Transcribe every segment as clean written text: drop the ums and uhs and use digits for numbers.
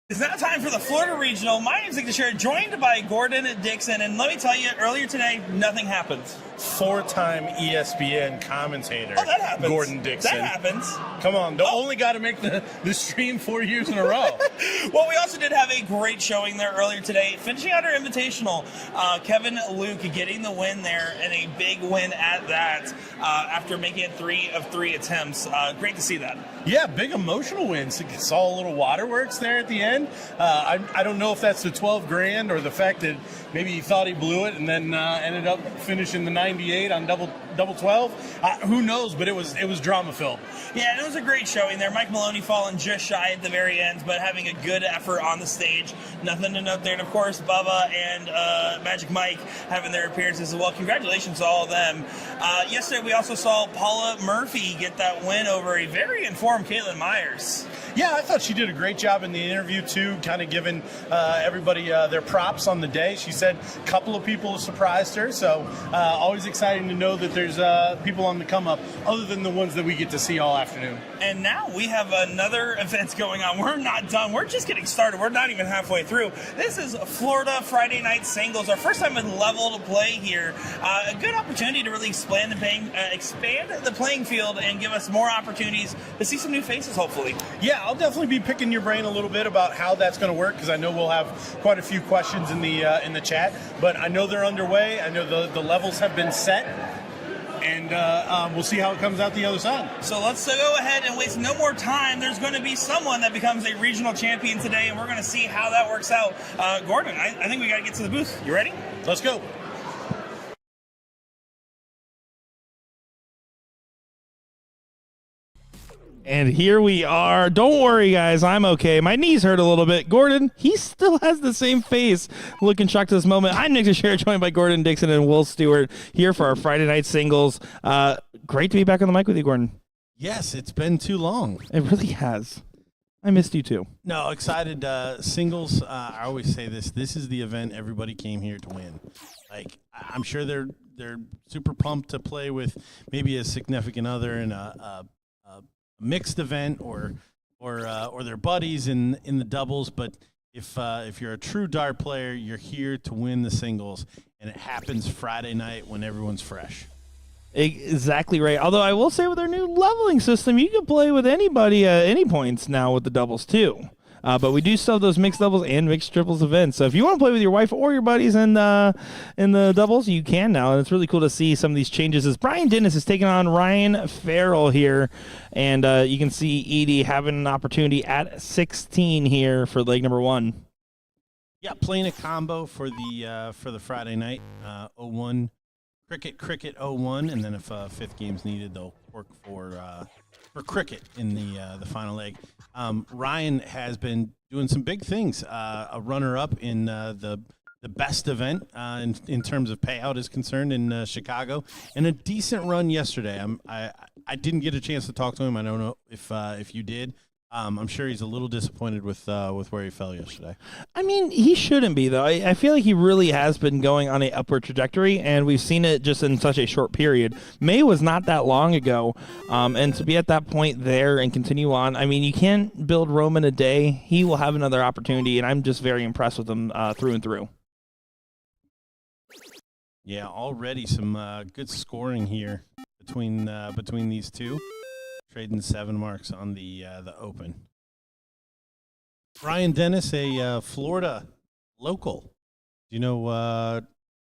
It's now time for the Florida Regional. My name's Nick DeShare, joined by Gordon Dixon, and let me tell you, earlier today, nothing happened. Four-time ESPN commentator. Oh, that happens. Gordon Dixon. That happens. Come on, the only guy to make the stream 4 years in a row. Well, we also did have a great showing there earlier today, finishing out our invitational. Kevin Luke getting the win there, and a big win at that after making it 3 of 3 attempts. Great to see that. Yeah, big emotional win. So you saw a little waterworks there at the end. I don't know if that's the 12 grand or the fact that maybe he thought he blew it and then ended up finishing the 98 on double 12. Who knows? But it was drama filled. Yeah, and it was a great showing there. Mike Maloney falling just shy at the very end, but having a good effort on the stage. Nothing to note there. And of course, Bubba and Magic Mike having their appearances as well. Congratulations to all of them. Yesterday, we also saw Paula Murphy get that win over a very informed Caitlin Myers. Yeah, I thought she did a great job in the interview, too, kind of giving everybody their props on the day. She said a couple of people surprised her, so always exciting to know that there's people on the come-up other than the ones that we get to see all afternoon. And now we have another event going on. We're not done. We're just getting started. We're not even halfway through. This is Florida Friday Night Singles, our first time in level to play here. A good opportunity to really expand the playing field and give us more opportunities to see some new faces, hopefully. Yeah, I'll definitely be picking your brain a little bit about how that's going to work because I know we'll have quite a few questions in the chat. But I know they're underway. I know the levels have been set, and we'll see how it comes out the other side. So let's go ahead and waste no more time. There's going to be someone that becomes a regional champion today, and we're going to see how that works out. Gordon, I think we got to get to the booth. You ready? Let's go. And here we are. Don't worry, guys. I'm okay. My knees hurt a little bit. Gordon, he still has the same face. Looking shocked at this moment. I'm Nick DeShare, joined by Gordon Dixon and Will Stewart here for our Friday Night Singles. Great to be back on the mic with you, Gordon. Yes, it's been too long. It really has. I missed you, too. No, excited. Singles, I always say this. This is the event everybody came here to win. Like, I'm sure they're super pumped to play with maybe a significant other in a mixed event or their buddies in the doubles, but if you're a true dart player, you're here to win the singles, and it happens Friday night when everyone's fresh. Exactly right. Although I will say with our new leveling system, you can play with anybody at any points now with the doubles too. But we do still have those mixed doubles and mixed triples events. So if you want to play with your wife or your buddies in the doubles, you can now. And it's really cool to see some of these changes as Brian Dennis is taking on Ryan Ferrell here. And you can see Edie having an opportunity at 16 here for leg number 1. Yeah, playing a combo for the Friday night 0-1 cricket 0-1, and then if fifth game's needed, they'll work for cricket in the final leg. Ryan has been doing some big things. A runner-up in the best event in terms of payout is concerned in Chicago, and a decent run yesterday. I didn't get a chance to talk to him. I don't know if you did. I'm sure he's a little disappointed with where he fell yesterday. I mean, he shouldn't be, though. I feel like he really has been going on an upward trajectory, and we've seen it just in such a short period. May was not that long ago, and to be at that point there and continue on, I mean, you can't build Rome in a day. He will have another opportunity, and I'm just very impressed with him through and through. Yeah, already some good scoring here between these two. Trading 7 marks on the Open. Brian Dennis, a Florida local. Do you know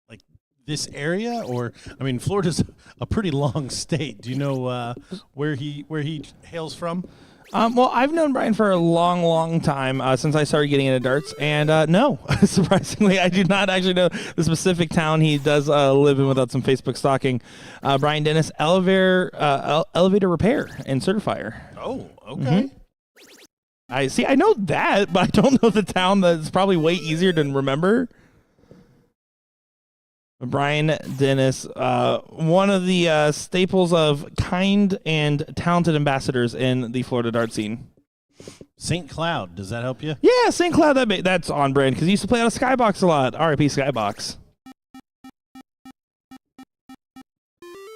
like this area, or I mean, Florida's a pretty long state. Do you know where he hails from? Well, I've known Brian for a long, long time since I started getting into darts, and no, surprisingly, I do not actually know the specific town he does live in without some Facebook stalking. Brian Dennis, elevator repair and certifier. Oh, okay. Mm-hmm. I know that, but I don't know the town. That's probably way easier to remember. Brian Dennis, one of the staples of kind and talented ambassadors in the Florida dart scene. St. Cloud, does that help you? Yeah, St. Cloud, that's on brand because he used to play out of Skybox a lot. RIP Skybox.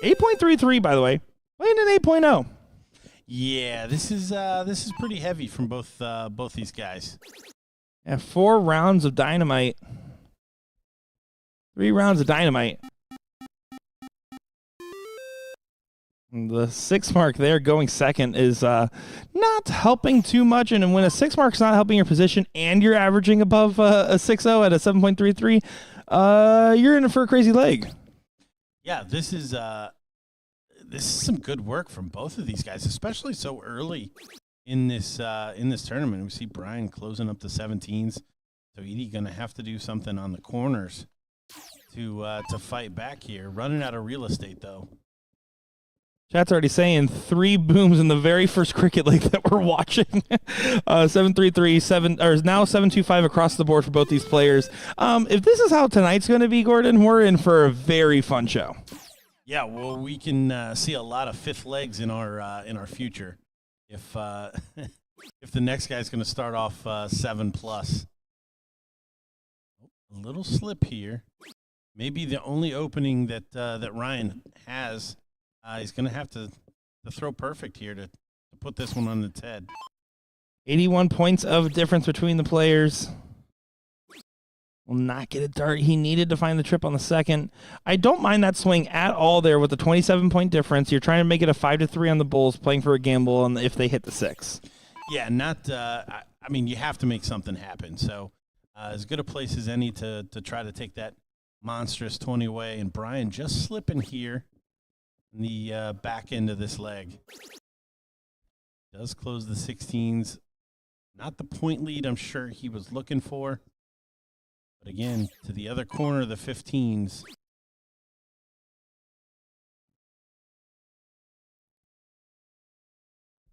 8.33, by the way. Playing an 8.0. Yeah, this is pretty heavy from both these guys. Yeah, 4 rounds of dynamite. 3 rounds of dynamite. The 6 mark there going second is not helping too much. And when a 6 mark's not helping your position and you're averaging above a 6.0 at a 7.33, you're in for a crazy leg. Yeah, this is some good work from both of these guys, especially so early in this tournament. We see Brian closing up the 17s, so Edie gonna have to do something on the corners to fight back here. Running out of real estate though. Chat's already saying 3 booms in the very first cricket league that we're watching. 7-3-3, 7 or now 7-2-5 across the board for both these players. If this is how tonight's going to be, Gordon, we're in for a very fun show. Yeah, well, we can see a lot of fifth legs in our future if if the next guy's going to start off 7+. A little slip here. Maybe the only opening that Ryan has. He's going to have to throw perfect here to put this one on its head. 81 points of difference between the players. Will not get a dart. He needed to find the trip on the second. I don't mind that swing at all there with the 27-point difference. You're trying to make it a 5-3 on the Bulls, playing for a gamble on if they hit the 6. Yeah, not. I mean, you have to make something happen. So as good a place as any to try to take that monstrous 20 away. And Brian just slipping here. The back end of this leg does close the 16s. Not the point lead I'm sure he was looking for. But again, to the other corner of the 15s.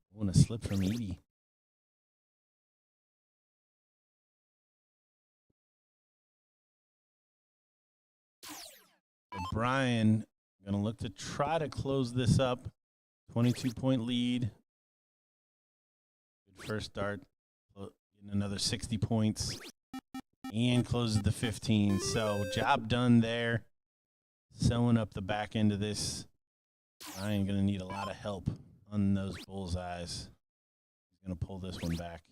I want to slip from Edie. So Brian going to look to try to close this up. 22-point lead. Good first start. Another 60 points. And closes the 15. So job done there. Sewing up the back end of this. Ryan going to need a lot of help on those bullseyes. He's going to pull this one back.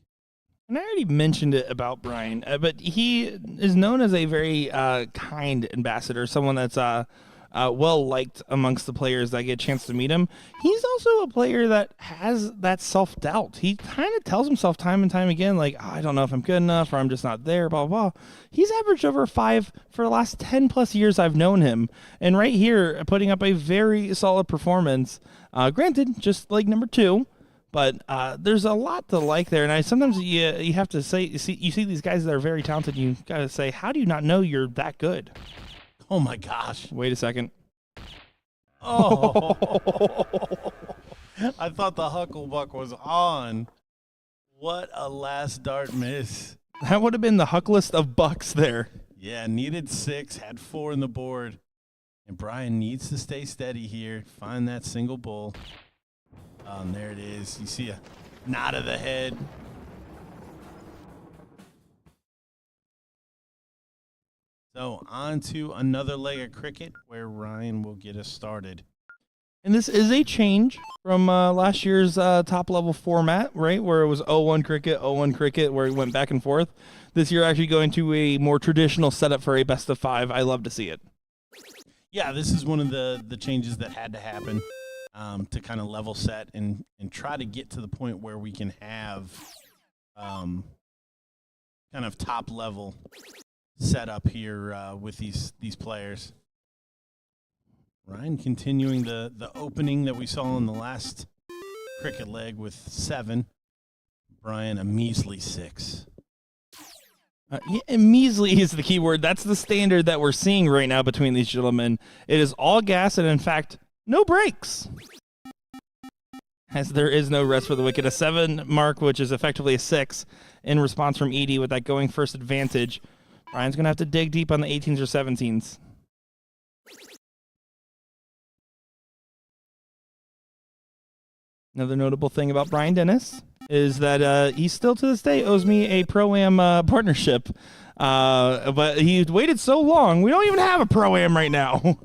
And I already mentioned it about Brian, but he is known as a very kind ambassador, someone that's well liked amongst the players that get a chance to meet him. He's also a player that has that self-doubt. He kind of tells himself time and time again, like, oh, I don't know if I'm good enough or I'm just not there, blah, blah, blah. He's averaged over 5 for the last 10 plus years I've known him. And right here, putting up a very solid performance. Granted, just like number 2. But there's a lot to like there, and sometimes you have to say, you see these guys that are very talented, you got to say, how do you not know you're that good? Oh, my gosh. Wait a second. Oh. I thought the Hucklebuck was on. What a last dart miss. That would have been the Hucklest of bucks there. Yeah, needed 6, had 4 in the board. And Brian needs to stay steady here, find that single bull. And there it is. You see a nod of the head. So on to another leg of cricket where Ryan will get us started. And this is a change from last year's top-level format, right, where it was 0-1 cricket, where it went back and forth. This year actually going to a more traditional setup for a best-of-5. I love to see it. Yeah, this is one of the changes that had to happen. To kind of level set and try to get to the point where we can have kind of top level setup here with these players. Ryan continuing the opening that we saw in the last cricket leg with 7. Brian a measly 6. Yeah, measly is the key word. That's the standard that we're seeing right now between these gentlemen. It is all gas and, in fact, no breaks. As there is no rest for the wicket. A 7 mark, which is effectively a 6 in response from Edie with that going first advantage. Brian's going to have to dig deep on the 18s or 17s. Another notable thing about Brian Dennis is that he still to this day owes me a Pro-Am partnership. But he waited so long, we don't even have a Pro-Am right now.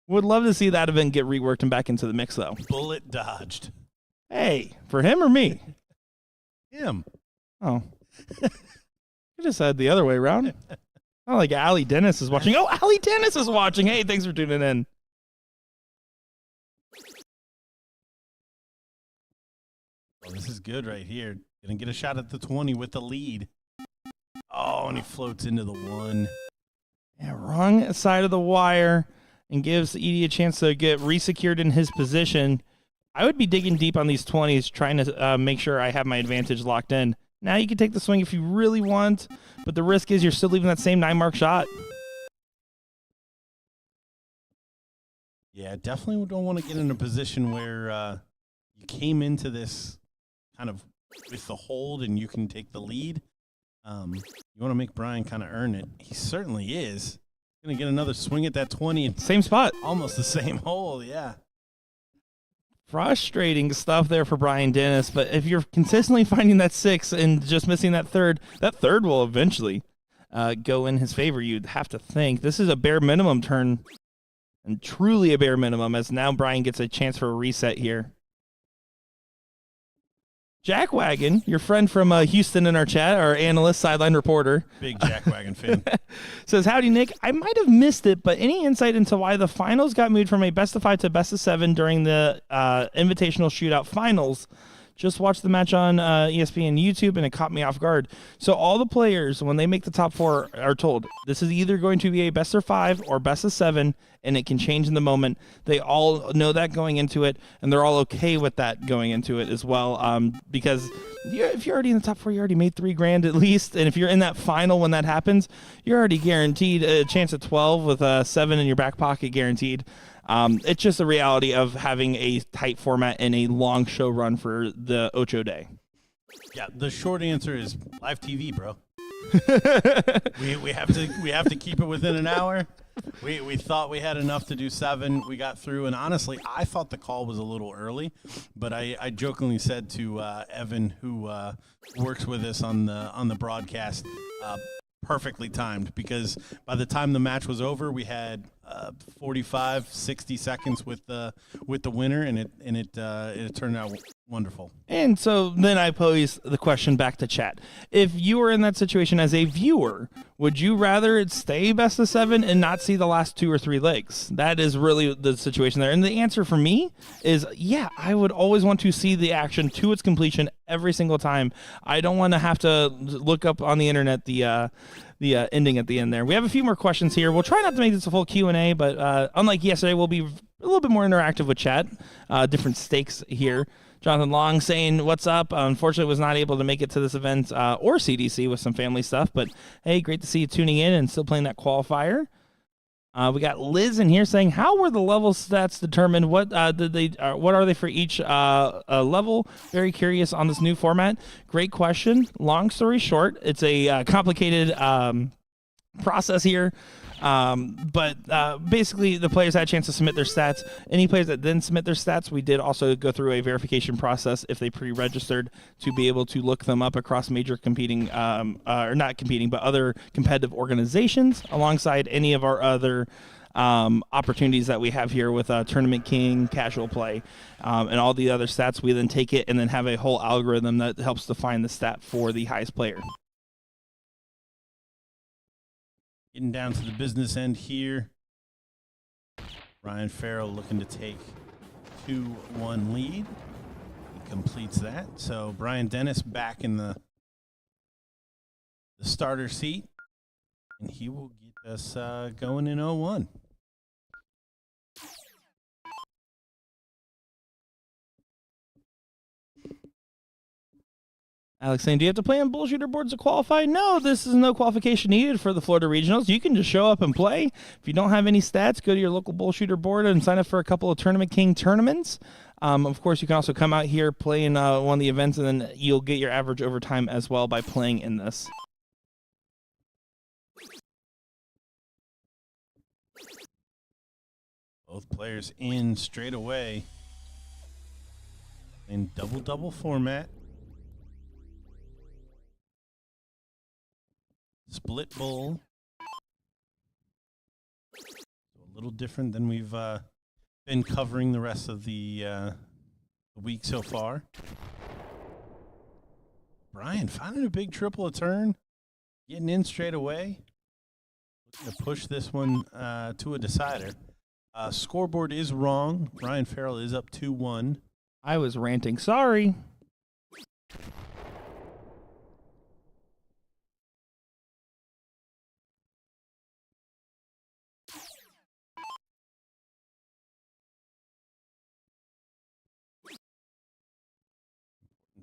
Would love to see that event get reworked and back into the mix, though. Bullet dodged. Hey, for him or me? Him. Oh. I just said the other way around. Oh, like Allie Dennis is watching. Oh, Allie Dennis is watching. Hey, thanks for tuning in. Oh, this is good right here. Gonna get a shot at the 20 with the lead. Oh, and he floats into the 1. Yeah, wrong side of the wire and gives Edie a chance to get resecured in his position. I would be digging deep on these 20s, trying to make sure I have my advantage locked in. Now you can take the swing if you really want, but the risk is you're still leaving that same 9-mark shot. Yeah, definitely don't want to get in a position where you came into this kind of with the hold and you can take the lead. You want to make Brian kind of earn it. He certainly is. Going to get another swing at that 20. And Same spot. almost the same hole, yeah. Frustrating stuff there for Brian Dennis, but if you're consistently finding that 6 and just missing that third will eventually go in his favor, you'd have to think. This is a bare minimum turn, and truly a bare minimum, as now Brian gets a chance for a reset here. Jack Wagon, your friend from Houston in our chat, our analyst, sideline reporter. Big Jackwagon fan. Says, howdy, Nick. I might have missed it, but any insight into why the finals got moved from a best-of-5 to best-of-7 during the Invitational Shootout Finals? Just watched the match on ESPN YouTube, and it caught me off guard. So all the players, when they make the top 4, are told this is either going to be a best-of-5 or best-of-7, and it can change in the moment. They all know that going into it, and they're all okay with that going into it as well, because if you're already in the top 4, you already made $3,000 at least, and if you're in that final when that happens, you're already guaranteed a chance at 12 with 7 in your back pocket guaranteed. It's just the reality of having a tight format and a long show run for the Ocho Day. Yeah, the short answer is live TV, bro. we have to keep it within an hour. We thought we had enough to do 7. We got through, and honestly, I thought the call was a little early, but I jokingly said to Evan, who works with us on the broadcast, perfectly timed, because by the time the match was over, we had 45, 60 seconds with the winner, and it turned out wonderful. And so then I pose the question back to chat. If you were in that situation as a viewer, would you rather it stay best of 7 and not see the last 2 or 3 legs? That is really the situation there. And the answer for me is, yeah, I would always want to see the action to its completion every single time. I don't want to have to look up on the internet the ending at the end there. We have a few more questions here. We'll try not to make this a full Q&A, but unlike yesterday, we'll be a little bit more interactive with chat. Different stakes here. Jonathan Long saying, what's up? Unfortunately, was not able to make it to this event or CDC with some family stuff, but hey, great to see you tuning in and still playing that qualifier. We got Liz in here saying, how were the level stats determined? What are they for each level? Very curious on this new format. Great question. Long story short, it's a complicated process here. But basically, the players had a chance to submit their stats. Any players that didn't submit their stats, we did also go through a verification process if they pre-registered to be able to look them up across major competing, or not competing, but other competitive organizations alongside any of our other opportunities that we have here with Tournament King, Casual Play, and all the other stats. We then take it and then have a whole algorithm that helps define the stat for the highest player. Getting down to the business end here. Ryan Ferrell looking to take 2-1 lead. He completes that. So Brian Dennis back in the starter seat, and he will get us going in 0-1. Alex saying, do you have to play on BullShooter boards to qualify? No, this is no qualification needed for the Florida Regionals. You can just show up and play. If you don't have any stats, go to your local BullShooter board and sign up for a couple of Tournament King tournaments. Of course, you can also come out here, play in one of the events, and then you'll get your average overtime as well by playing in this. Both players in straight away in double-double format. Split bull. A little different than we've been covering the rest of the week so far. Brian finding a big triple a turn. getting in straight away. Looking to push this one to a decider. Scoreboard is wrong. Ryan Ferrell is up 2-1. I was ranting. Sorry.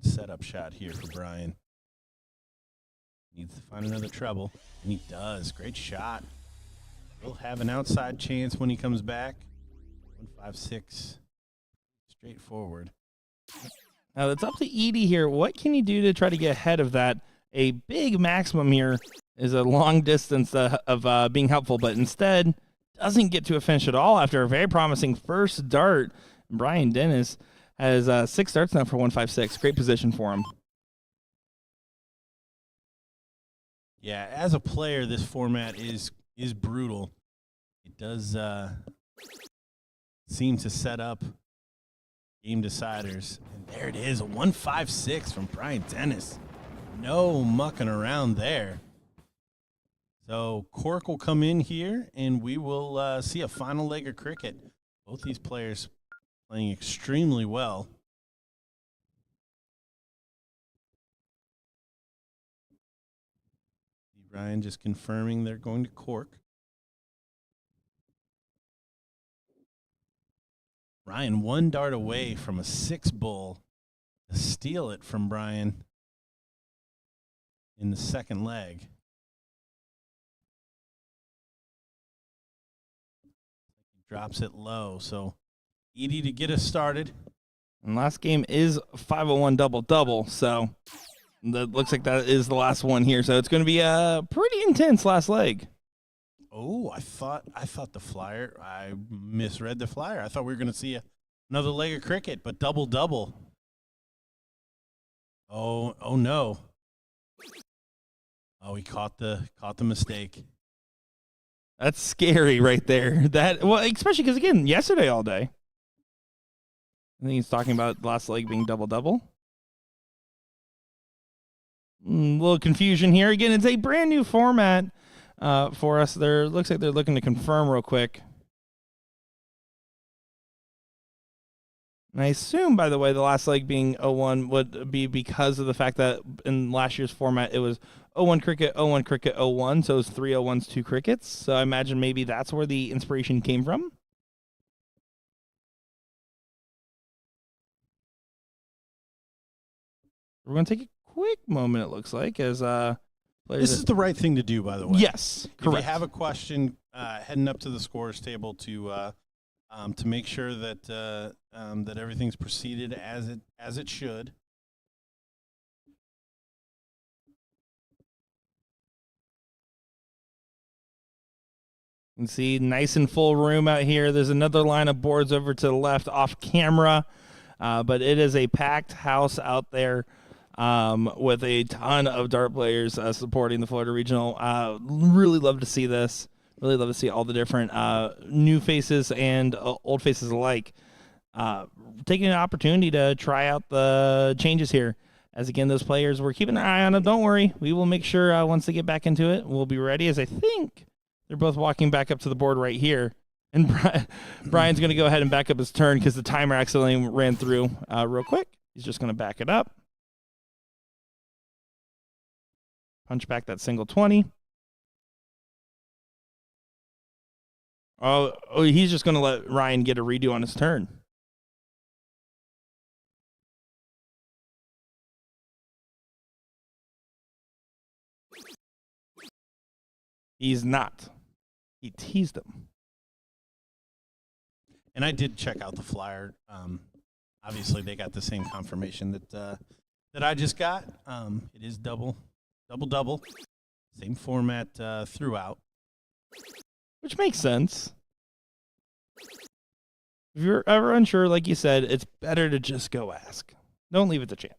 Setup shot here for Brian. Needs to find another treble, and he does. Great shot. Will have an outside chance when he comes back. 1-5-6. Straightforward. Now it's up to Edie here. What can you do to try to get ahead of that? A big maximum here is a long distance of being helpful, but instead doesn't get to a finish at all after a very promising first dart. Brian Dennis has 6 darts now for 1-5-6. Great position for him. Yeah, as a player, this format is brutal. It does seem to set up game deciders. And there it is, a 1-5-6 from Brian Dennis. No mucking around there. So Cork will come in here, and we will see a final leg of cricket. Both these players playing extremely well. Ryan just confirming they're going to Cork. Ryan 1 dart away from a 6 bull to steal it from Brian in the second leg. He drops it low, so Edie to get us started. And last game is 501 double-double, so that looks like that is the last one here. So it's going to be a pretty intense last leg. Oh, I thought the flyer. I misread the flyer. I thought we were going to see another leg of cricket, but double-double. Oh no. Oh, he caught the mistake. That's scary right there. Especially because, again, yesterday all day. I think he's talking about last leg being double-double. Little confusion here. Again, it's a brand new format for us. Looks like they're looking to confirm real quick. And I assume, by the way, the last leg being 0-1 would be because of the fact that in last year's format it was 0-1 cricket, 0-1 cricket, 0-1. So it was 3 0-1s, 2 crickets. So I imagine maybe that's where the inspiration came from. We're going to take a quick moment, it looks like, as this is the right thing to do, by the way. Yes, correct. If you have a question, heading up to the scores table to make sure that that everything's proceeded as it should. You can see nice and full room out here. There's another line of boards over to the left off camera, but it is a packed house out there. With a ton of dart players supporting the Florida Regional. Really love to see this. Really love to see all the different new faces and old faces alike taking an opportunity to try out the changes here. As again, those players, we're keeping an eye on them. Don't worry. We will make sure once they get back into it, we'll be ready, as I think they're both walking back up to the board right here. And Brian's going to go ahead and back up his turn because the timer accidentally ran through real quick. He's just going to back it up. Punch back that single 20. Oh, he's just going to let Ryan get a redo on his turn. He's not. He teased him. And I did check out the flyer. Obviously, they got the same confirmation that I just got. It is double. Same format throughout. Which makes sense. If you're ever unsure, like you said, it's better to just go ask. Don't leave it to chance.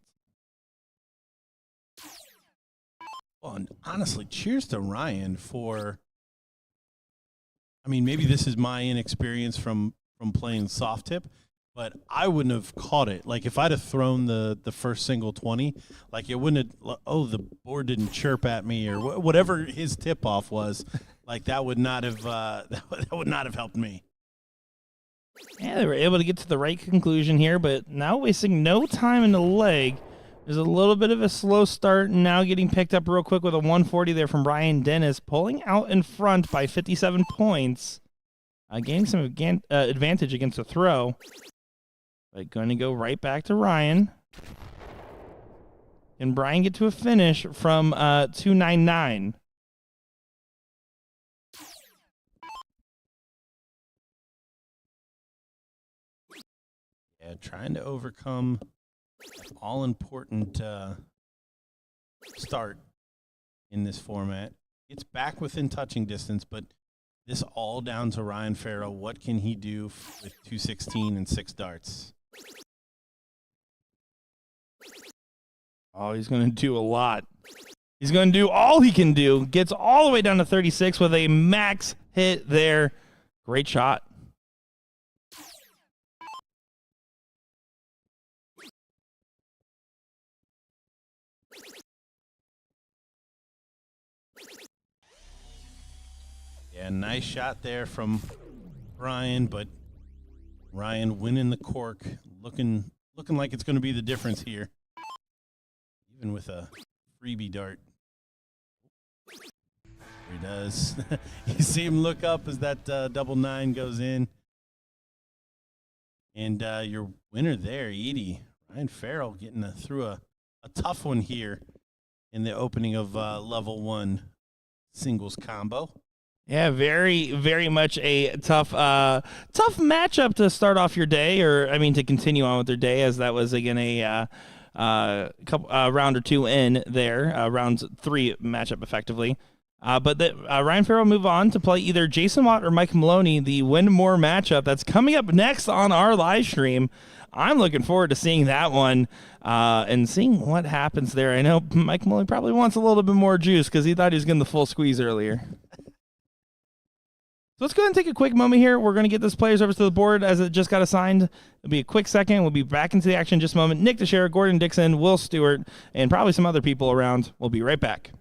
Well, and honestly, cheers to Ryan for, I mean, maybe this is my inexperience from playing soft tip, but I wouldn't have caught it. Like if I'd have thrown the first single 20, like it wouldn't have, oh, the board didn't chirp at me or whatever his tip off was, like that would not have that would not have helped me. Yeah, they were able to get to the right conclusion here, but now wasting no time in the leg. There's a little bit of a slow start, and now getting picked up real quick with a 140 there from Ryan Dennis, pulling out in front by 57 points, gaining some advantage against the throw. But going to go right back to Ryan. Can Brian get to a finish from 299? Yeah, trying to overcome all-important start in this format. It's back within touching distance, but this all down to Ryan Ferrell. What can he do with 216 and 6 darts? Oh, he's going to do a lot. He's going to do all he can do. Gets all the way down to 36 with a max hit there. Great shot. Yeah, nice shot there from Ryan, but Ryan winning the cork, looking like it's going to be the difference here, even with a freebie dart. There he does. You see him look up as that double 9 goes in, and your winner there, Edie, Ryan Ferrell, getting through a tough one here in the opening of level 1 singles combo. Yeah, very, very much a tough matchup to start off your day, or I mean to continue on with their day, as that was again a round or two in there, round 3 matchup effectively. But Ryan Ferrell move on to play either Jason Watt or Mike Maloney, the win more matchup that's coming up next on our live stream. I'm looking forward to seeing that one and seeing what happens there. I know Mike Maloney probably wants a little bit more juice because he thought he was getting the full squeeze earlier. So let's go ahead and take a quick moment here. We're going to get this players over to the board as it just got assigned. It'll be a quick second. We'll be back into the action in just a moment. Nick Teixeira, Gordon Dixon, Will Stewart, and probably some other people around. We'll be right back.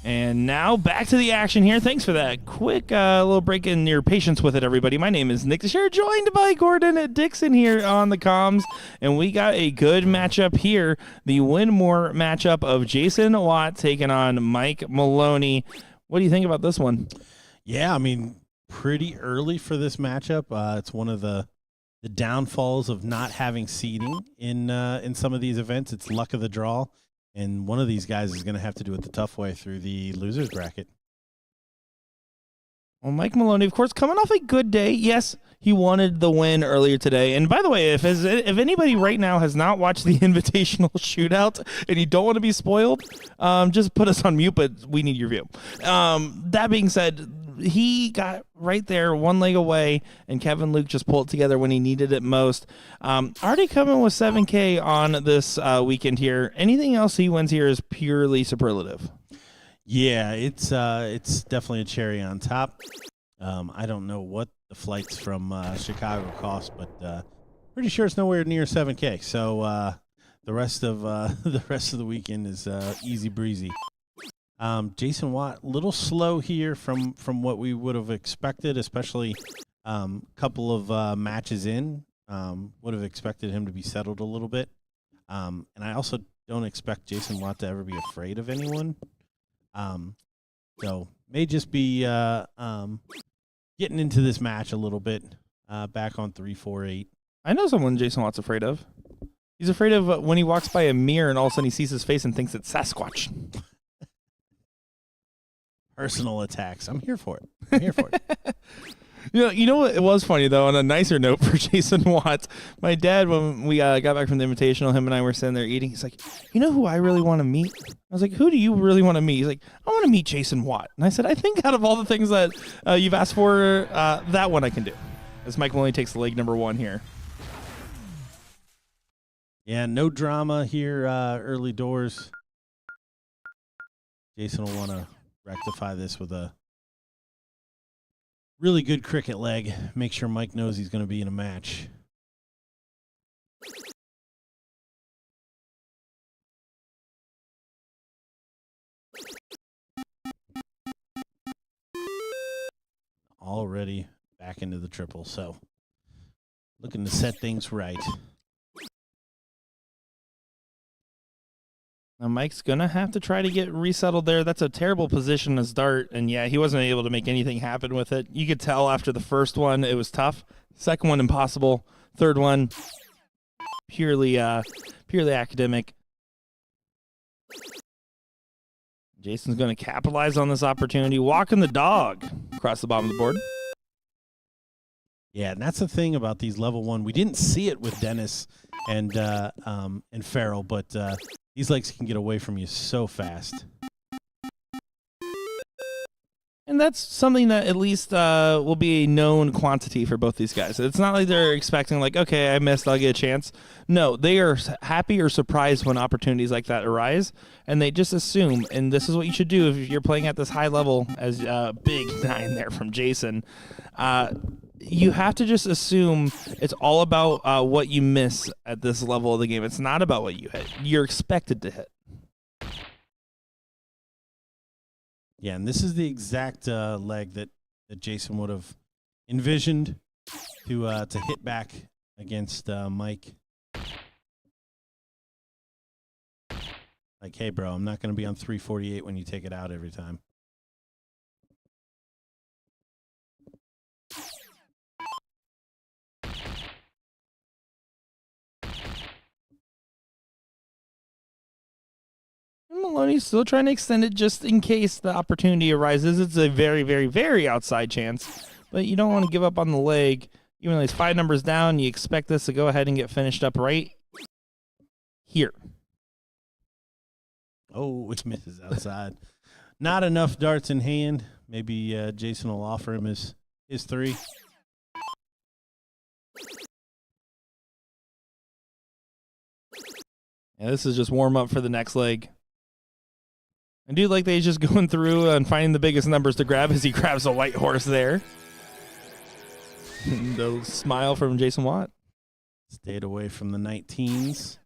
And now back to the action here. Thanks for that quick little break in your patience with it, everybody. My name is Nick Teixeira, joined by Gordon Dixon here on the comms. And we got a good matchup here. The win-more matchup of Jason Watt taking on Mike Maloney. What do you think about this one? Yeah, I mean, pretty early for this matchup. It's one of the downfalls of not having seeding in some of these events. It's luck of the draw. And one of these guys is going to have to do it the tough way through the loser's bracket. Well, Mike Maloney, of course, coming off a good day. Yes, he wanted the win earlier today. And by the way, if anybody right now has not watched the Invitational Shootout and you don't want to be spoiled, just put us on mute, but we need your view. That being said, he got right there, one leg away, and Kevin Luke just pulled it together when he needed it most. Already coming with 7K on this weekend here. Anything else he wins here is purely superlative. Yeah, it's definitely a cherry on top. I don't know what the flights from Chicago cost, but pretty sure it's nowhere near 7K. So the rest of the weekend is easy breezy. Jason Watt, a little slow here from what we would have expected, especially a couple of matches in. Would have expected him to be settled a little bit. And I also don't expect Jason Watt to ever be afraid of anyone. So may just be getting into this match a little bit, back on 3-4-8. I know someone Jason Watt's afraid of. He's afraid of when he walks by a mirror and all of a sudden he sees his face and thinks it's Sasquatch. Personal attacks. I'm here for it. I'm here for it. You know what? It was funny, though, on a nicer note for Jason Watt. My dad, when we got back from the Invitational, him and I were sitting there eating. He's like, you know who I really want to meet? I was like, who do you really want to meet? He's like, I want to meet Jason Watt. And I said, I think out of all the things that you've asked for, that one I can do. As Mike Maloney takes leg number 1 here. Yeah, no drama here early doors. Jason will want to rectify this with a really good cricket leg. Make sure Mike knows he's going to be in a match. Already back into the triple, so looking to set things right. Now Mike's going to have to try to get resettled there. That's a terrible position to start. And, yeah, he wasn't able to make anything happen with it. You could tell after the first one it was tough. Second one, impossible. Third one, purely academic. Jason's going to capitalize on this opportunity. Walking the dog across the bottom of the board. Yeah, and that's the thing about these level 1. We didn't see it with Dennis and Ferrell, but these legs can get away from you so fast. And that's something that at least will be a known quantity for both these guys. It's not like they're expecting, like, okay, I missed, I'll get a chance. No, they are happy or surprised when opportunities like that arise, and they just assume, and this is what you should do if you're playing at this high level, as big 9 there from Jason. You have to just assume it's all about what you miss at this level of the game. It's not about what you hit. You're expected to hit. Yeah, and this is the exact leg that Jason would have envisioned to hit back against Mike. Like, hey, bro, I'm not going to be on 348 when you take it out every time. Maloney's still trying to extend it just in case the opportunity arises. It's a very, very, very outside chance, but you don't want to give up on the leg. Even though he's 5 numbers down, you expect this to go ahead and get finished up right here. Oh, it misses outside. Not enough darts in hand. Maybe Jason will offer him his 3. Yeah, this is just warm up for the next leg. I do like that he's just going through and finding the biggest numbers to grab as he grabs a white horse there. The smile from Jason Watt. Stayed away from the 19s.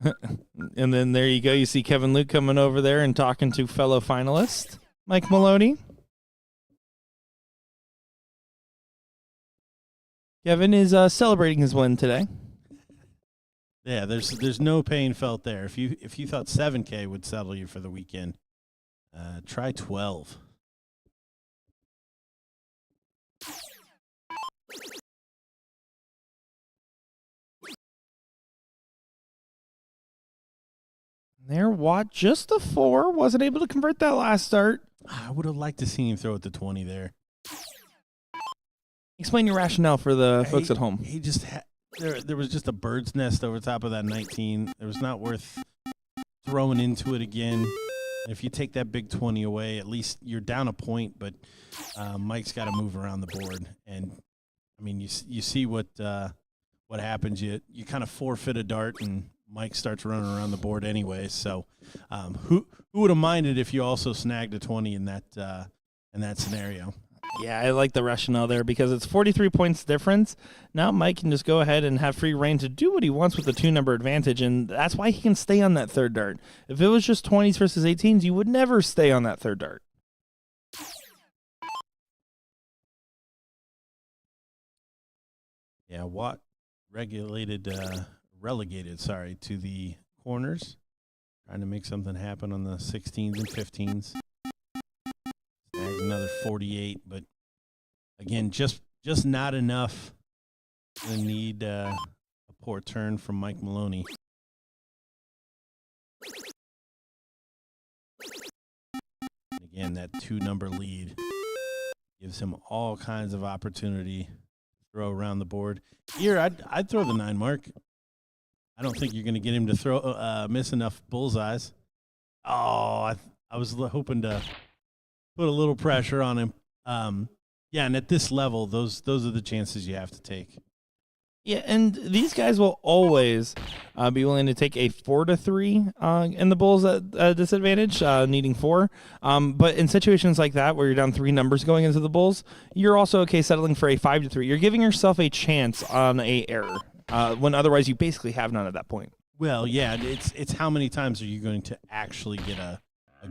And then there you go. You see Kevin Luke coming over there and talking to fellow finalist Mike Maloney. Kevin is celebrating his win today. Yeah, there's no pain felt there. If you thought 7K would settle you for the weekend, try 12. There, Watt just a 4. Wasn't able to convert that last start. I would have liked to see him throw it to 20 there. Explain your rationale for the folks at home. He just there was just a bird's nest over top of that 19. It was not worth throwing into it again. If you take that big 20 away, at least you're down a point, but Mike's got to move around the board. And, I mean, you see what happens. You kind of forfeit a dart, and Mike starts running around the board anyway. So who would have minded if you also snagged a 20 in that scenario? Yeah, I like the rationale there because it's 43 points difference. Now Mike can just go ahead and have free reign to do what he wants with the 2-number advantage, and that's why he can stay on that third dart. If it was just 20s versus 18s, you would never stay on that third dart. Yeah, Watt relegated to the corners, trying to make something happen on the 16s and 15s. Snags another 48, but again, just not enough to need a poor turn from Mike Maloney. Again, that 2-number lead gives him all kinds of opportunity to throw around the board. Here, I'd throw the 9 mark. I don't think you're going to get him to throw miss enough bullseyes. Oh, I was hoping to put a little pressure on him. Yeah, and at this level, those are the chances you have to take. Yeah, and these guys will always be willing to take a 4-3 in the Bulls at disadvantage, needing 4. But in situations like that where you're down 3 numbers going into the Bulls, you're also okay settling for a 5-3. You're giving yourself a chance on a error when otherwise you basically have none at that point. Well, yeah, it's how many times are you going to actually get a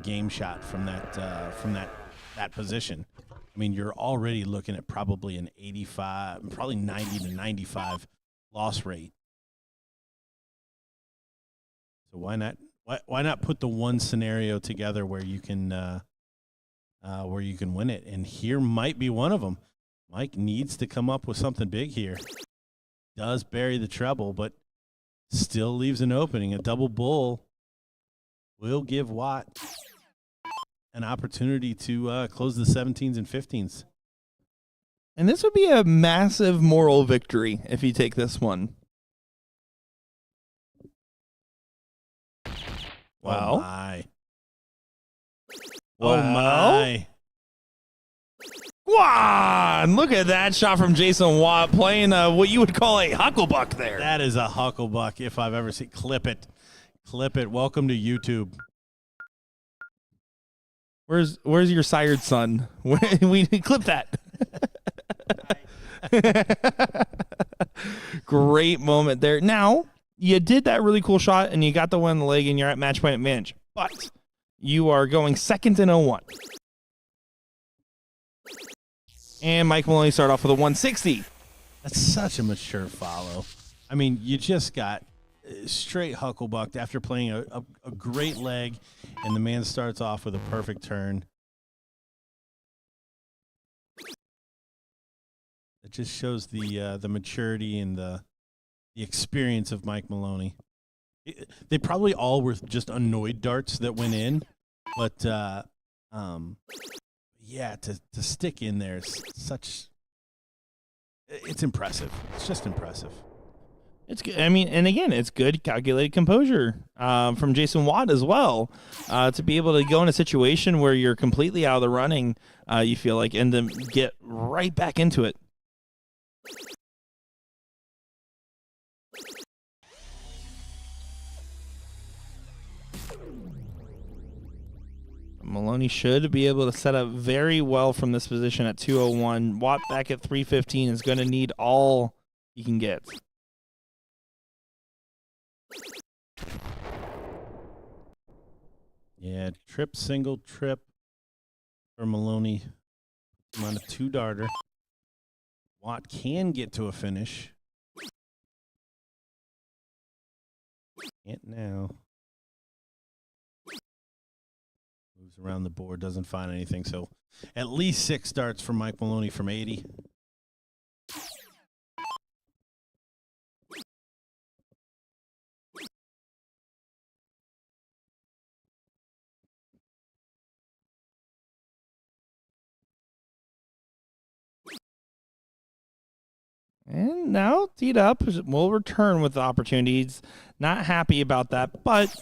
game shot from that position? I mean, you're already looking at probably an 85, probably 90 to 95 loss rate. So why not put the one scenario together where you can win it? And here might be one of them. Mike needs to come up with something big here. Does bury the treble, but still leaves an opening. A double bull will give Watt an opportunity to close the 17s and 15s. And this would be a massive moral victory if you take this one. Well, oh my. Well, oh my. Wow, and look at that shot from Jason Watt playing what you would call a hucklebuck there. That is a hucklebuck if I've ever seen. Clip it. Clip it. Welcome to YouTube. Where's your sired son? We clip that. Great moment there. Now, you did that really cool shot, and you got the one in the leg, and you're at match point advantage. But you are going second in 0-1. And Mike Maloney started off with a 160. That's such a mature follow. I mean, you just got straight hucklebucked after playing a great leg, and the man starts off with a perfect turn. It just shows the maturity and the experience of Mike Maloney. They probably all were just annoyed darts that went in, but yeah, to stick in there is it's impressive. It's just impressive. It's good. I mean, and again, it's good calculated composure from Jason Watt as well to be able to go in a situation where you're completely out of the running, you feel like, and then get right back into it. Maloney should be able to set up very well from this position at 201. Watt back at 315 is going to need all he can get. Yeah, trip, single, trip for Maloney. I'm on a 2-darter. Watt can get to a finish. Can't now. Moves around the board, doesn't find anything. So at least 6 darts for Mike Maloney from 80. And now teed up will return with the opportunities. Not happy about that, but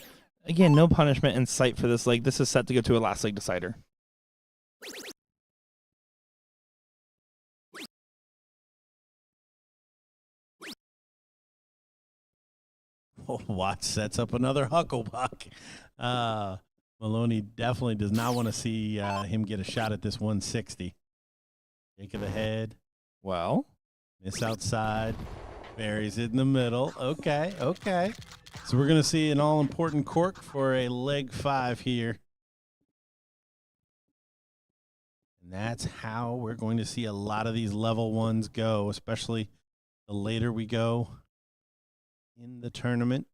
again, no punishment in sight for this leg. This is set to go to a last leg decider. Oh, Watt sets up another hucklebuck. Maloney definitely does not want to see him get a shot at this 160. Shake of the head. Well, Miss outside. Buries it in the middle. Okay, okay. So we're going to see an all-important cork for a leg 5 here. And that's how we're going to see a lot of these level 1s go, especially the later we go in the tournament.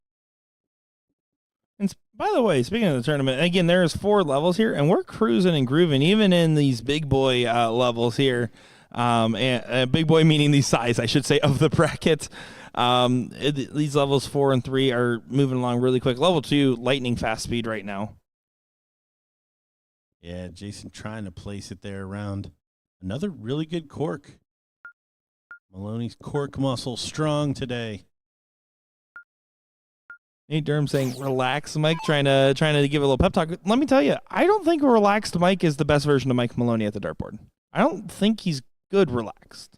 and by the way, speaking of the tournament, again, there's 4 levels here, and we're cruising and grooving, even in these big boy levels here. And big boy meaning the size, I should say, of the bracket. These levels 4 and 3 are moving along really quick. Level 2, lightning fast speed right now. Yeah, Jason trying to place it there around another really good cork. Maloney's cork muscle strong today. Nate Durham saying, relax, Mike, trying to give a little pep talk. Let me tell you, I don't think a relaxed Mike is the best version of Mike Maloney at the dartboard. I don't think he's good relaxed.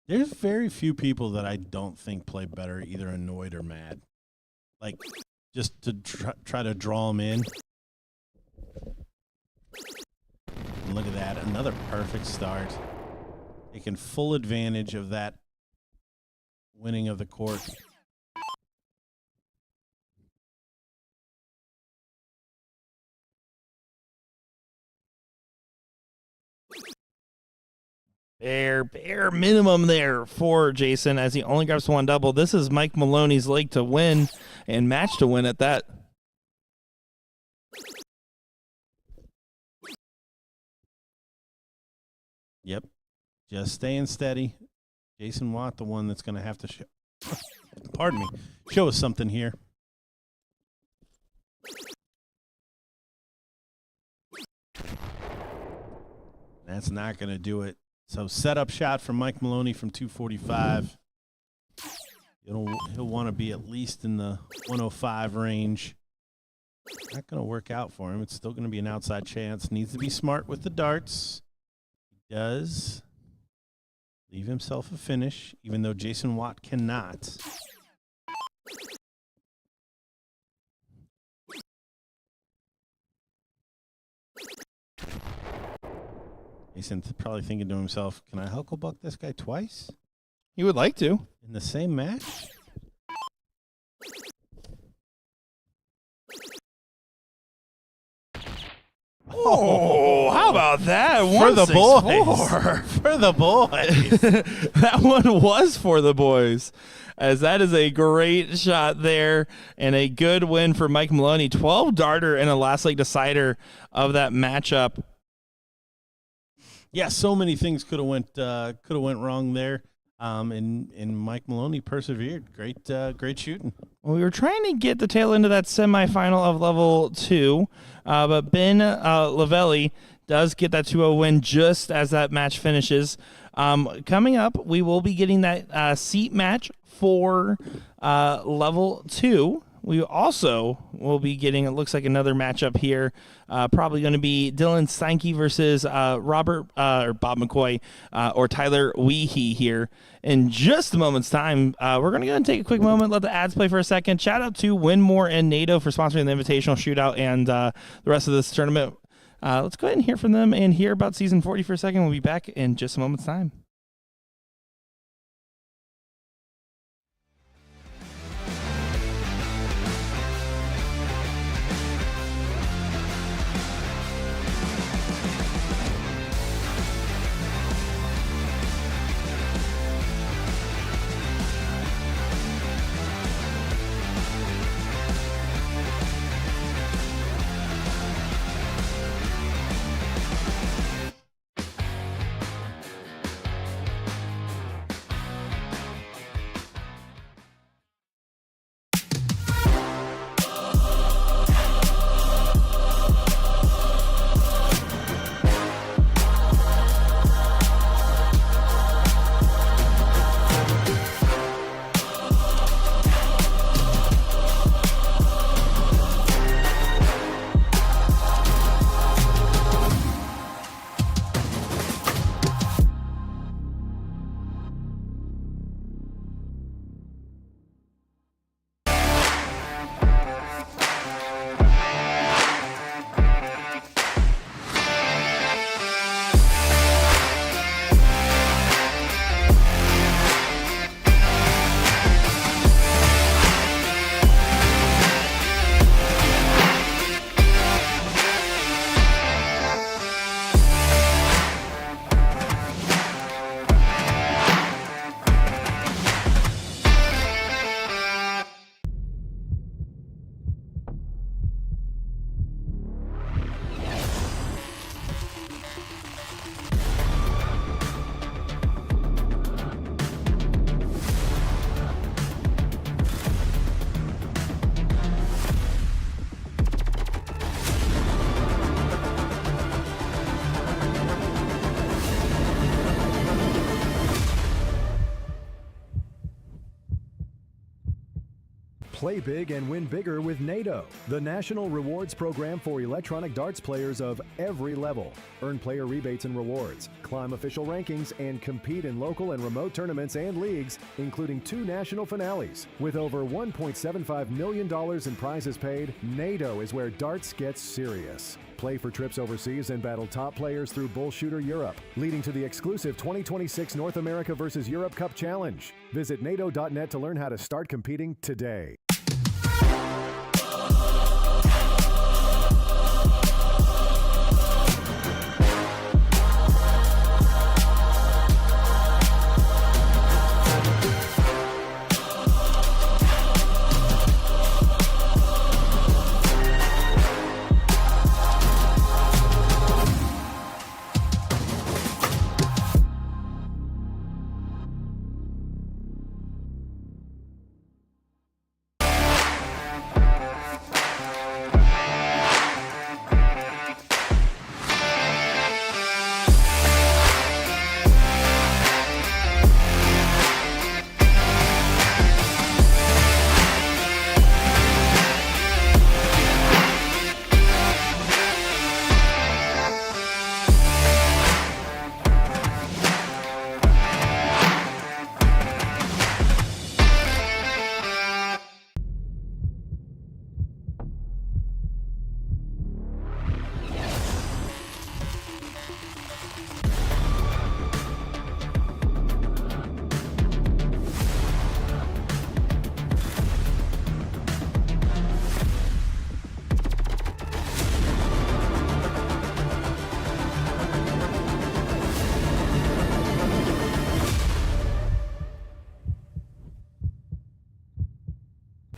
There's very few people that I don't think play better, either annoyed or mad. Like, just to try to draw them in. And look at that, another perfect start. Taking full advantage of that winning of the cork. Bare minimum there for Jason as he only grabs 1 double. This is Mike Maloney's leg to win and match to win at that. Yep, just staying steady. Jason Watt, the one that's going to have to show, pardon me, show us something here. That's not going to do it. So setup shot from Mike Maloney from 245. He'll want to be at least in the 105 range. Not going to work out for him. It's still going to be an outside chance. Needs to be smart with the darts. He does leave himself a finish, even though Jason Watt cannot. Jason's probably thinking to himself, can I hucklebuck this guy twice He would like to. in the same match? Oh, how about that? For the 164. boys. For the boys. That one was for the boys, as that is a great shot there and a good win for Mike Maloney. 12 darter and a last leg decider of that matchup. Yeah, so many things could have went wrong there. And Mike Maloney persevered. Great shooting. Well, we were trying to get the tail end of that semifinal of level 2, but Ben Lavelli does get that 2-0 win just as that match finishes. Coming up, we will be getting that seat match for level 2. We also will be getting, it looks like, another matchup here. Probably going to be Dylan Stanky versus Bob McCoy or Tyler Wehei here in just a moment's time. We're going to go and take a quick moment, let the ads play for a second. Shout out to Winmore and NATO for sponsoring the Invitational Shootout and the rest of this tournament. Let's go ahead and hear from them and hear about Season 40 for a second. We'll be back in just a moment's time. Play big and win bigger with NATO, the national rewards program for electronic darts players of every level. Earn player rebates and rewards, climb official rankings, and compete in local and remote tournaments and leagues, including 2 national finales. With over $1.75 million in prizes paid, NATO is where darts gets serious. Play for trips overseas and battle top players through BullShooter Europe, leading to the exclusive 2026 North America vs. Europe Cup Challenge. Visit NATO.net to learn how to start competing today.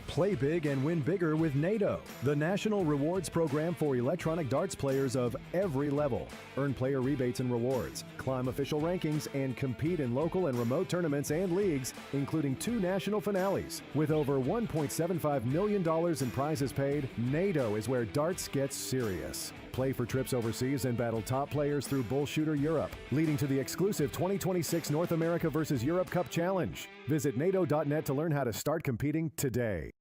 Play big and win bigger with NATO, the national rewards program for electronic darts players of every level. Earn player rebates and rewards, climb official rankings, and compete in local and remote tournaments and leagues, including 2 national finales. With over $1.75 million in prizes paid, NATO is where darts gets serious. Play for trips overseas and battle top players through BullShooter Europe, leading to the exclusive 2026 North America vs. Europe Cup Challenge. Visit NATO.net to learn how to start competing today.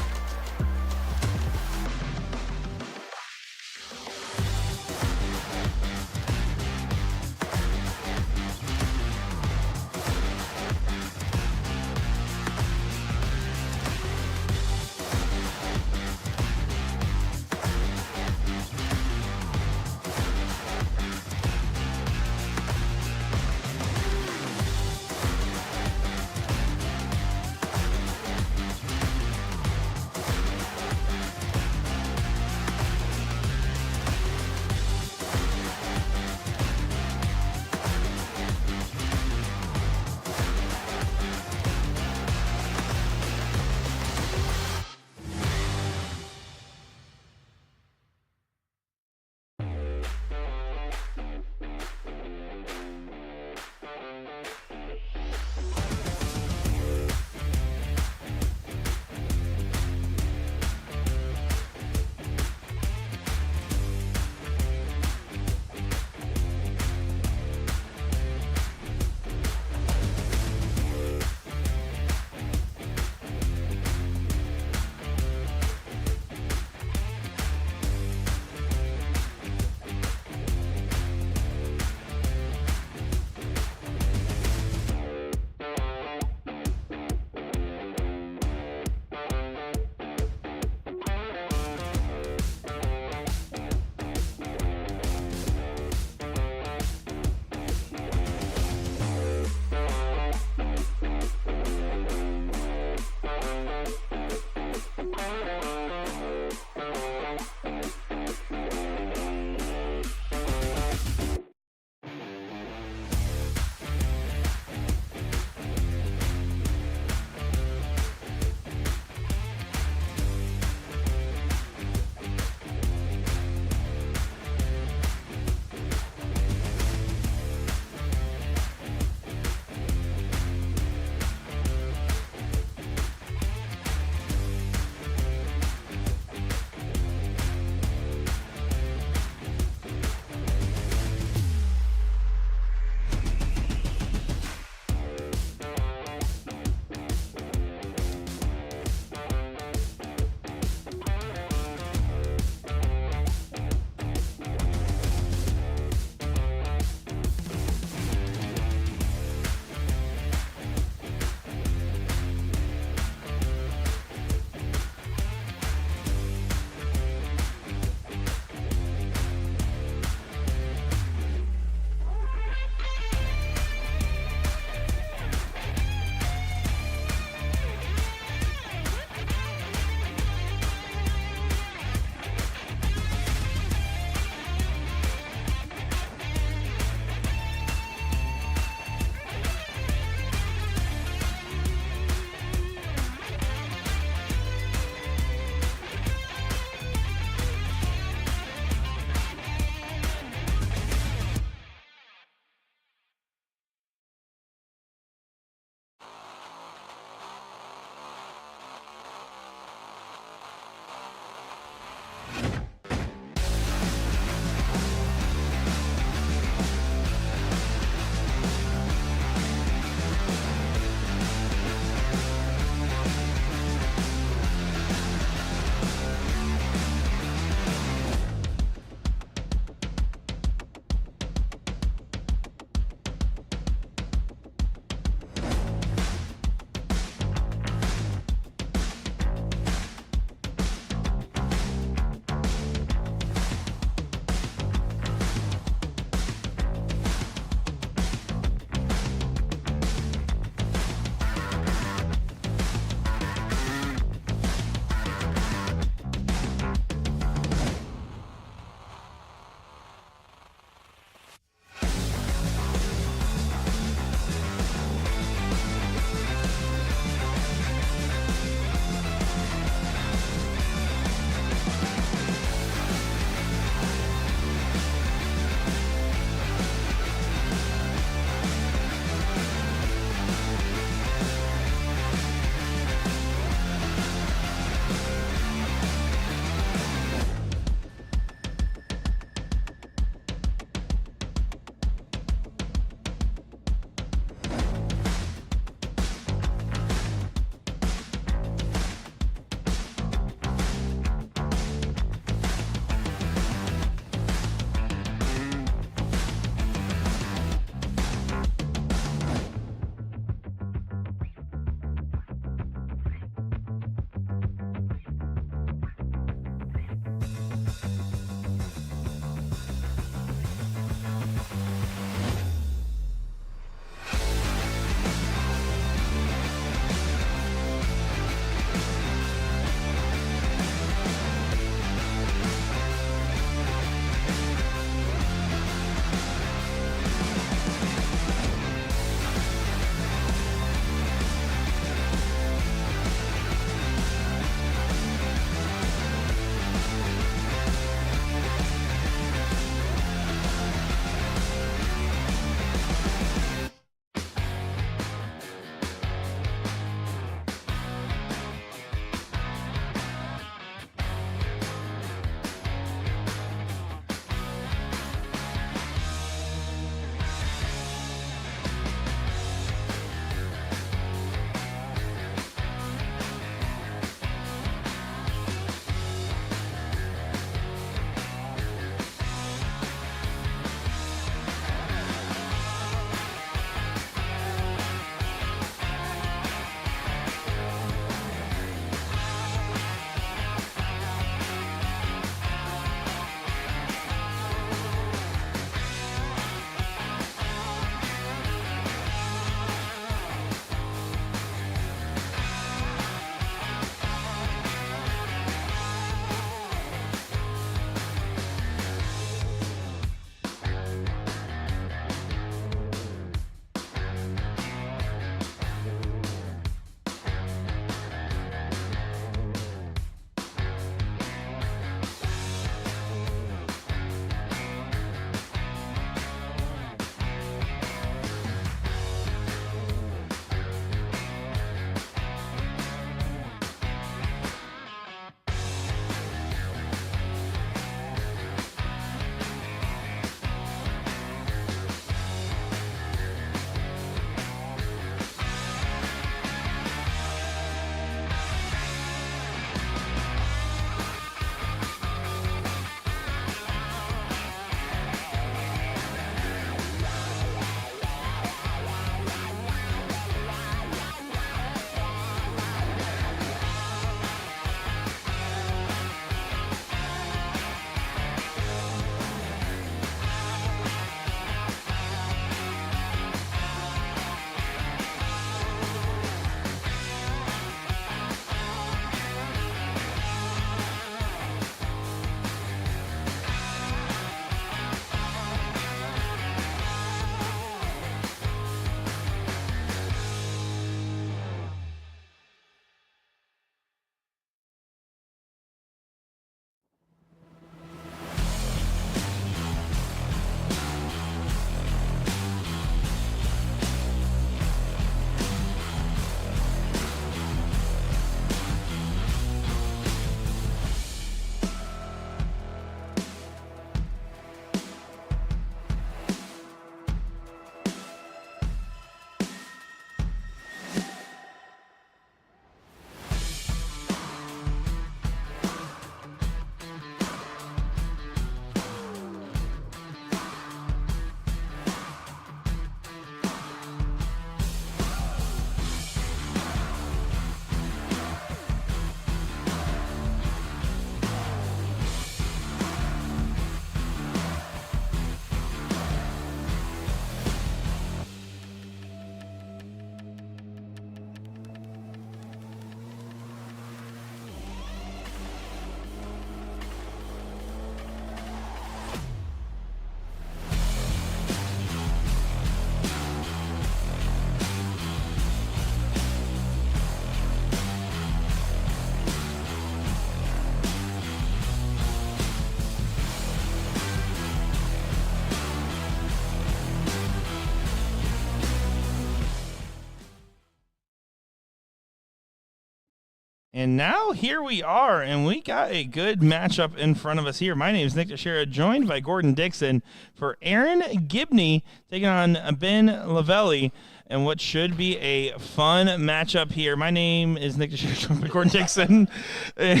And now here we are, and we got a good matchup in front of us here. My name is Nick Teixeira, joined by Gordon Dixon for Aaron Gibney taking on Ben Lavelli, and what should be a fun matchup here. My name is Nick Teixeira, joined by Gordon Dixon, and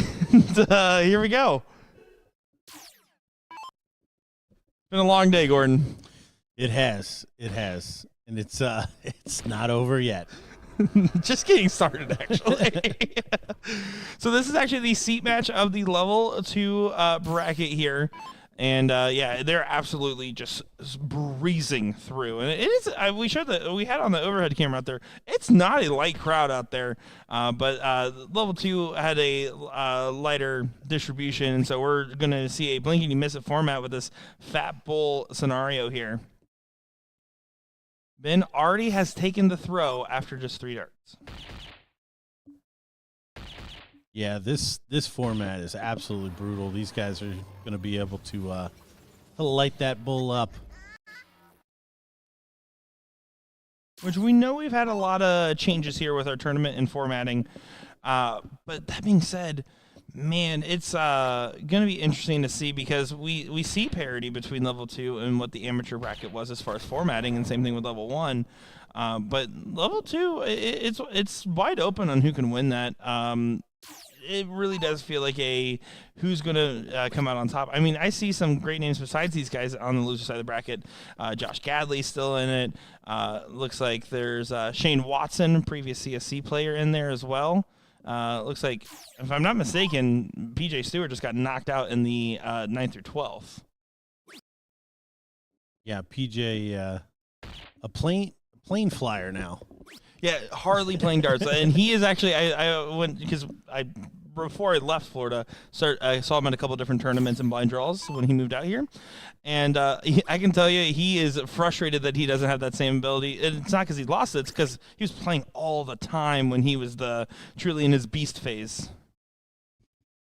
here we go. Been a long day, Gordon. It has, and it's not over yet. Just getting started, actually. So this is actually the seat match of the level 2 bracket here. And yeah, they're absolutely just breezing through. And it is, we had on the overhead camera out there, it's not a light crowd out there. But level 2 had a lighter distribution. And so we're going to see a blink and you miss it format with this Fat Bull scenario here. Ben already has taken the throw after just 3 darts. Yeah, this format is absolutely brutal. These guys are going to be able to light that bull up. Which we know we've had a lot of changes here with our tournament and formatting. But that being said, man, it's going to be interesting to see because we see parity between level 2 and what the amateur bracket was as far as formatting, and same thing with level 1. But level 2, it's wide open on who can win that. It really does feel like a who's going to come out on top. I mean, I see some great names besides these guys on the loser side of the bracket. Josh Gadley's still in it. Looks like there's Shane Watson, previous CSC player, in there as well. Looks like, if I'm not mistaken, PJ Stewart just got knocked out in the 9th through 12th. Yeah, PJ, a plane flyer now. Yeah, hardly playing darts, and he is actually. I went because before I left Florida, I saw him at a couple of different tournaments and blind draws when he moved out here, and I can tell you he is frustrated that he doesn't have that same ability. And it's not because he lost it; it's because he was playing all the time when he was truly in his beast phase.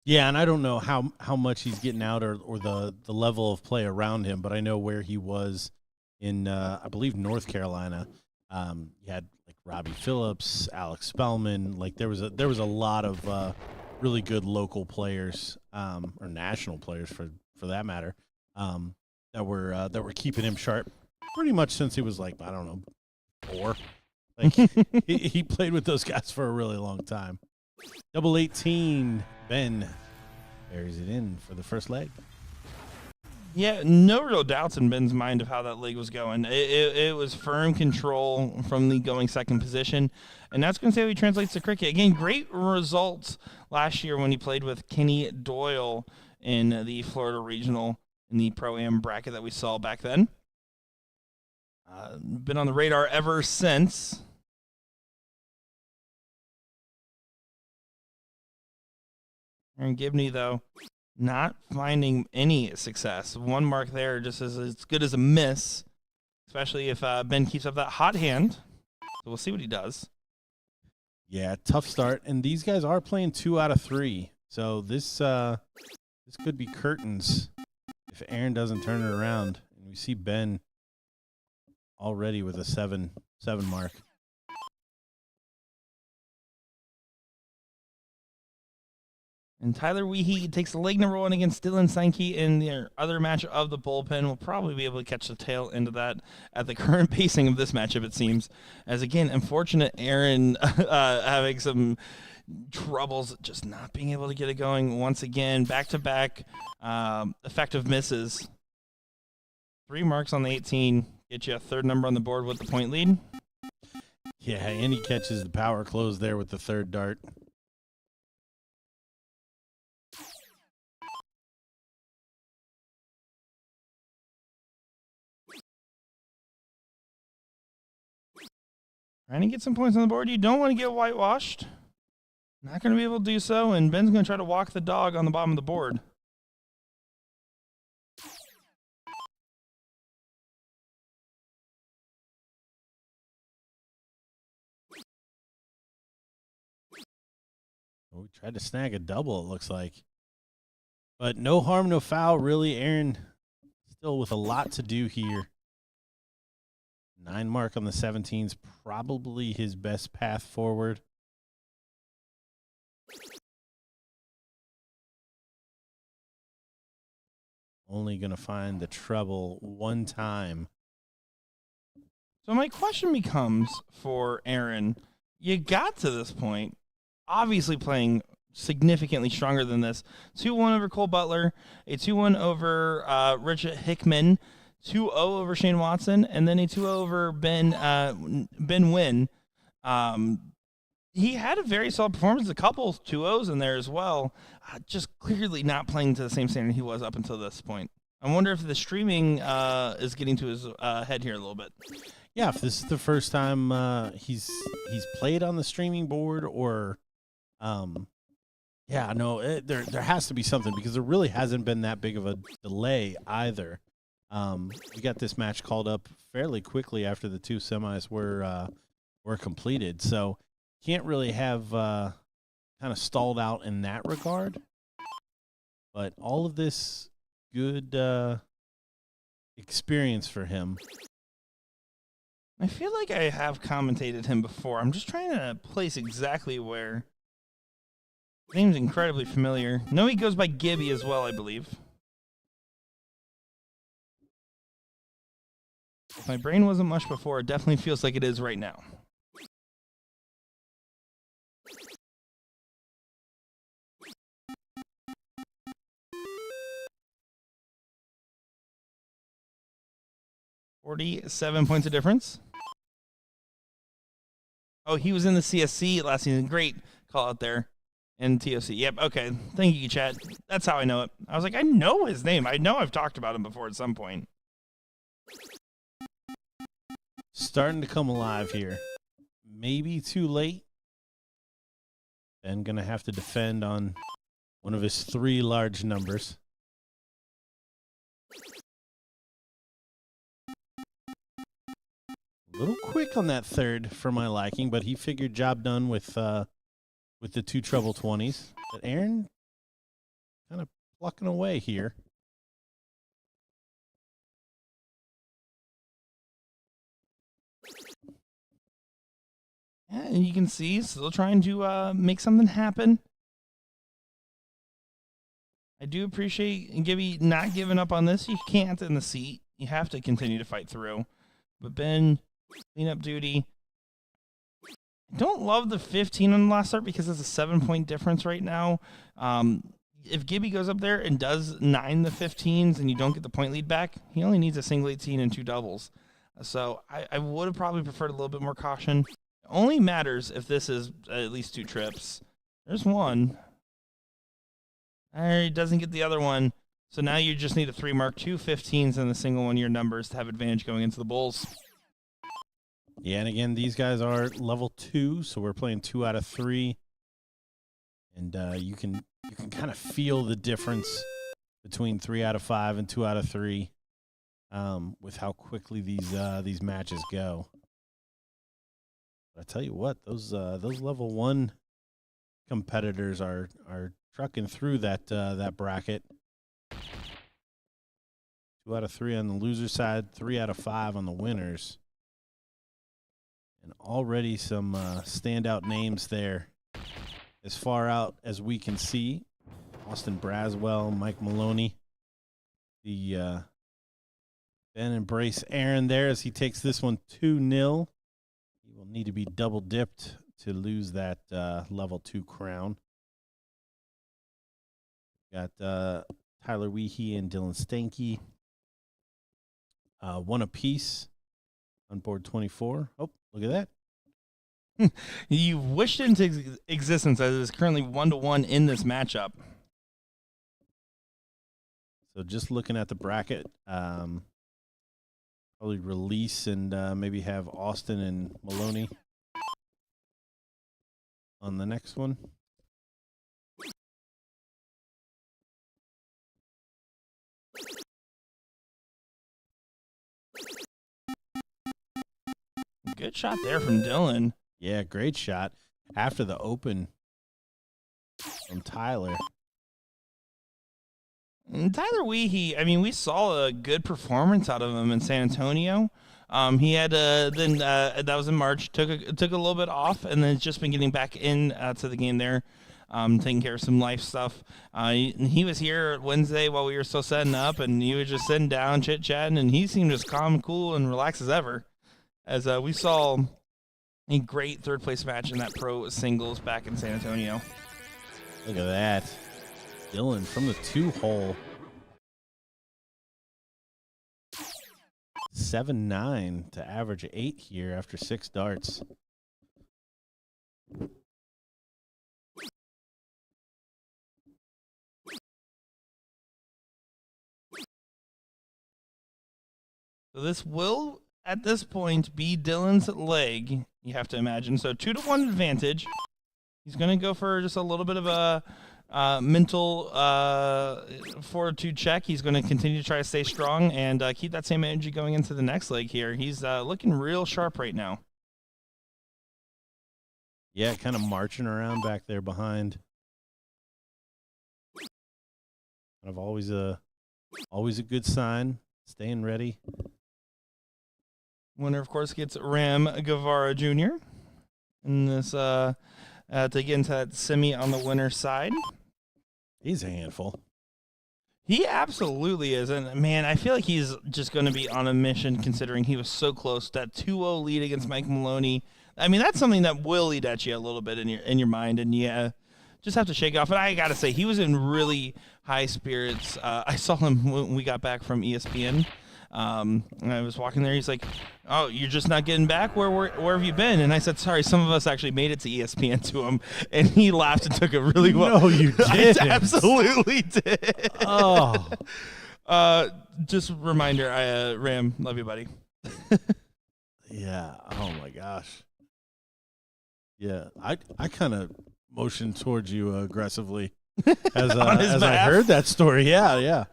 Yeah, and I don't know how much he's getting out or the level of play around him, but I know where he was in I believe North Carolina. You had like Robbie Phillips, Alex Spellman. Like there was a lot of really good local players or national players for that matter that were keeping him sharp pretty much since he was like, I don't know, 4. Like he played with those guys for a really long time. Double 18, Ben buries it in for the first leg. Yeah, no real doubts in Ben's mind of how that leg was going. It was firm control from the going second position, and that's going to say how he translates to cricket. Again, great results last year when he played with Kenny Doyle in the Florida Regional in the Pro-Am bracket that we saw back then. Been on the radar ever since. Aaron Gibney, though, not finding any success. 1 mark there just as good as a miss, especially if Ben keeps up that hot hand. So we'll see what he does. Yeah, tough start. And these guys are playing 2 out of 3. So this could be curtains if Aaron doesn't turn it around. And we see Ben already with a 7 mark. And Tyler Wehei takes the leg number 1 against Dylan Stanky in the other match of the bullpen. We'll probably be able to catch the tail end of that at the current pacing of this matchup, it seems. As, again, unfortunate Aaron having some troubles just not being able to get it going once again. Back-to-back effective misses. 3 marks on the 18. Get you a 3rd number on the board with the point lead. Yeah, and he catches the power close there with the 3rd dart. Trying to get some points on the board. You don't want to get whitewashed. Not going to be able to do so, and Ben's going to try to walk the dog on the bottom of the board. We tried to snag a double, it looks like. But no harm, no foul, really. Aaron still with a lot to do here. 9 mark on the 17's probably his best path forward. only going to find the treble one time. So my question becomes for Aaron, you got to this point, obviously playing significantly stronger than this. 2-1 over Cole Butler, a 2-1 over Richard Hickman, 2-0 over Shane Watson, and then a 2-0 over Ben Wynn. He had a very solid performance, a couple 2-0s in there as well, just clearly not playing to the same standard he was up until this point. I wonder if the streaming is getting to his head here a little bit. Yeah, if this is the first time he's played on the streaming board, or, there has to be something, because there really hasn't been that big of a delay either. We got this match called up fairly quickly after the 2 semis were completed, so can't really have kind of stalled out in that regard. But all of this good experience for him. I feel like I have commentated him before. I'm just trying to place exactly where. His name's incredibly familiar. No, he goes by Gibby as well, I believe. If my brain wasn't much before, it definitely feels like it is right now. $47 points of difference. Oh, he was in the CSC last season. Great call out there. And TOC. Yep, okay. Thank you, chat. That's how I know it. I was like, I know his name. I know I've talked about him before at some point. Starting to come alive here. Maybe too late. Ben going to have to defend on one of his 3 large numbers. A little quick on that third for my liking, but he figured job done with the 2 treble 20s. But Aaron kind of plucking away here. Yeah, and you can see still trying to make something happen. I do appreciate Gibby not giving up on this. You can't in the seat. You have to continue to fight through. But Ben, cleanup duty. I don't love the 15 on the last start because it's a 7-point difference right now. If Gibby goes up there and does 9 the 15s and you don't get the point lead back, he only needs a single 18 and 2 doubles. So I would have probably preferred a little bit more caution. It only matters if this is at least 2 trips. There's one. He doesn't get the other one. So now you just need a 3 mark, 2 15s and the single 1-year numbers to have advantage going into the Bulls. Yeah, and again, these guys are level 2, so we're playing 2 out of 3. And you can kind of feel the difference between 3 out of 5 and 2 out of 3 with how quickly these matches go. But I tell you what, those level 1 competitors are trucking through that bracket. 2 out of 3 on the loser side, 3 out of 5 on the winners. And already some standout names there. As far out as we can see, Austin Brazwell, Mike Maloney. The Ben embrace Aaron there as he takes this one 2-0. He will need to be double dipped to lose that level 2 crown. Got Tyler Wehei and Dylan Stanky. 1 apiece on board 24. Oh, look at that. You wished it into existence as it is currently 1-1 in this matchup. So just looking at the bracket, probably release and maybe have Austin and Maloney on the next one. Good shot there from Dylan. Yeah, great shot after the open from Tyler. And Tyler Wehei, I mean, we saw a good performance out of him in San Antonio. He had that was in March. Took a little bit off, and then just been getting back in to the game there. taking care of some life stuff. He was here Wednesday while we were still setting up, and he was just sitting down, chit-chatting, and he seemed as calm, cool, and relaxed as ever. As we saw a great third-place match in that pro singles back in San Antonio. Look at that. Dylan from the 2-hole. 7-9 to average 8 here after 6 darts. So this will, at this point, be Dylan's leg, you have to imagine. So 2-1 advantage. He's going to go for just a little bit of a mental fortitude check. He's going to continue to try to stay strong and keep that same energy going into the next leg here. He's looking real sharp right now. Yeah, kind of marching around back there behind. Kind of always a good sign. Staying ready. Winner, of course, gets Ram Gavara Jr. in this to get into that semi on the winner's side. He's a handful. He absolutely is. And, man, I feel like he's just going to be on a mission considering he was so close. That 2-0 lead against Mike Maloney. I mean, that's something that will eat at you a little bit in your mind. And, yeah, just have to shake it off. And I got to say, he was in really high spirits. I saw him when we got back from ESPN. And I was walking there. He's like, "Oh, you're just not getting back? Where have you been?" And I said, "Sorry, some of us actually made it to ESPN to him." And he laughed and took it really well. No, you didn't. I absolutely did. Oh. Just a reminder, Ram, love you, buddy. Yeah. Oh, my gosh. Yeah. I kind of motioned towards you aggressively as I heard that story. Yeah.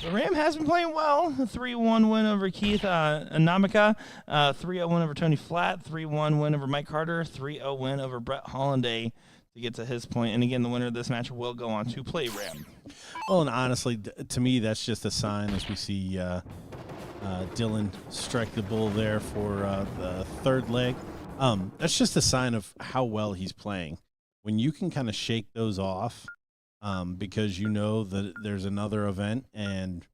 The Ram has been playing well. A 3-1 win over Keith Anamika, 3-0 win over Tony Flatt, 3-1 win over Mike Carter, 3-0 win over Brett Hollanday to get to his point. And again, the winner of this match will go on to play Ram. Well, and honestly, to me, that's just a sign as we see Dylan strike the bull there for the third leg. That's just a sign of how well he's playing. When you can kind of shake those off, because you know that there's another event and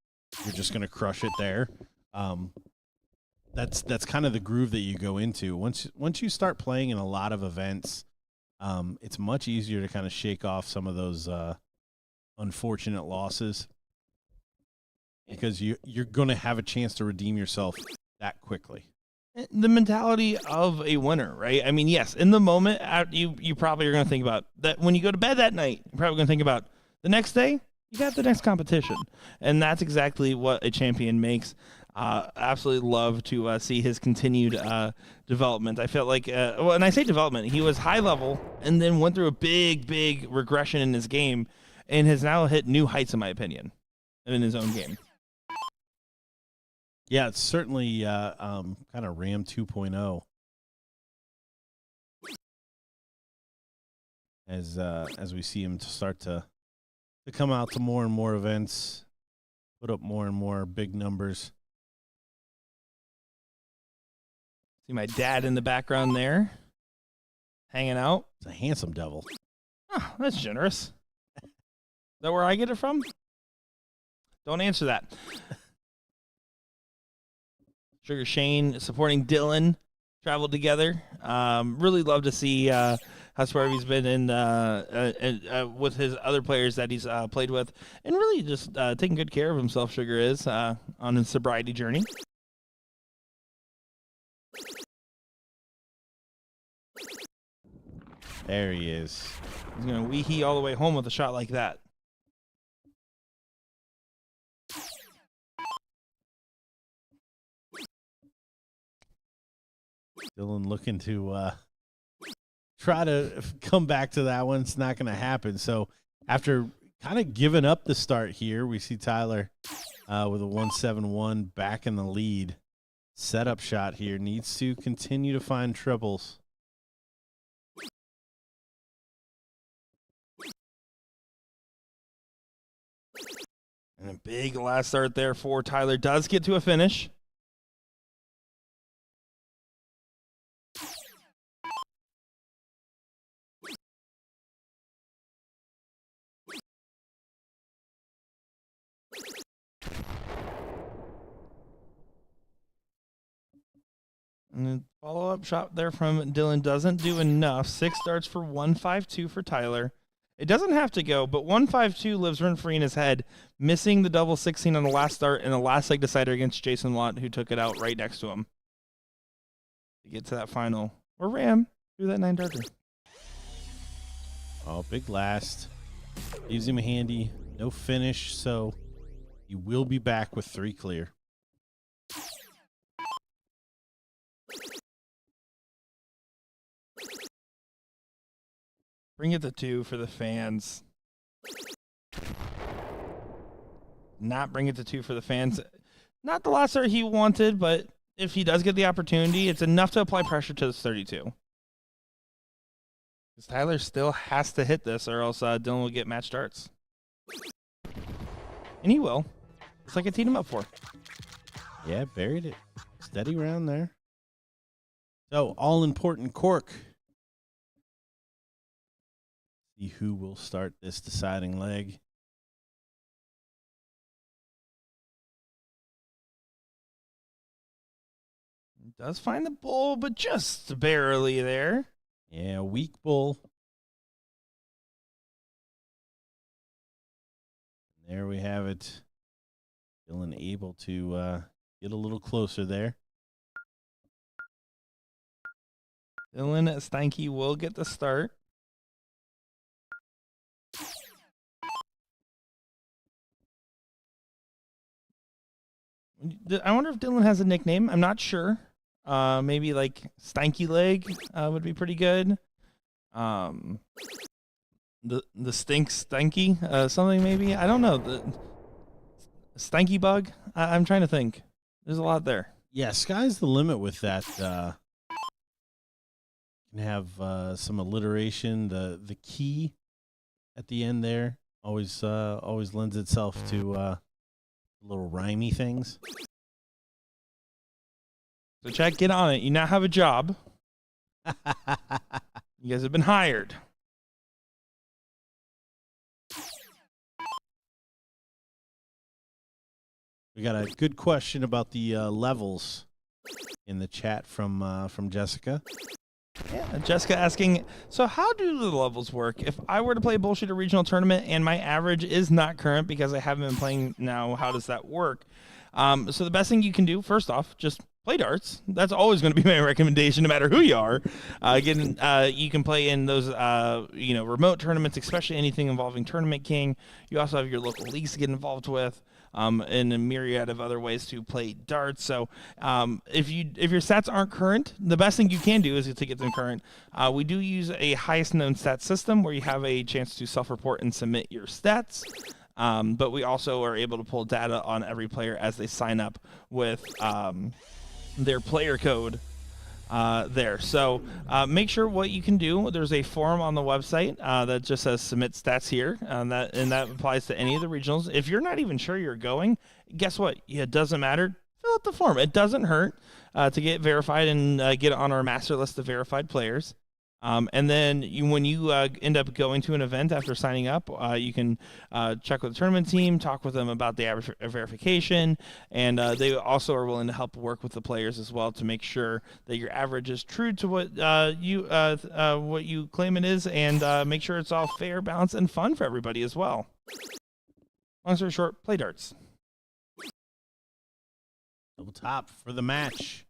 you're just going to crush it there. That's kind of the groove that you go into. Once you start playing in a lot of events, it's much easier to kind of shake off some of those unfortunate losses because you're going to have a chance to redeem yourself that quickly. The mentality of a winner, right? I mean, yes, in the moment, you probably are going to think about that when you go to bed that night. You're probably going to think about the next day, you got the next competition. And that's exactly what a champion makes. Absolutely love to see his continued development. I felt like, when I say development, he was high level and then went through a big regression in his game and has now hit new heights, in my opinion, in his own game. Yeah, it's certainly kind of Ram 2.0 as we see him start to come out to more and more events, put up more and more big numbers. See my dad in the background there, hanging out. It's a handsome devil. Oh, that's generous. Is that where I get it from? Don't answer that. Sugar Shane supporting Dylan, traveled together. Really love to see how Swervy's been in with his other players that he's played with, and really just taking good care of himself. Sugar is on his sobriety journey. There he is. He's gonna Wehei all the way home with a shot like that. Dylan looking to try to come back to that one. It's not going to happen. So after kind of giving up the start here, we see Tyler with a 1-7-1 back in the lead. Setup shot here. Needs to continue to find triples. And a big last start there for Tyler. Does get to a finish. And then follow-up shot there from Dylan doesn't do enough. 6 darts for 152 for Tyler. It doesn't have to go, but 152 lives rent-free in his head, missing the double 16 on the last start and the last leg decider against Jason Watt, who took it out right next to him. To get to that final. Or Ram through that 9-darter. Oh, big last. Leaves him handy. No finish, so he will be back with 3 clear. Bring it to 2 for the fans. Not bring it to 2 for the fans. Not the last start he wanted, but if he does get the opportunity, it's enough to apply pressure to this 32. Because Tyler still has to hit this, or else Dylan will get match starts. And he will. It's like I teed him up for. Yeah, buried it. Steady round there. So, all-important cork. See who will start this deciding leg. Does find the bull, but just barely there. Yeah, weak bull. And there we have it. Dylan able to get a little closer there. Dylan Stanky will get the start. I wonder if Dylan has a nickname. I'm not sure. Maybe like Stanky Leg would be pretty good. The Stink Stanky, something maybe. I don't know. The Stanky Bug. I'm trying to think. There's a lot there. Yeah, sky's the limit with that. Can have some alliteration. The key at the end there always lends itself to little rhymey things. So Chad, get on it. You now have a job. You guys have been hired. We got a good question about the levels in the chat from Jessica. Yeah, Jessica asking, so how do the levels work? If I were to play a BullShooter regional tournament and my average is not current because I haven't been playing now, how does that work? So the best thing you can do, first off, just play darts. That's always going to be my recommendation, no matter who you are. Again, you can play in those, remote tournaments, especially anything involving Tournament King. You also have your local leagues to get involved with, and a myriad of other ways to play darts. So, if your stats aren't current, the best thing you can do is to get them current. We do use a highest known stats system where you have a chance to self-report and submit your stats. But we also are able to pull data on every player as they sign up with their player code there. So make sure what you can do. There's a form on the website that just says submit stats here, and that applies to any of the regionals. If you're not even sure you're going, guess what? It doesn't matter. Fill out the form. It doesn't hurt to get verified and get on our master list of verified players. And then when you end up going to an event after signing up, you can check with the tournament team, talk with them about the average verification, and they also are willing to help work with the players as well to make sure that your average is true to what you claim it is, and make sure it's all fair, balanced, and fun for everybody as well. Long story short, play darts. Double top for the match.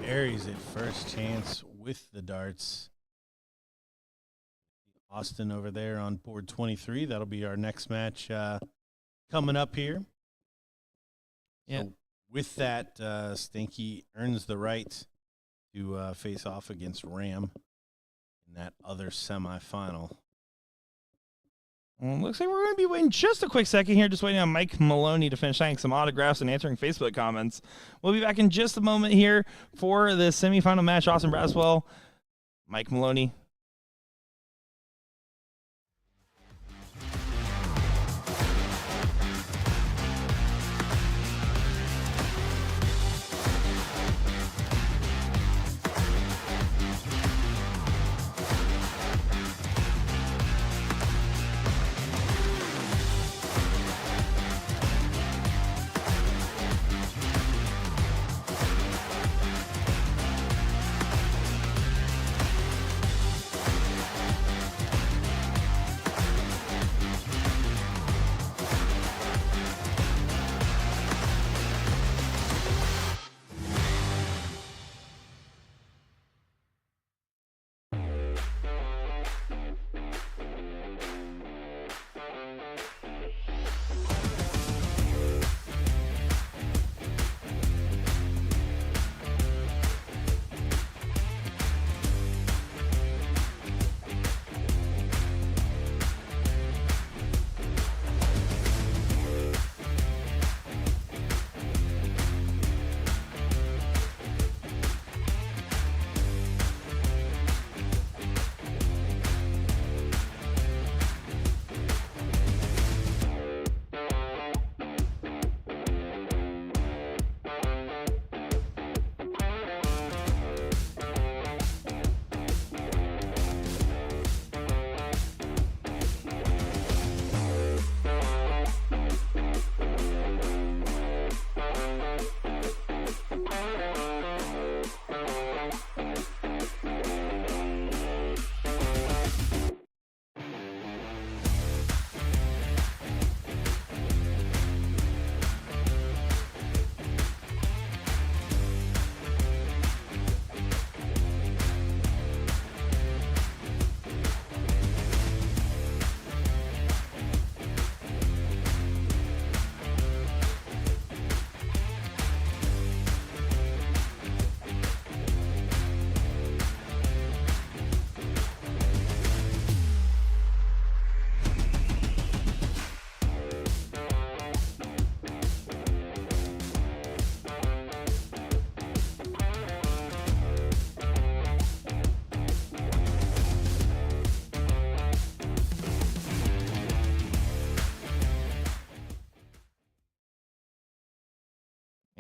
Buries it first chance with the darts. Austin over there on board 23. That'll be our next match coming up here. Yeah. So with that, Stanky earns the right to face off against Ram in that other semifinal. Well, looks like we're going to be waiting just a quick second here, just waiting on Mike Maloney to finish signing some autographs and answering Facebook comments. We'll be back in just a moment here for the semifinal match, Austin Brazwell, Mike Maloney.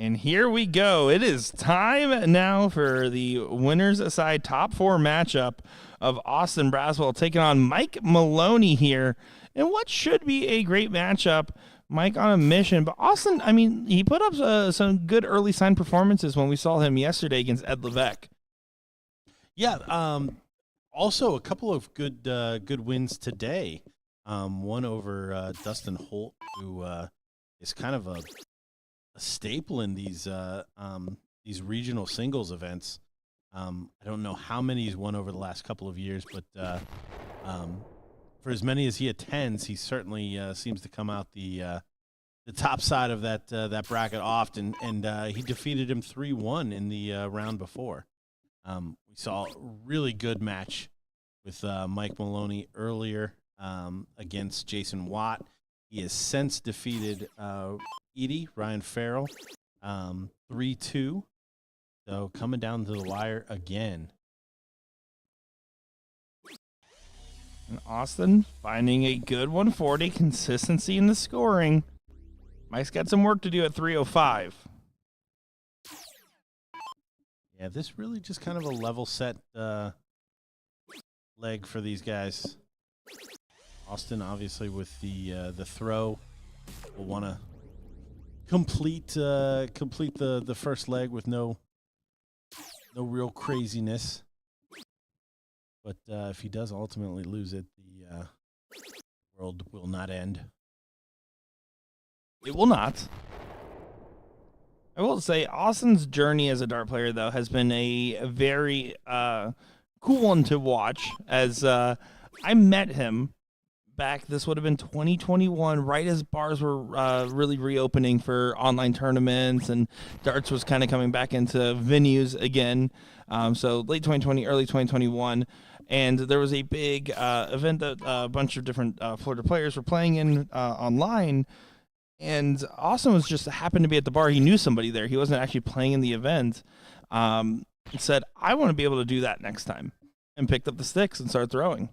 And here we go. It is time now for the winners aside top 4 matchup of Austin Brazwell taking on Mike Maloney here. And what should be a great matchup. Mike on a mission. But Austin, I mean, he put up some good early sign performances when we saw him yesterday against Ed Levesque. Yeah, also a couple of good wins today. One over Dustin Holt, who is kind of a staple in these regional singles events. I don't know how many he's won over the last couple of years, but for as many as he attends, he certainly seems to come out the top side of that bracket often, and he defeated him 3-1 in the round before. We saw a really good match with Mike Maloney earlier against Jason Watt. He has since defeated Ryan Ferrell 3-2. So coming down to the wire again. And Austin finding a good 140, consistency in the scoring. Mike's got some work to do at 305. Yeah, this really just kind of a level set leg for these guys. Austin, obviously, with the throw, will want to complete the first leg with no real craziness. But if he does ultimately lose it, the world will not end. It will not. I will say Austin's journey as a dart player, though, has been a very cool one to watch. As I met him back, this would have been 2021, right as bars were really reopening for online tournaments and darts was kind of coming back into venues again. So late 2020, early 2021. And there was a big event that a bunch of different Florida players were playing in online. And Austin was just happened to be at the bar. He knew somebody there. He wasn't actually playing in the event. He said, I want to be able to do that next time. And picked up the sticks and started throwing.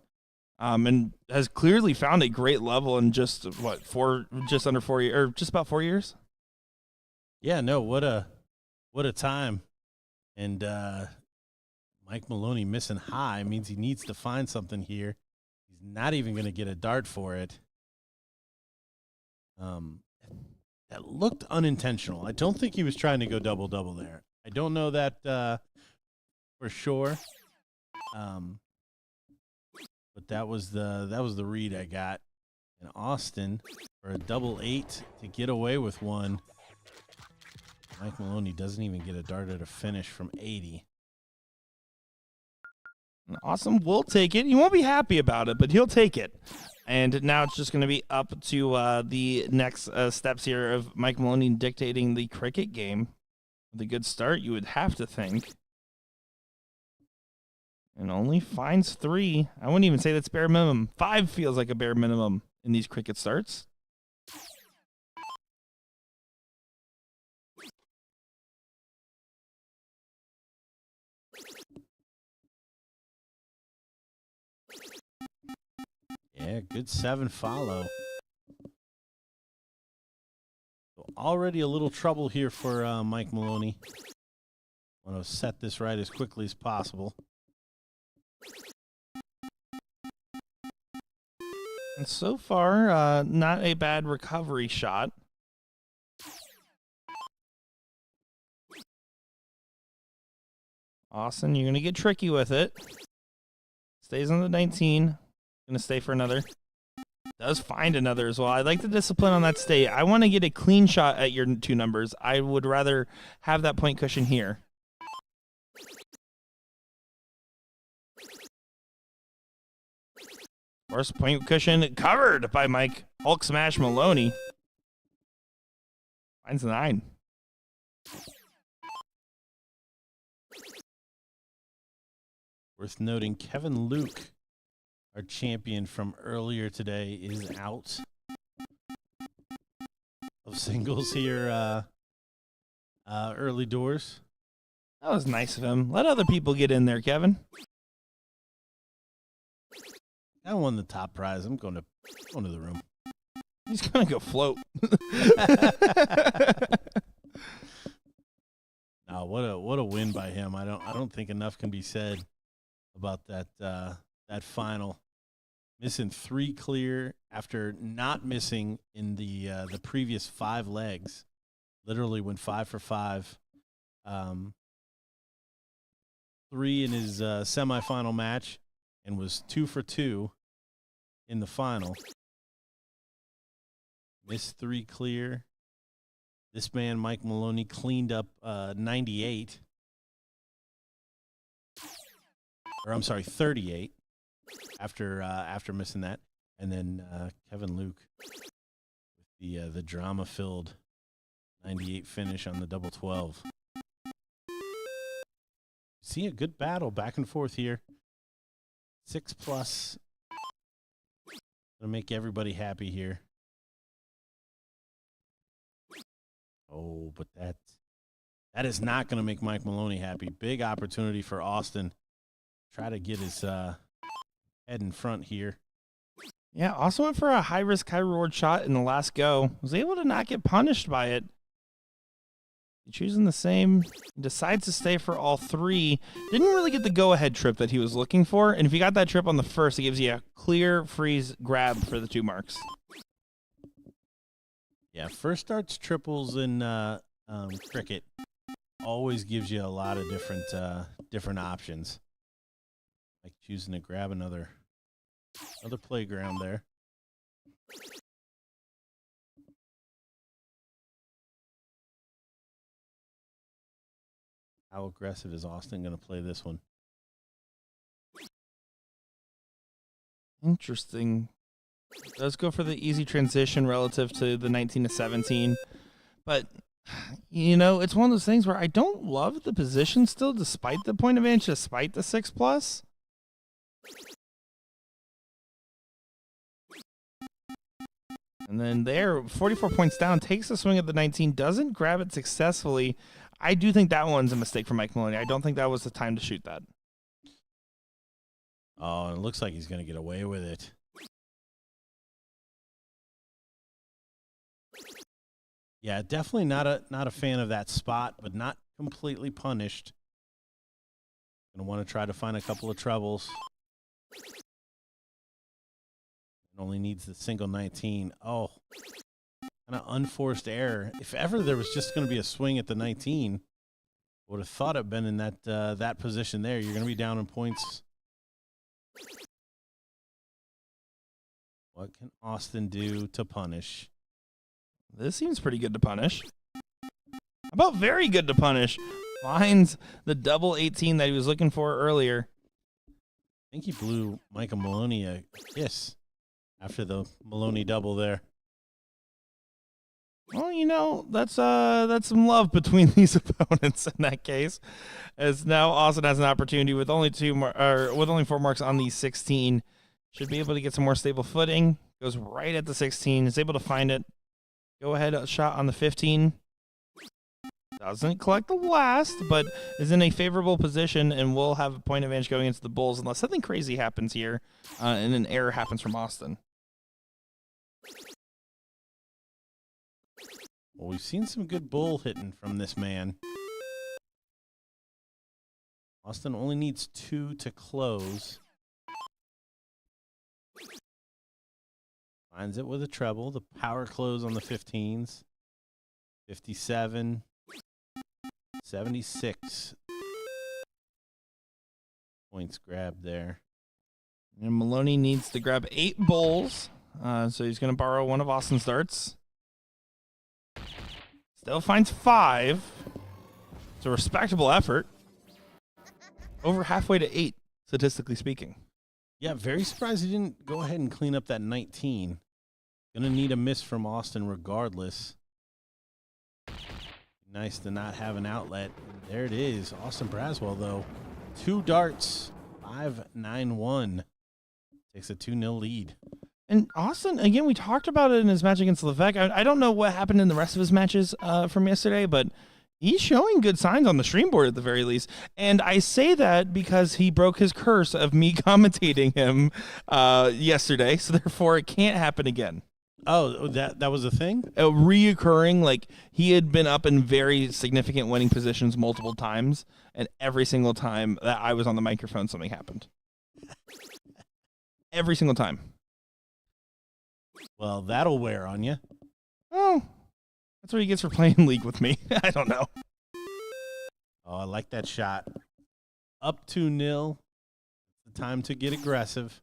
And has clearly found a great level in just, just under 4 years, or just about 4 years? Yeah, no, what a time. And Mike Maloney missing high means he needs to find something here. He's not even going to get a dart for it. That looked unintentional. I don't think he was trying to go double-double there. I don't know that for sure. But that was the read I got. And Austin for a 8-8 to get away with one. Mike Maloney doesn't even get a dart at a finish from 80. Austin will take it. He won't be happy about it, but he'll take it. And now it's just going to be up to the next steps here of Mike Maloney dictating the cricket game. With a good start, you would have to think. And only finds 3. I wouldn't even say that's bare minimum. 5 feels like a bare minimum in these cricket starts. Yeah, good 7 follow. So already a little trouble here for Mike Maloney. Want to set this right as quickly as possible. And so far, not a bad recovery shot. Austin, you're going to get tricky with it. Stays on the 19. Going to stay for another. Does find another as well. I like the discipline on that stay. I want to get a clean shot at your 2 numbers. I would rather have that point cushion here. First point cushion covered by Mike Hulk Smash Maloney. Finds 9. Worth noting, Kevin Luke, our champion from earlier today, is out of singles here early doors. That was nice of him. Let other people get in there, Kevin. I won the top prize. I'm going to the room. He's going to go float. Wow, what a win by him. I don't think enough can be said about that final. Missing 3 clear after not missing in the previous 5 legs. Literally went 5 for 5. 3 in his semifinal match and was 2 for 2 in the final. Missed 3 clear. This man, Mike Maloney, cleaned up 98. Or I'm sorry, 38 after missing that. And then Kevin Luke with the drama-filled 98 finish on the double 12. See a good battle back and forth here. 6+. Gonna make everybody happy here. Oh, but that is not gonna make Mike Maloney happy. Big opportunity for Austin. Try to get his head in front here. Yeah, also went for a high-risk, high-reward shot in the last go. Was able to not get punished by it. Choosing the same, decides to stay for all 3. Didn't really get the go-ahead trip that he was looking for, and if you got that trip on the first, it gives you a clear freeze grab for the 2 marks. Yeah, first starts triples in cricket always gives you a lot of different options. Like choosing to grab another playground there. How aggressive is Austin going to play this one? Interesting. Does go for the easy transition relative to the 19 to 17. But, you know, it's one of those things where I don't love the position still, despite the point advantage, despite the 6+. And then there, 44 points down, takes a swing at the 19, doesn't grab it successfully. I do think that one's a mistake for Mike Maloney. I don't think that was the time to shoot that. Oh, it looks like he's going to get away with it. Yeah, definitely not a fan of that spot, but not completely punished. Going to want to try to find a couple of trebles. It only needs the single 19. Oh, kind of unforced error. If ever there was just going to be a swing at the 19, would have thought it'd been in that position there. You're going to be down in points. What can Austin do to punish? This seems pretty good to punish. How about very good to punish? Finds the double 18 that he was looking for earlier. I think he blew Michael Maloney a kiss after the Maloney double there. Well, you know, that's some love between these opponents in that case, as now Austin has an opportunity with only 4 marks on the 16. Should be able to get some more stable footing. Goes right at the 16. Is able to find it. Go ahead, shot on the 15. Doesn't collect the last, but is in a favorable position and will have a point advantage going into the Bulls unless something crazy happens here and an error happens from Austin. Well, we've seen some good bull hitting from this man. Austin only needs 2 to close. Finds it with a treble. The power close on the 15s. 57. 76. Points grabbed there. And Maloney needs to grab 8 bowls. So he's going to borrow one of Austin's darts. Still finds 5. It's a respectable effort. Over halfway to 8, statistically speaking. Yeah, very surprised he didn't go ahead and clean up that 19. Gonna need a miss from Austin regardless. Nice to not have an outlet. And there it is. Austin Brazwell, though. 2 darts. 5-9-1. Takes a 2-0 lead. And Austin, again, we talked about it in his match against Levesque. I don't know what happened in the rest of his matches from yesterday, but he's showing good signs on the stream board at the very least. And I say that because he broke his curse of me commentating him yesterday, so therefore it can't happen again. Oh, that was a thing? A reoccurring, like he had been up in very significant winning positions multiple times, and every single time that I was on the microphone, something happened. Every single time. Well, that'll wear on you. Oh, that's what he gets for playing League with me. I don't know. Oh, I like that shot. Up 2-0. The time to get aggressive.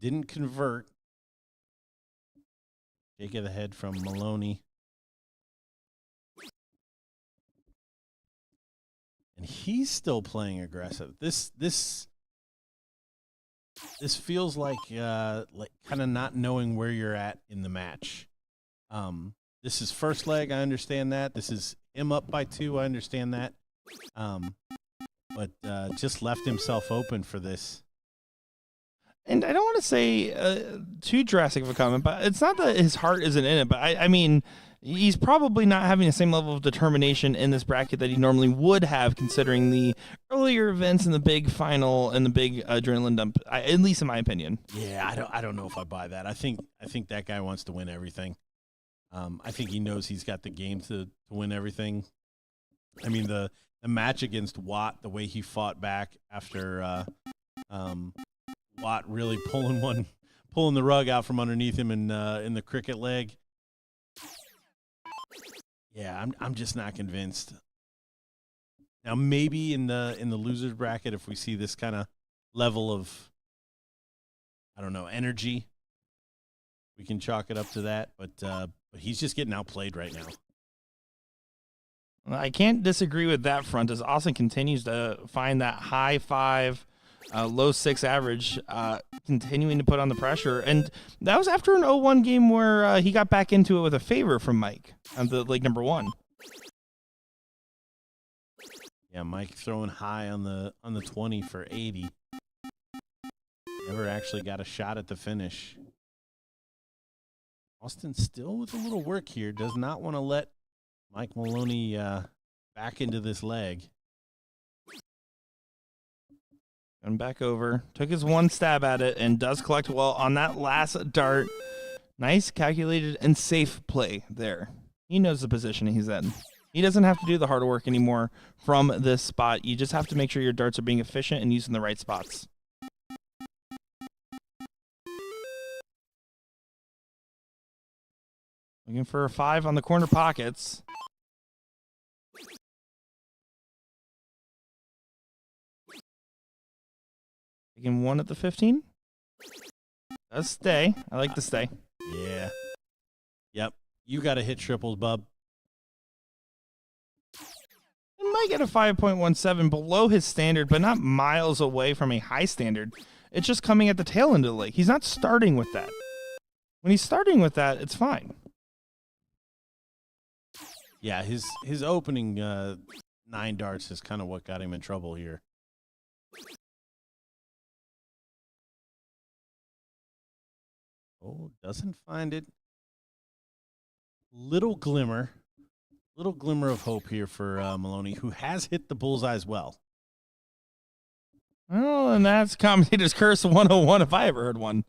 Didn't convert. Take it ahead from Maloney. And he's still playing aggressive. This feels like kind of not knowing where you're at in the match. This is first leg, I understand that. This is him up by 2, I understand that. But just left himself open for this. And I don't want to say too drastic of a comment, but it's not that his heart isn't in it. But I mean, he's probably not having the same level of determination in this bracket that he normally would have, considering the earlier events and the big final and the big adrenaline dump. At least in my opinion. Yeah, I don't know if I buy that. I think that guy wants to win everything. I think he knows he's got the game to win everything. I mean, the match against Watt, the way he fought back after Watt really pulling the rug out from underneath him in the cricket leg. Yeah, I'm just not convinced. Now maybe in the losers bracket, if we see this kind of level of, I don't know, energy, we can chalk it up to that. But he's just getting outplayed right now. I can't disagree with that front as Austin continues to find that high 5, low 6 average, continuing to put on the pressure. And that was after an 0-1 game where he got back into it with a favor from Mike on the leg number 1. Yeah, Mike throwing high on the 20 for 80. Never actually got a shot at the finish. Austin still with a little work here. Does not want to let Mike Maloney back into this leg. And back over. Took his one stab at it and does collect well on that last dart. Nice, calculated, and safe play there. He knows the position he's in. He doesn't have to do the hard work anymore from this spot. You just have to make sure your darts are being efficient and using the right spots. Looking for a 5 on the corner pockets. Taking 1 at the 15. Does stay. I like the stay. Yeah. Yep. You got to hit triples, bub. It might get a 5.17 below his standard, but not miles away from a high standard. It's just coming at the tail end of the leg. He's not starting with that. When he's starting with that, it's fine. Yeah, his opening 9 darts is kind of what got him in trouble here. Oh, doesn't find it. Little glimmer of hope here for Maloney, who has hit the bullseye well. Well, and that's commentator's curse 101 if I ever heard one.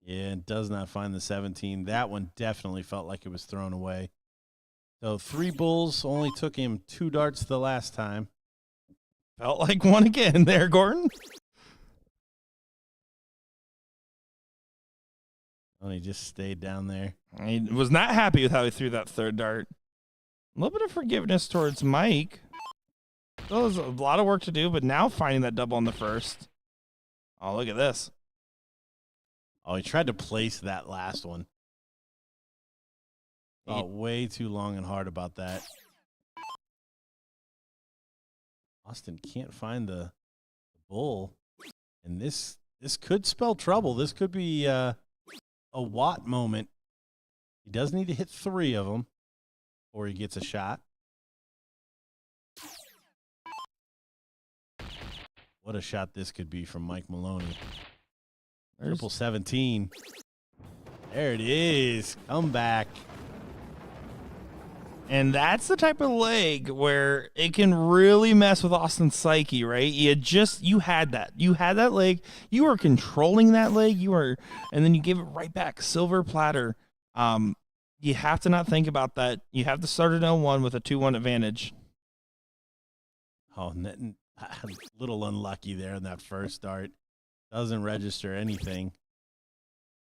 Yeah, and does not find the 17. That one definitely felt like it was thrown away. So 3 bulls, only took him 2 darts the last time. Felt like one again there, Gordon. And he just stayed down there. He was not happy with how he threw that 3rd dart. A little bit of forgiveness towards Mike. Still has a lot of work to do, but now finding that double on the 1st. Oh, look at this. Oh, he tried to place that last one. Oh, way too long and hard about that. Austin can't find the bull. And this could spell trouble. This could be a Watt moment. He does need to hit 3 of them before he gets a shot. What a shot this could be from Mike Maloney. Triple 17. There it is. Come back. And that's the type of leg where it can really mess with Austin's psyche, right? You had that. You had that leg. You were controlling that leg. And then you gave it right back. Silver platter. You have to not think about that. You have to start at 0-1 with a 2-1 advantage. Oh, a little unlucky there in that first start. Doesn't register anything.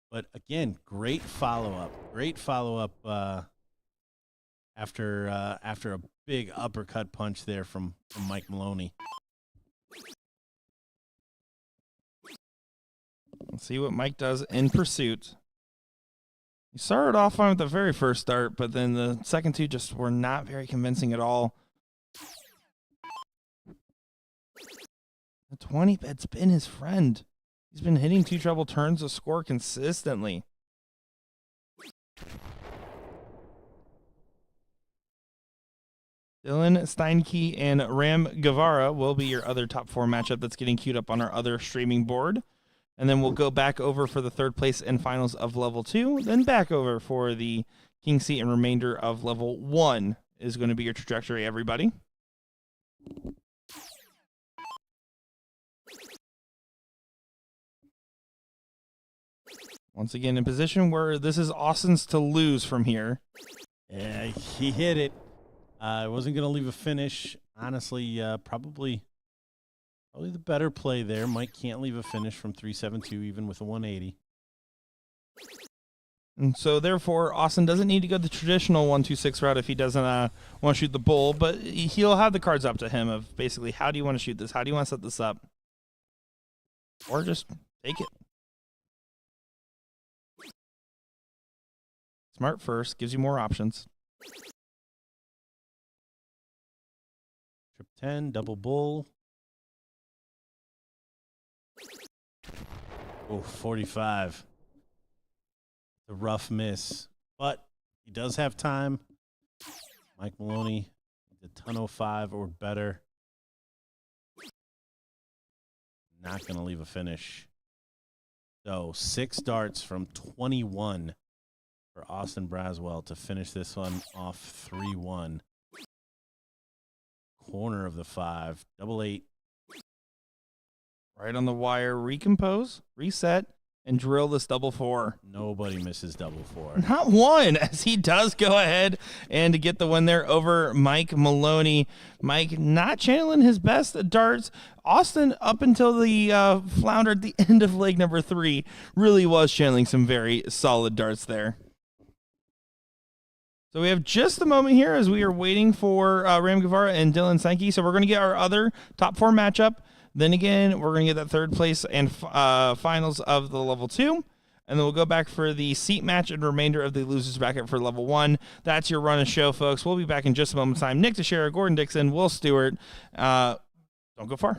But again, great follow-up. Great follow-up after a big uppercut punch there from Mike Maloney. Let's see what Mike does in pursuit. He started off on the very first start, but then the second two just were not very convincing at all. The 20 bet's been his friend. He's been hitting 2 treble turns of score consistently. Dylan Stanky and Ram Gavara will be your other top 4 matchup that's getting queued up on our other streaming board. And then we'll go back over for the third place and finals of level 2, then back over for the king seat and remainder of level 1 is going to be your trajectory, everybody. Once again, in position where this is Austin's to lose from here. Yeah, he hit it. I wasn't going to leave a finish. Honestly, probably the better play there. Mike can't leave a finish from 372 even with a 180. And so, therefore, Austin doesn't need to go the traditional 1-2-6 route if he doesn't want to shoot the bull, but he'll have the cards up to him of basically, how do you want to shoot this? How do you want to set this up? Or just take it. Smart first, gives you more options. Trip 10, double bull. Oh, 45. A rough miss, but he does have time. Mike Maloney, the 10.05 or better. Not going to leave a finish. So 6 darts from 21 for Austin Brazwell to finish this one off 3-1. Corner of the 5, double 8. Right on the wire, recompose, reset, and drill this double 4. Nobody misses double 4. Not one, as he does go ahead and to get the win there over Mike Maloney. Mike not channeling his best darts. Austin, up until the flounder at the end of leg number 3, really was channeling some very solid darts there. So we have just a moment here as we are waiting for Ram Gavara and Dylan Stanky. So we're going to get our other top 4 matchup. Then again, we're going to get that third place and finals of the level 2. And then we'll go back for the seat match and remainder of the losers bracket for level 1. That's your run of show, folks. We'll be back in just a moment's time. Nick Teixeira, Gordon Dixon, Will Stewart. Don't go far.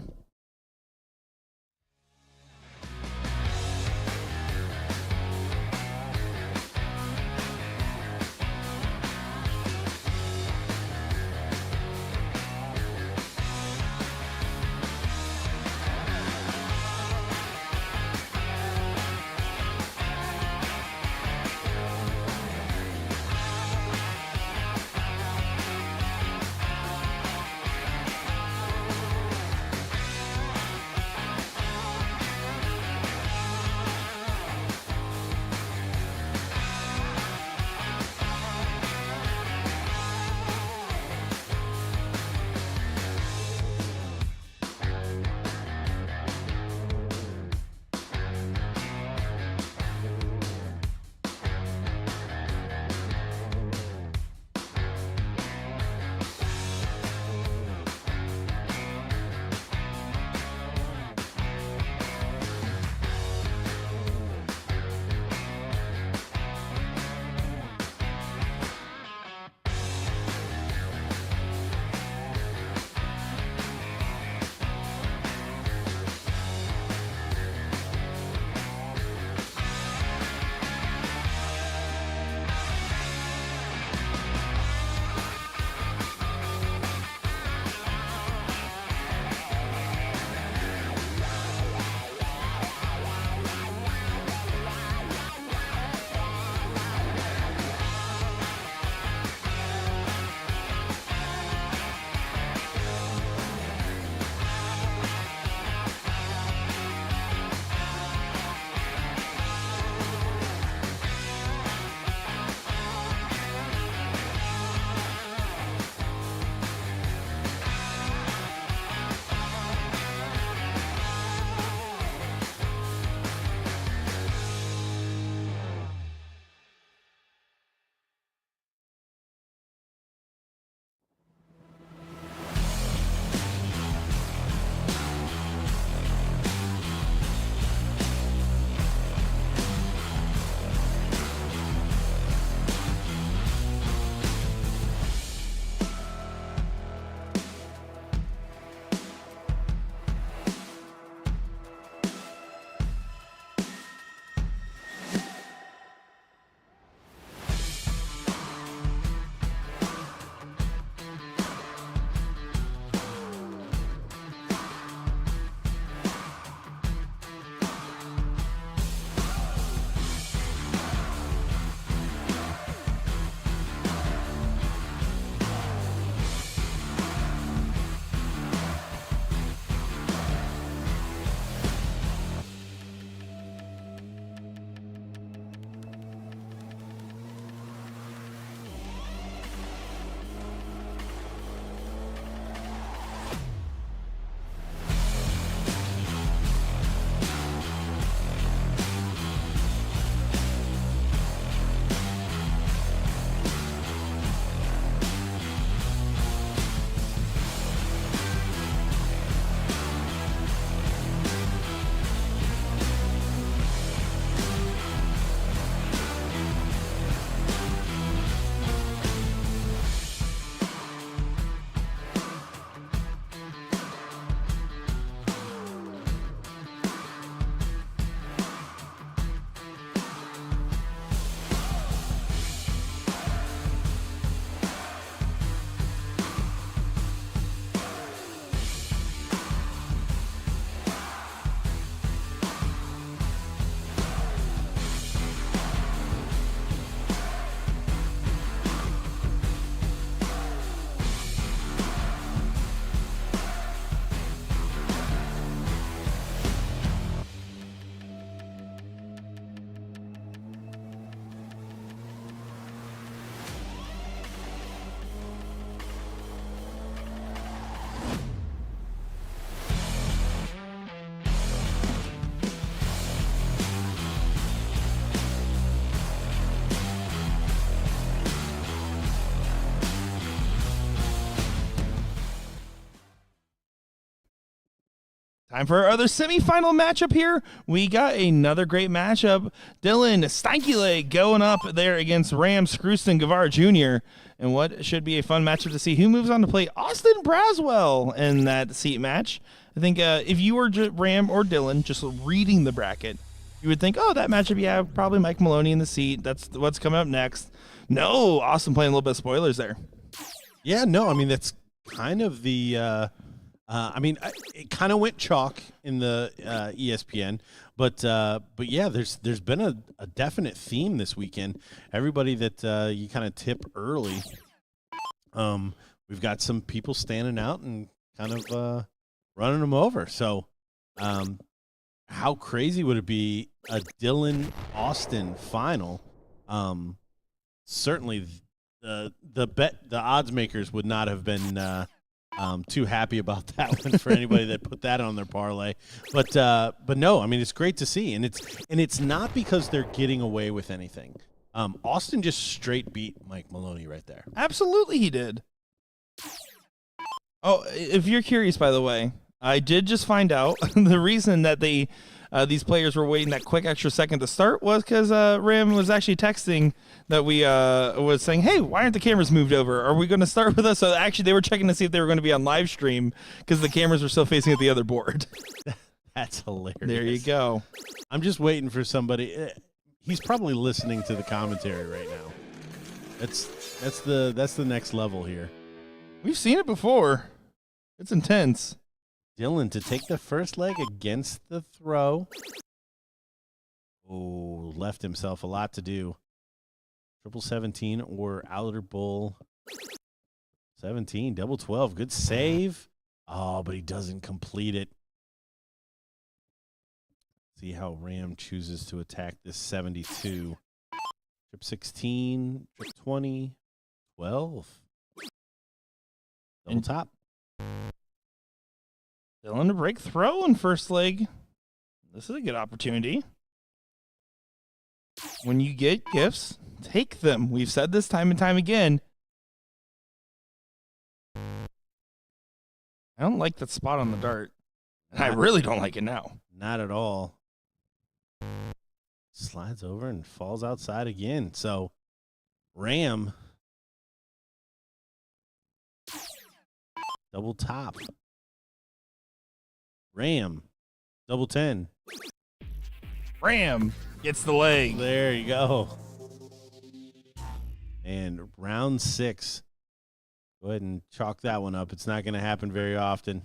Time for our other semifinal matchup here. We got another great matchup. Dylan Stanky Leg going up there against Ram Scrooston Gavara Jr. And what should be a fun matchup to see who moves on to play Austin Brazwell in that seat match. I think if you were Ram or Dylan just reading the bracket, you would think, oh, that matchup, yeah, probably Mike Maloney in the seat. That's what's coming up next. No, Austin playing a little bit of spoilers there. Yeah, no, I mean, that's kind of the it kind of went chalk in the ESPN, but yeah, there's been a definite theme this weekend. Everybody that you kind of tip early, we've got some people standing out and kind of running them over. So, how crazy would it be a Dylan Austin final? Certainly, the odds makers would not have been. Too happy about that one for anybody that put that on their parlay, but no, I mean, it's great to see, and it's not because they're getting away with anything. Austin just straight beat Mike Maloney right there. Absolutely, he did. Oh, if you're curious, by the way, I did just find out the reason that these players were waiting that quick extra second to start was because Ram was actually texting that we was saying, hey, why aren't the cameras moved over? Are we going to start with us? So actually, they were checking to see if they were going to be on live stream because the cameras were still facing at the other board. That's hilarious. There you go. I'm just waiting for somebody. He's probably listening to the commentary right now. That's the next level here. We've seen it before. It's intense. Dylan to take the first leg against the throw. Oh, left himself a lot to do. 17 or outer bull. 17, double 12. Good save. Oh, but he doesn't complete it. See how Ram chooses to attack this 72. Trip 16, trip 20, 12. Double top. Dylan to break throw in first leg. This is a good opportunity. When you get gifts, take them. We've said this time and time again. I don't like that spot on the dart. And I really don't like it now. Not at all. Slides over and falls outside again. So, Ram. Double top. Ram. Double 10. Ram gets the leg. There you go. And round 6. Go ahead and chalk that one up. It's not going to happen very often.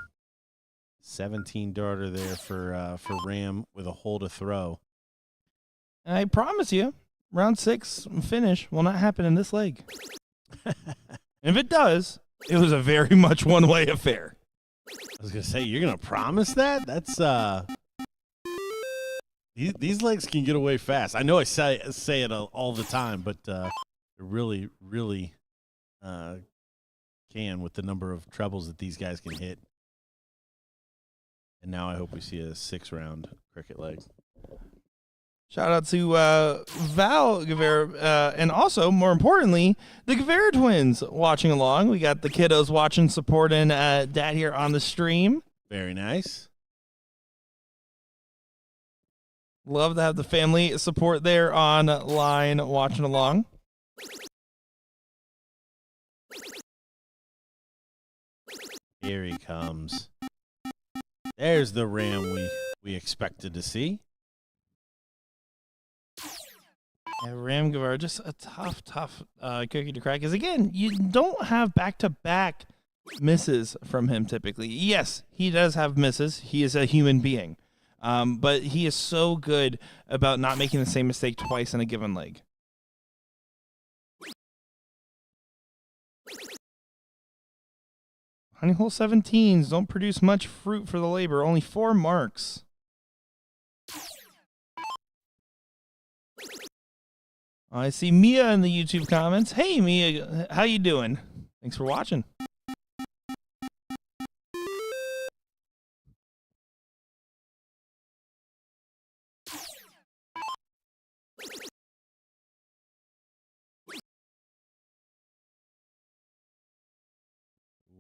17 darter there for Ram with a hole to throw. I promise you, round 6 finish will not happen in this leg. And if it does, it was a very much one-way affair. I was going to say, you're going to promise that? That's these legs can get away fast. I know I say it all the time, but it really, really can with the number of trebles that these guys can hit. And now I hope we see a 6-round cricket leg. Shout out to Val Gavara, and also, more importantly, the Gavara twins watching along. We got the kiddos watching, supporting Dad here on the stream. Very nice. Love to have the family support there online watching along. Here he comes. There's the Ram we expected to see. Yeah, Ram Gavara, just a tough cookie to crack. Because, again, you don't have back-to-back misses from him typically. Yes, he does have misses. He is a human being. But he is so good about not making the same mistake twice in a given leg. Honey hole 17s don't produce much fruit for the labor. Only 4 marks. I see Mia in the YouTube comments. Hey, Mia, how you doing? Thanks for watching.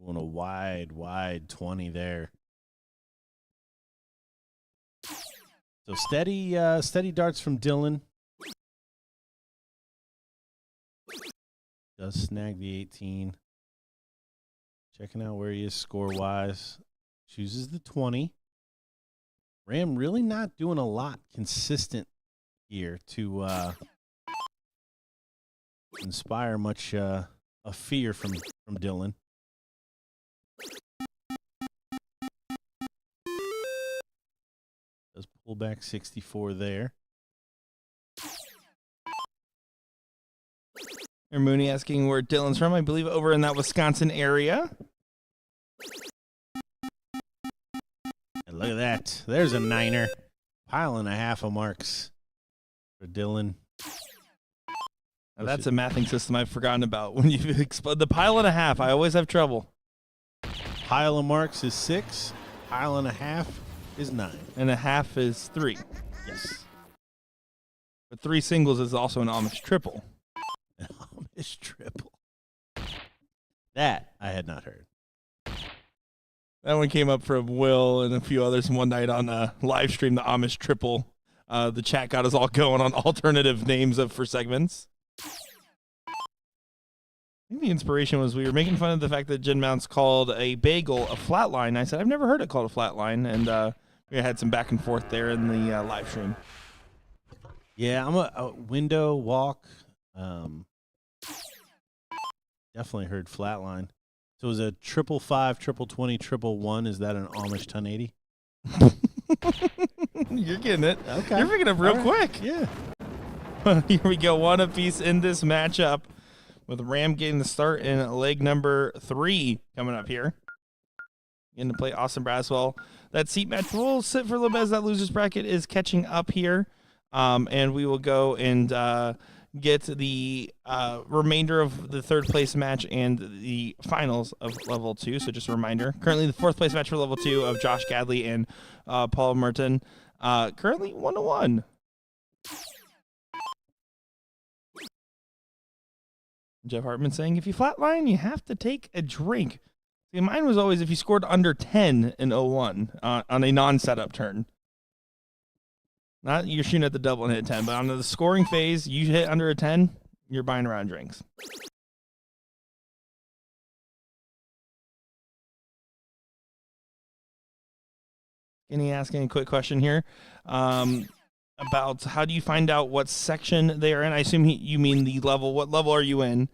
On a wide 20 there. So steady darts from Dylan. Does snag the 18. Checking out where he is score-wise. Chooses the 20. Ram really not doing a lot consistent here to inspire much a fear from Dylan. Does pull back 64 there. And Mooney asking where Dylan's from. I believe over in that Wisconsin area. And look at that. There's a 9er. Pile and a half of marks for Dylan. Now that's a mathing system I've forgotten about. When you explode the pile and a half, I always have trouble. Pile of marks is 6. Pile and a half is 9. And a half is 3. Yes. But 3 singles is also an Amish triple. An Amish triple. That I had not heard. That one came up from Will and a few others one night on a live stream, the Amish triple. The chat got us all going on alternative names for segments. I think the inspiration was we were making fun of the fact that Jen Mounts called a bagel a flatline. I said, I've never heard it called a flatline. And we had some back and forth there in the live stream. Yeah, I'm a window walk. Definitely heard flatline. So it was a 555, 2020, 111. Is that an Amish 1080? You're getting it. Okay. You're picking up real quick. Yeah. Here we go. One apiece in this matchup with Ram getting the start in leg number 3 coming up here. Getting to play Austin Brazwell. That seat match will sit for a little bit as that loser's bracket is catching up here. And we will go and get the remainder of the third place match and the finals of level 2. So just a reminder, currently the 4th place match for level 2 of Josh Gadley and Paul Merton. Currently 1-1. Jeff Hartman saying, if you flatline, you have to take a drink. See, mine was always if you scored under 10 in 01 on a non-setup turn. Not you're shooting at the double and hit 10, but on the scoring phase, you hit under a 10, you're buying around drinks. Skinny asking a quick question here about how do you find out what section they are in? I assume you mean the level. What level are you in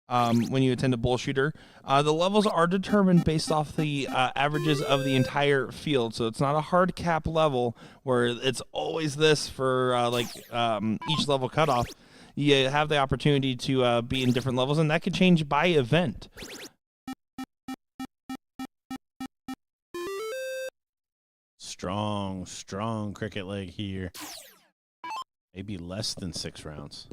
when you attend a BullShooter? The levels are determined based off the averages of the entire field, so it's not a hard cap level where it's always this for each level cutoff. You have the opportunity to be in different levels, and that could change by event. Strong cricket leg here. Maybe less than 6 rounds.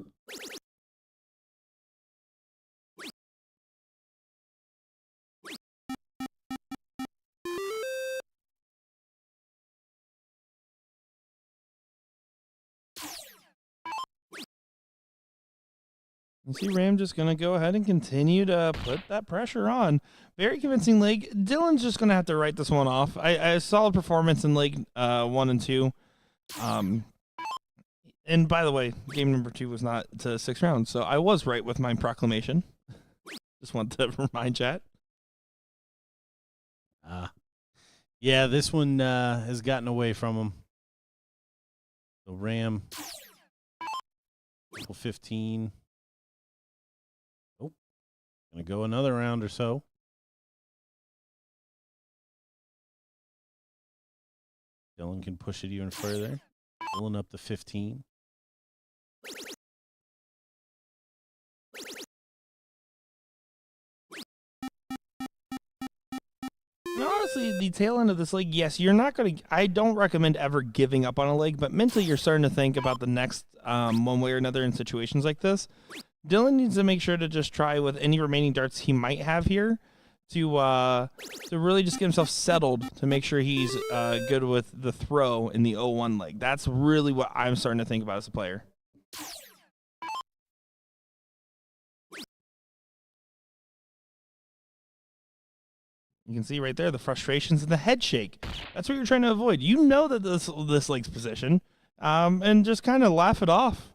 You see Ram just going to go ahead and continue to put that pressure on. Very convincing leg. Dylan's just going to have to write this one off. I solid performance in leg 1 and 2. And by the way, game number 2 was not to 6 rounds, so I was right with my proclamation. Just want to remind chat. Yeah, this one has gotten away from him. So Ram, 15. Gonna go another round or so. Dylan can push it even further. Pulling up the 15. And honestly, the tail end of this leg, yes, you're not going to... I don't recommend ever giving up on a leg, but mentally you're starting to think about the next one way or another in situations like this. Dylan needs to make sure to just try with any remaining darts he might have here to really just get himself settled to make sure he's good with the throw in the 0-1 leg. That's really what I'm starting to think about as a player. You can see right there the frustrations and the head shake. That's what you're trying to avoid. You know that this legs position, and just kind of laugh it off.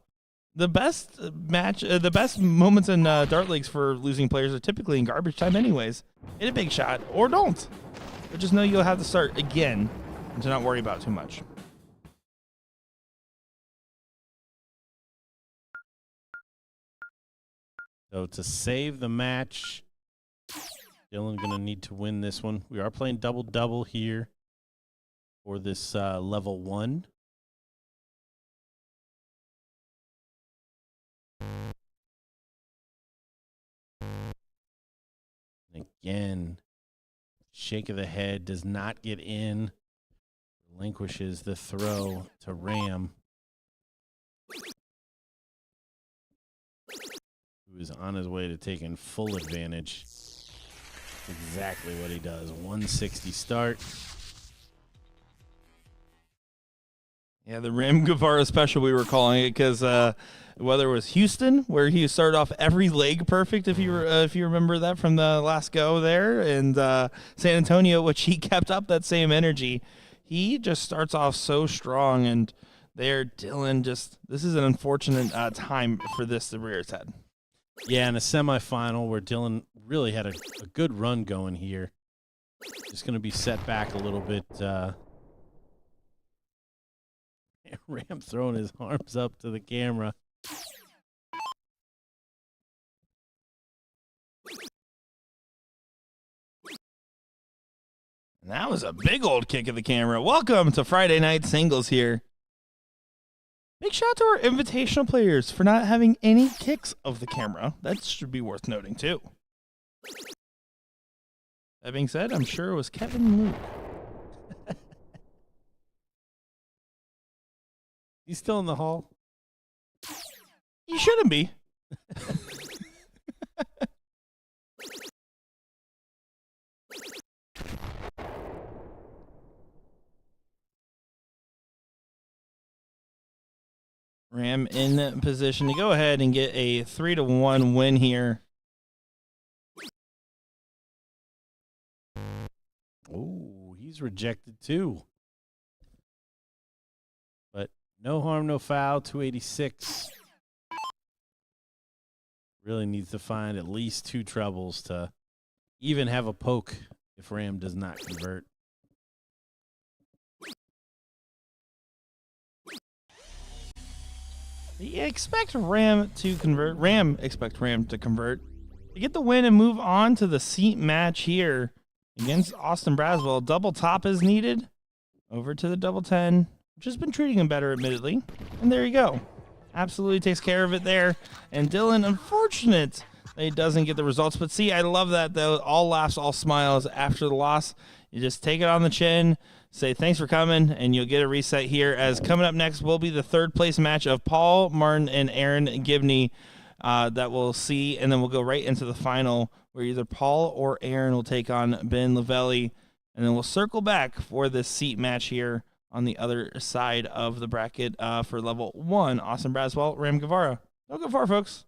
The best the best moments in dart leagues for losing players are typically in garbage time anyways. Hit a big shot or don't. But just know you'll have to start again and to not worry about too much. So to save the match, Dylan going to need to win this one. We are playing double-double here for this level 1. And again, shake of the head does not get in. Relinquishes the throw to Ram, who is on his way to taking full advantage. Exactly what he does. 160 start. Yeah, the Ram Gavara special we were calling it because whether it was Houston, where he started off every leg perfect, if you remember that from the last go there, and San Antonio, which he kept up that same energy. He just starts off so strong, and there, Dylan this is an unfortunate time for this to rear its head. Yeah, in a semifinal where Dylan really had a good run going here. Just going to be set back a little bit. Ram throwing his arms up to the camera. And that was a big old kick of the camera. Welcome to Friday Night Singles here. Big shout out to our invitational players for not having any kicks of the camera. That should be worth noting, too. That being said, I'm sure it was Kevin and Luke. He's still in the hall. He shouldn't be. Ram in position to go ahead and get a 3-1 win here. Oh, he's rejected too. But no harm, no foul, 286. Really needs to find at least 2 trebles to even have a poke if Ram does not convert. You expect Ram to convert. Expect Ram to convert. To get the win and move on to the seat match here against Austin Brazwell. Double top is needed. Over to the double 10, which has been treating him better, admittedly. And there you go. Absolutely takes care of it there. And Dylan, unfortunate that he doesn't get the results. But see, I love that, though. All laughs, all smiles after the loss. You just take it on the chin, say thanks for coming, and you'll get a reset here. As coming up next will be the 3rd place match of Paul Martin and Aaron Gibney that we'll see. And then we'll go right into the final where either Paul or Aaron will take on Ben Lavelli. And then we'll circle back for this seat match here on the other side of the bracket for level 1. Austin Brazwell, Ram Gavara. Don't go far, folks.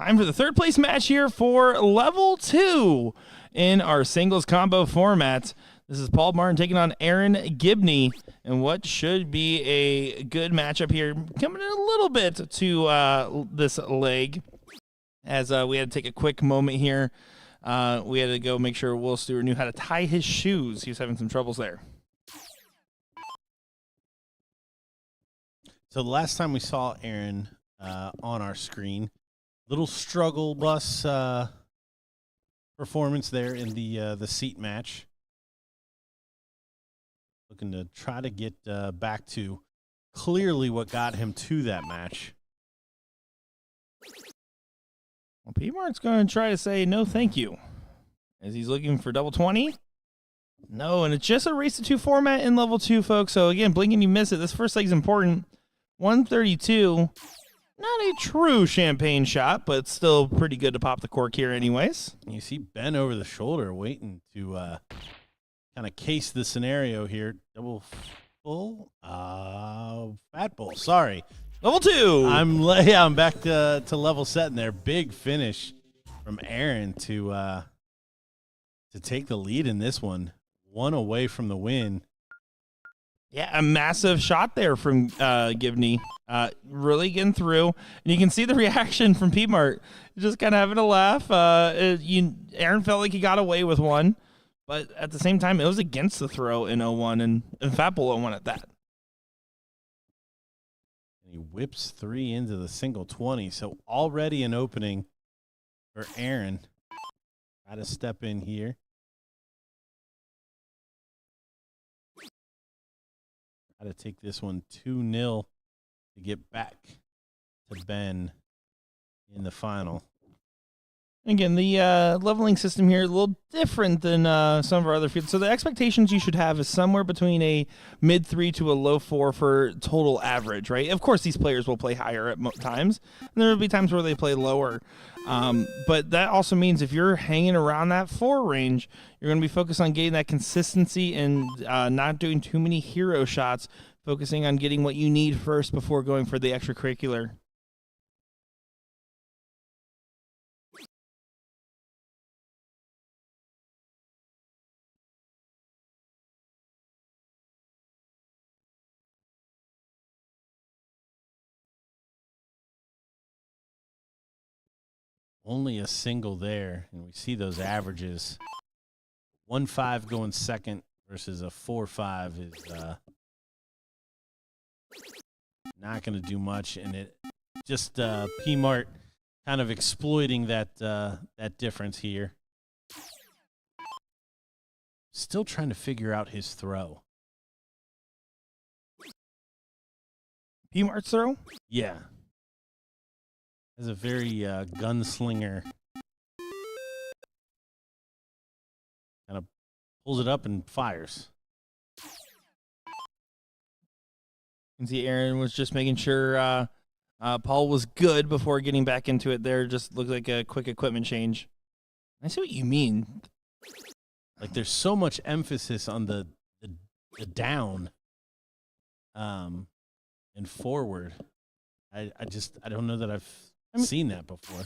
Time for the third place match here for level 2 in our singles combo format. This is Paul Martin taking on Aaron Gibney, and what should be a good matchup here. Coming in a little bit to this leg, as we had to take a quick moment here. We had to go make sure Will Stewart knew how to tie his shoes. He was having some troubles there. So the last time we saw Aaron on our screen, little struggle bus performance there in the seat match. Looking to try to get back to clearly what got him to that match. Well, P-Mart's going to try to say no thank you, as he's looking for double 20. No, and it's just a race to 2 format in level 2, folks. So again, blink and you miss it. This first leg's important. 132. Not a true champagne shot, but still pretty good to pop the cork here anyways. You see Ben over the shoulder waiting to kind of case the scenario here. Double full? Fat bull, sorry. Level 2. I'm back to level set in there. Big finish from Aaron to take the lead in this one. 1 away from the win. Yeah, a massive shot there from Gibney. Really getting through. And you can see the reaction from P-Mart. Just kind of having a laugh. Aaron felt like he got away with one. But at the same time, it was against the throw in 0-1, and Fat Bull 0-1 at that. And he whips 3 into the single 20. So already an opening for Aaron. Got to step in here. Got to take this one 2-0 to get back to Ben in the final. Again, the leveling system here, a little different than some of our other fields. So the expectations you should have is somewhere between a mid-3 to a low-4 for total average, right? Of course, these players will play higher at times, and there will be times where they play lower. But that also means if you're hanging around that 4 range, you're going to be focused on getting that consistency and not doing too many hero shots, focusing on getting what you need first before going for the extracurricular. Only a single there, and we see those averages. 1-5 going second versus a 4-5 is not going to do much, and it just P-Mart kind of exploiting that difference here. Still trying to figure out his throw. P-Mart's throw? Yeah. Has a very gunslinger. Kind of pulls it up and fires. You can see Aaron was just making sure Paul was good before getting back into it there. Just looked like a quick equipment change. I see what you mean. Like there's so much emphasis on the down and forward. I don't know that I've seen that before.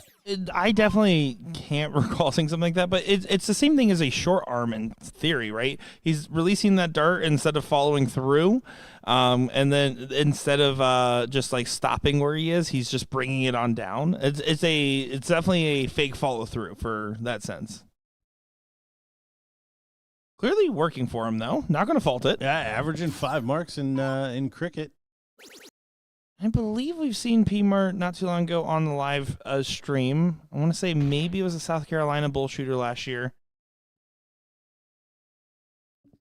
I definitely can't recall seeing something like that, but it's the same thing as a short arm in theory, right? He's releasing that dart instead of following through, and then instead of just like stopping where he is, he's just bringing it on down. It's definitely a fake follow through for that sense. Clearly working for him though. Not going to fault it. Yeah, averaging 5 marks in cricket. I believe we've seen P-Mart not too long ago on the live stream. I want to say maybe it was a South Carolina BullShooter last year.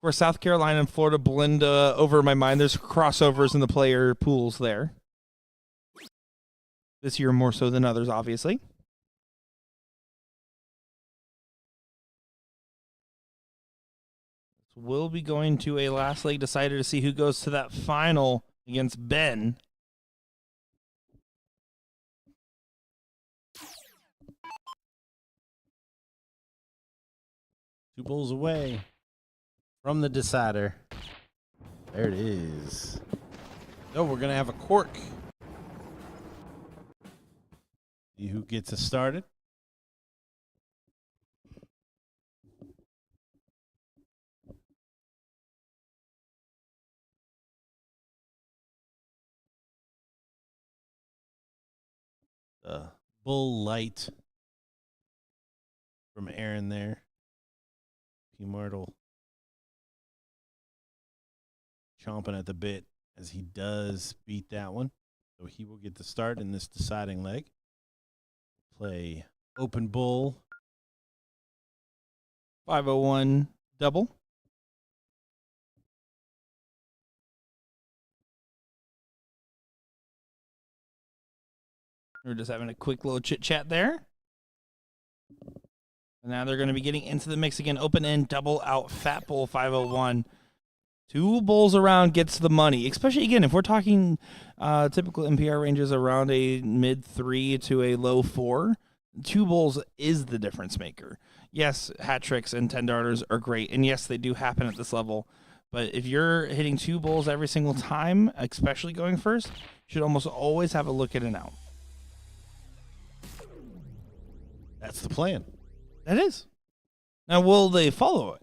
Where South Carolina and Florida blend over my mind. There's crossovers in the player pools there. This year more so than others, obviously. So we'll be going to a last leg decider to see who goes to that final against Ben. Two bulls away from the decider. There it is. Oh, we're going to have a cork. See who gets us started. Bull Light from Aaron there. P. Martle chomping at the bit as he does beat that one. So he will get the start in this deciding leg. Play Open Bull. 501 double. We're just having a quick little chit chat there. And now they're going to be getting into the mix again. Open end, double out, Fat Bull 501. 2 bulls around gets the money. Especially, again, if we're talking typical MPR ranges around a mid 3 to a low 4, 2 bulls is the difference maker. Yes, hat tricks and 10 darters are great. And yes, they do happen at this level. But if you're hitting 2 bulls every single time, especially going first, you should almost always have a look at an out. That's the plan. That is. Now, will they follow it?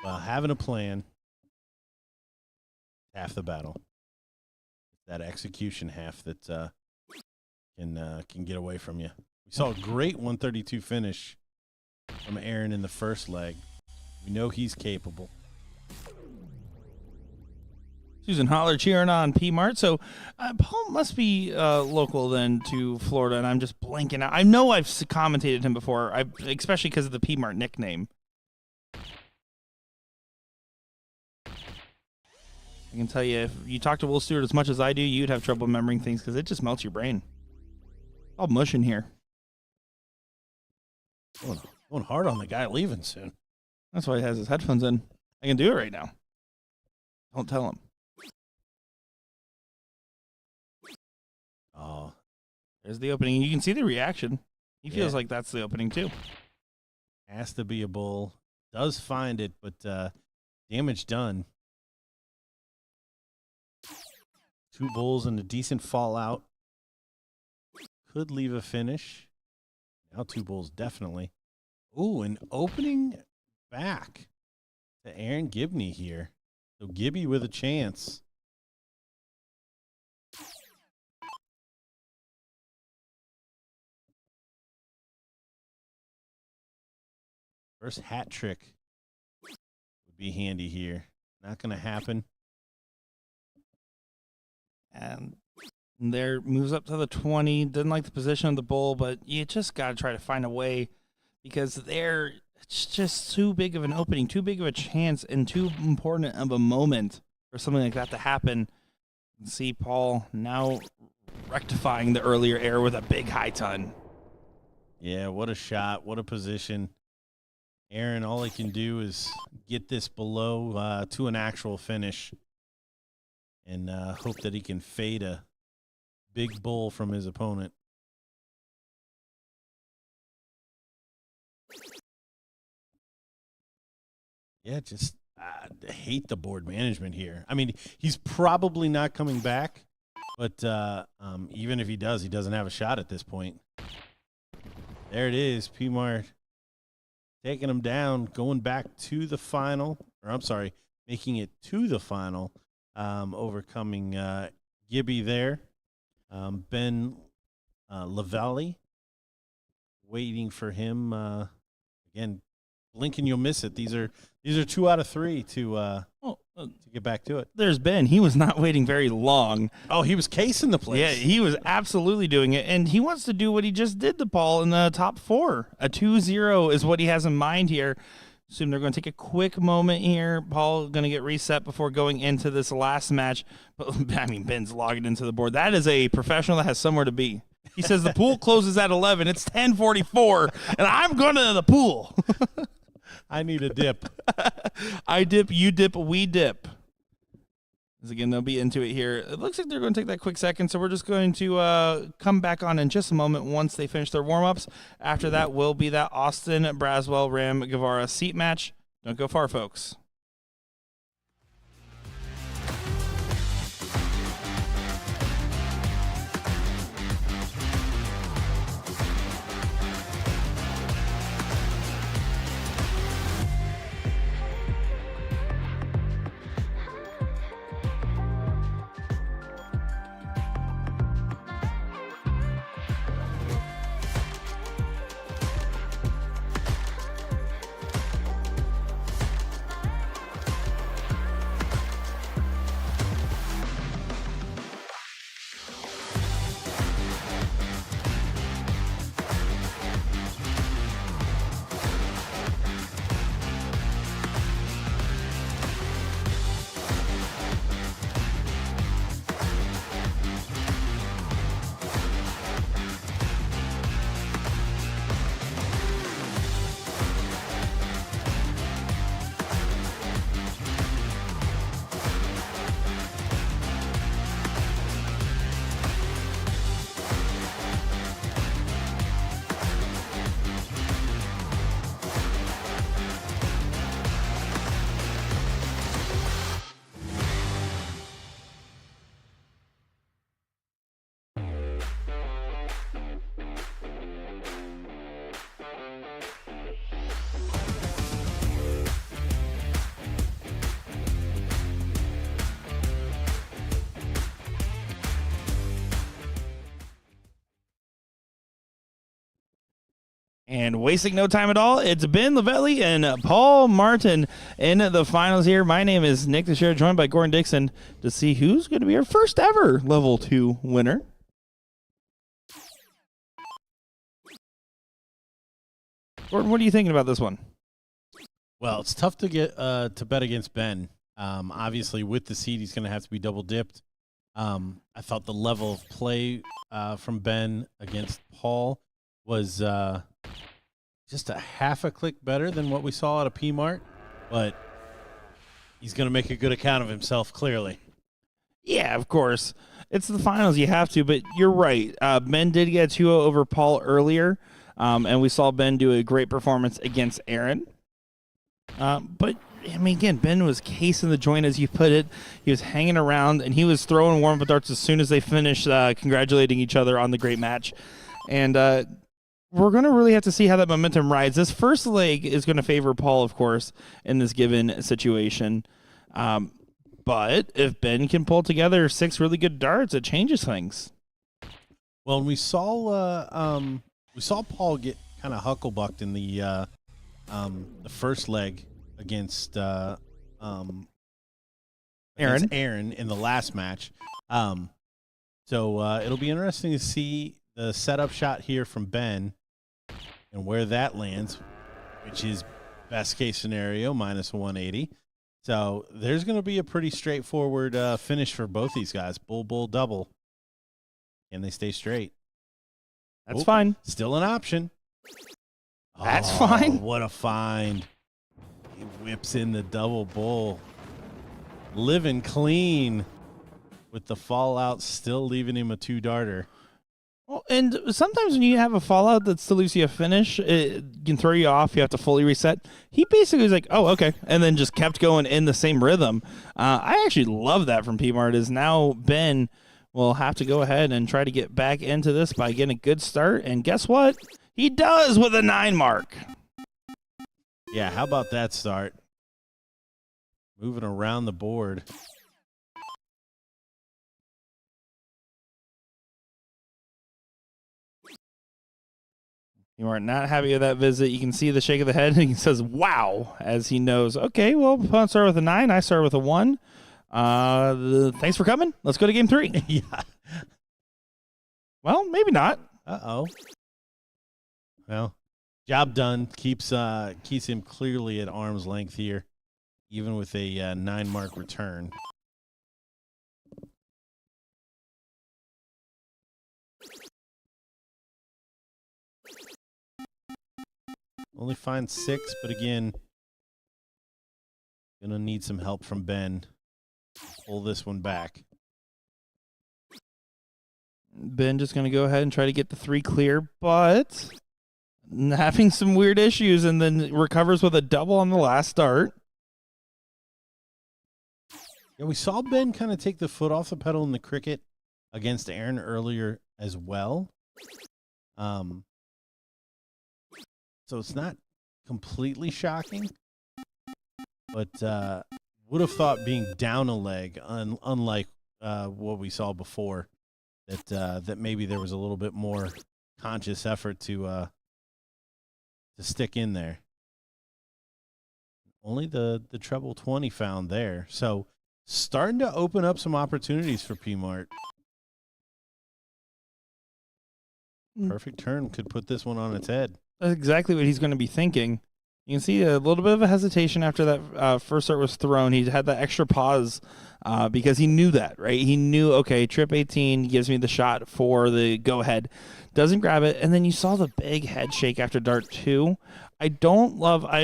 Well, having a plan, half the battle. That execution half that can get away from you. We saw a great 132 finish from Aaron in the first leg. We know he's capable. Susan Holler cheering on P. Mart. So Paul must be local then to Florida, and I'm just blanking out. I know I've commentated him before, especially because of the P. Mart nickname. I can tell you, if you talk to Will Stewart as much as I do, you'd have trouble remembering things because it just melts your brain. All mush in here. Going hard on the guy leaving soon. That's why he has his headphones in. I can do it right now. Don't tell him. Oh, there's the opening. You can see the reaction. He feels like that's the opening too. Has to be a bull. Does find it, but damage done. 2 bulls and a decent fallout. Could leave a finish. Now 2 bulls, definitely. Ooh, an opening back to Aaron Gibney here. So Gibby with a chance. First hat trick would be handy here. Not going to happen. And there moves up to the 20. Didn't like the position of the bull, but you just got to try to find a way because it's just too big of an opening, too big of a chance, and too important of a moment for something like that to happen. See Paul now rectifying the earlier error with a big high ton. Yeah, what a shot. What a position. Aaron, all he can do is get this below to an actual finish and hope that he can fade a big bull from his opponent. Yeah, just hate the board management here. I mean, he's probably not coming back, but even if he does, he doesn't have a shot at this point. There it is, P-Mart taking him down, going back to the final, or I'm sorry, making it to the final, overcoming Gibby there. Ben Lavelli waiting for him. Again, blink and you'll miss it. These are 2 out of 3 to get back to it. There's Ben. He was not waiting very long. Oh, he was casing the place. Yeah, he was absolutely doing it, and he wants to do what he just did to Paul in the top 4. A 2-0 is what he has in mind here. Assume they're going to take a quick moment here. Paul going to get reset before going into this last match. But I mean, Ben's logging into the board. That is a professional that has somewhere to be. He says the pool closes at 11. It's 10:44, and I'm going to the pool. I need a dip. I dip, you dip, we dip. As again, they'll be into it here. It looks like they're going to take that quick second, so we're just going to come back on in just a moment once they finish their warm-ups. After that will be that Austin, Brazwell, Ram, Gavara seat match. Don't go far, folks. And wasting no time at all, it's Ben Lavelli and Paul Martin in the finals here. My name is Nick Teixeira, joined by Gordon Dixon to see who's going to be our first ever Level 2 winner. Gordon, what are you thinking about this one? Well, it's tough to get to bet against Ben. Obviously, with the seed, he's going to have to be double dipped. I thought the level of play from Ben against Paul was just a half a click better than what we saw at a P-Mart, but he's going to make a good account of himself, clearly. Yeah, of course. It's the finals. You have to, but you're right. Ben did get 2-0 over Paul earlier, and we saw Ben do a great performance against Aaron. But, I mean, again, Ben was casing the joint, as you put it. He was hanging around, and he was throwing warm-up darts as soon as they finished congratulating each other on the great match. And we're going to really have to see how that momentum rides. This first leg is going to favor Paul, of course, in this given situation. But if Ben can pull together 6 really good darts, it changes things. Well, we saw Paul get kind of hucklebucked in the first leg against Aaron in the last match. So it'll be interesting to see the setup shot here from Ben and where that lands, which is best case scenario minus 180. So there's going to be a pretty straightforward finish for both these guys. Bull, bull, double. Can they stay straight? That's fine. Still an option. That's fine. What a find. He whips in the double bull. Living clean with the fallout still leaving him a 2-darter. Well, and sometimes when you have a fallout that still leaves you a finish, it can throw you off. You have to fully reset. He basically was like, oh, okay, and then just kept going in the same rhythm. I actually love that from P-Mart, is now Ben will have to go ahead and try to get back into this by getting a good start. And guess what? He does with a 9 mark. Yeah, how about that start? Moving around the board. You are not happy with that visit. You can see the shake of the head, and he says, wow, as he knows, okay, well, opponent started with a 9. I started with a 1. Thanks for coming. Let's go to game 3. Yeah. Well, maybe not. Uh-oh. Well, job done. Keeps him clearly at arm's length here, even with a 9-mark return. Only finds 6, but again, gonna need some help from Ben. Pull this one back. Ben just going to go ahead and try to get the 3 clear, but having some weird issues, and then recovers with a double on the last start. Yeah, we saw Ben kind of take the foot off the pedal in the cricket against Aaron earlier as well. So it's not completely shocking, but would have thought being down a leg, unlike what we saw before, that maybe there was a little bit more conscious effort to stick in there. Only the treble 20 found there. So starting to open up some opportunities for P-Mart. Perfect turn could put this one on its head. That's exactly what he's going to be thinking. You can see a little bit of a hesitation after that first start was thrown. He had that extra pause because he knew that, right? He knew, okay, trip 18 gives me the shot for the go-ahead. Doesn't grab it, and then you saw the big head shake after dart 2. I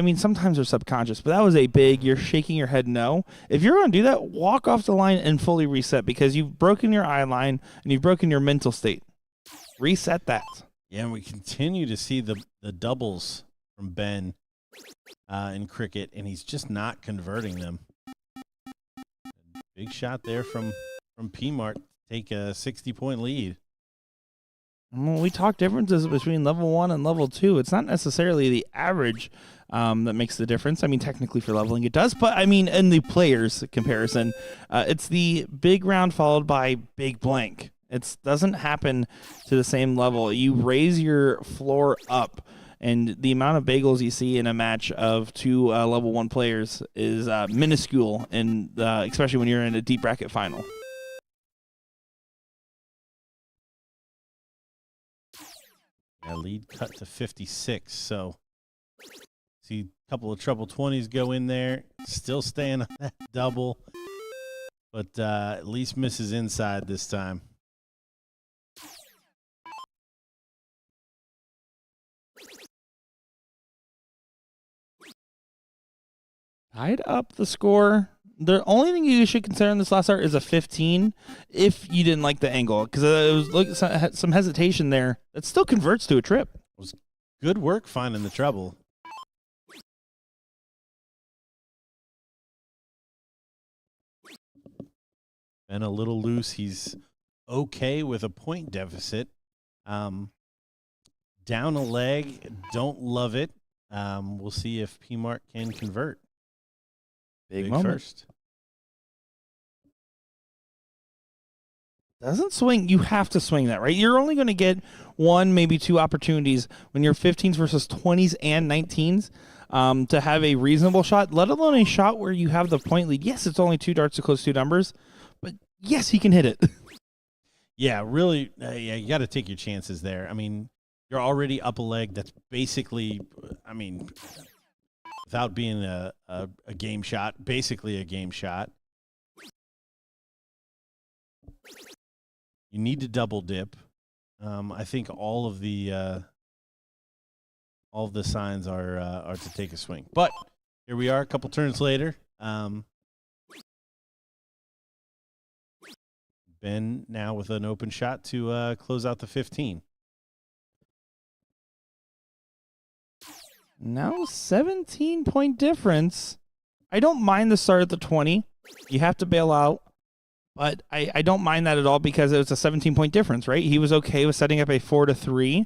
mean, sometimes they're subconscious, but that was a big, you're shaking your head no. If you're going to do that, walk off the line and fully reset, because you've broken your eye line and you've broken your mental state. Reset that. Yeah, and we continue to see the doubles from Ben in cricket, and he's just not converting them. Big shot there from P-Mart to take a 60-point lead. Well, we talk differences between level 1 and level 2. It's not necessarily the average that makes the difference. I mean, technically for leveling it does, but I mean, in the players comparison, it's the big round followed by big blank. It doesn't happen to the same level. You raise your floor up And the amount of bagels you see in a match of two level 1 players is minuscule, and especially when you're in a deep bracket final. Yeah, lead cut to 56. So see a couple of treble 20s go in there. Still staying on that double, but at least misses inside this time. Tied up the score. The only thing you should consider in this last start is a 15 if you didn't like the angle, because it was some hesitation there. It still converts to a trip. It was good work finding the treble. And a little loose. He's okay with a point deficit. Down a leg. Don't love it. We'll see if P-Mart can convert. Big moment. First. Doesn't swing. You have to swing that, right? You're only going to get 1, maybe 2 opportunities when you're 15s versus 20s and 19s to have a reasonable shot, let alone a shot where you have the point lead. Yes, it's only 2 darts to close 2 numbers, but yes, he can hit it. Yeah, really. Yeah, you got to take your chances there. I mean, you're already up a leg. That's basically, I mean, without being a game shot, basically a game shot. You need to double dip. I think all of the signs are to take a swing. But here we are, a couple turns later. Ben now with an open shot to close out the 15. Now 17-point difference. I don't mind the start at the 20. You have to bail out. But I don't mind that at all because it was a 17-point difference, right? He was okay with setting up a 4-3.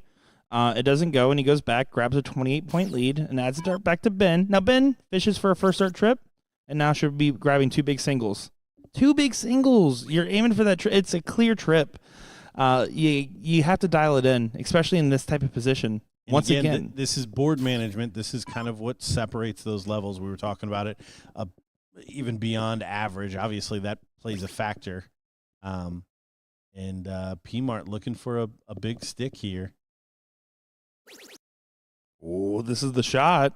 It doesn't go, and he goes back, grabs a 28-point lead, and adds a dart back to Ben. Now Ben fishes for a first start trip, and now should be grabbing 2 big singles. 2 big singles. You're aiming for that trip. It's a clear trip. You have to dial it in, especially in this type of position. And Once again, this is board management. This is kind of what separates those levels. We were talking about it, even beyond average. Obviously, that plays a factor. And P-Mart looking for a big stick here. oh, this is the shot.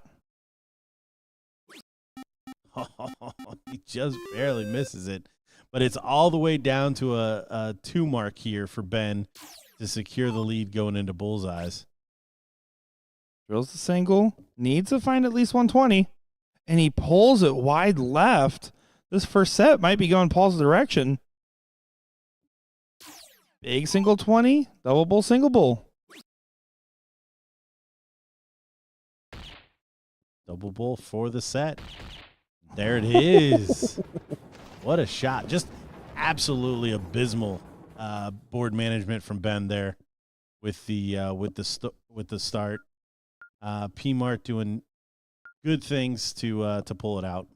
He just barely misses it. But it's all the way down to a 2 mark here for Ben to secure the lead going into bullseyes. Drills the single. Needs to find at least 120. And he pulls it wide left. This first set might be going Paul's direction. Big single 20. Double bull, single bull. Double bull for the set. There it is. What a shot. Just absolutely abysmal board management from Ben there with the start. P-Mart doing good things to pull it out.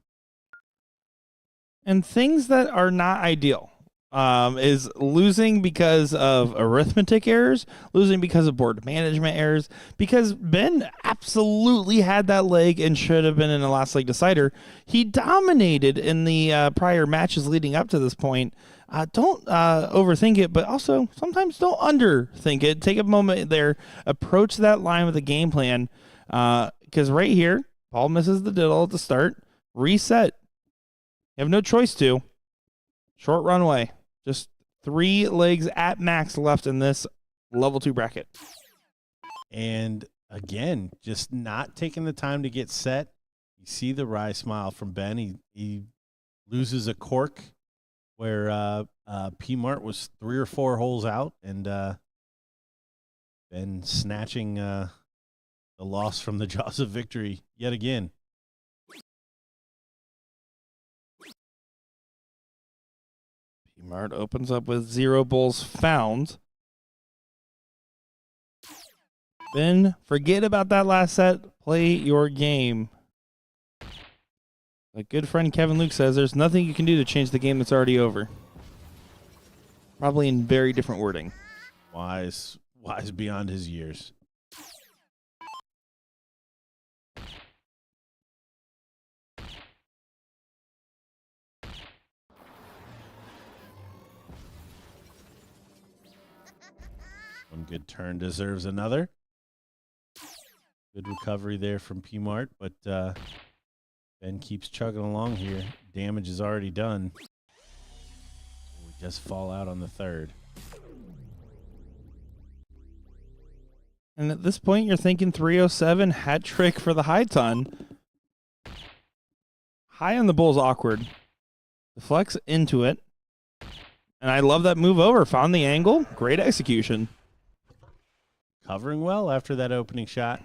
And things that are not ideal is losing because of arithmetic errors, losing because of board management errors, because Ben absolutely had that leg and should have been in the last leg decider. He dominated in the prior matches leading up to this point. Don't overthink it, but also sometimes don't underthink it. Take a moment there, approach that line with a game plan, because right here, Paul misses the diddle at the start, reset. You have no choice to. Short runway. Just 3 legs at max left in this level 2 bracket. And again, just not taking the time to get set. You see the wry smile from Ben. He loses a cork where P-Mart was 3 or 4 holes out, and Ben snatching the loss from the jaws of victory yet again. P-Mart opens up with 0 bulls found. Ben, forget about that last set. Play your game. Like good friend Kevin Luke says, there's nothing you can do to change the game that's already over. Probably in very different wording. Wise beyond his years. good turn deserves another. Good recovery there from P-Mart, but Ben keeps chugging along here. Damage is already done. We just fall out on the third. And at this point, you're thinking 307 hat trick for the high ton. High on the bull's awkward. Deflects into it. And I love that move over. Found the angle. Great execution. Covering well after that opening shot.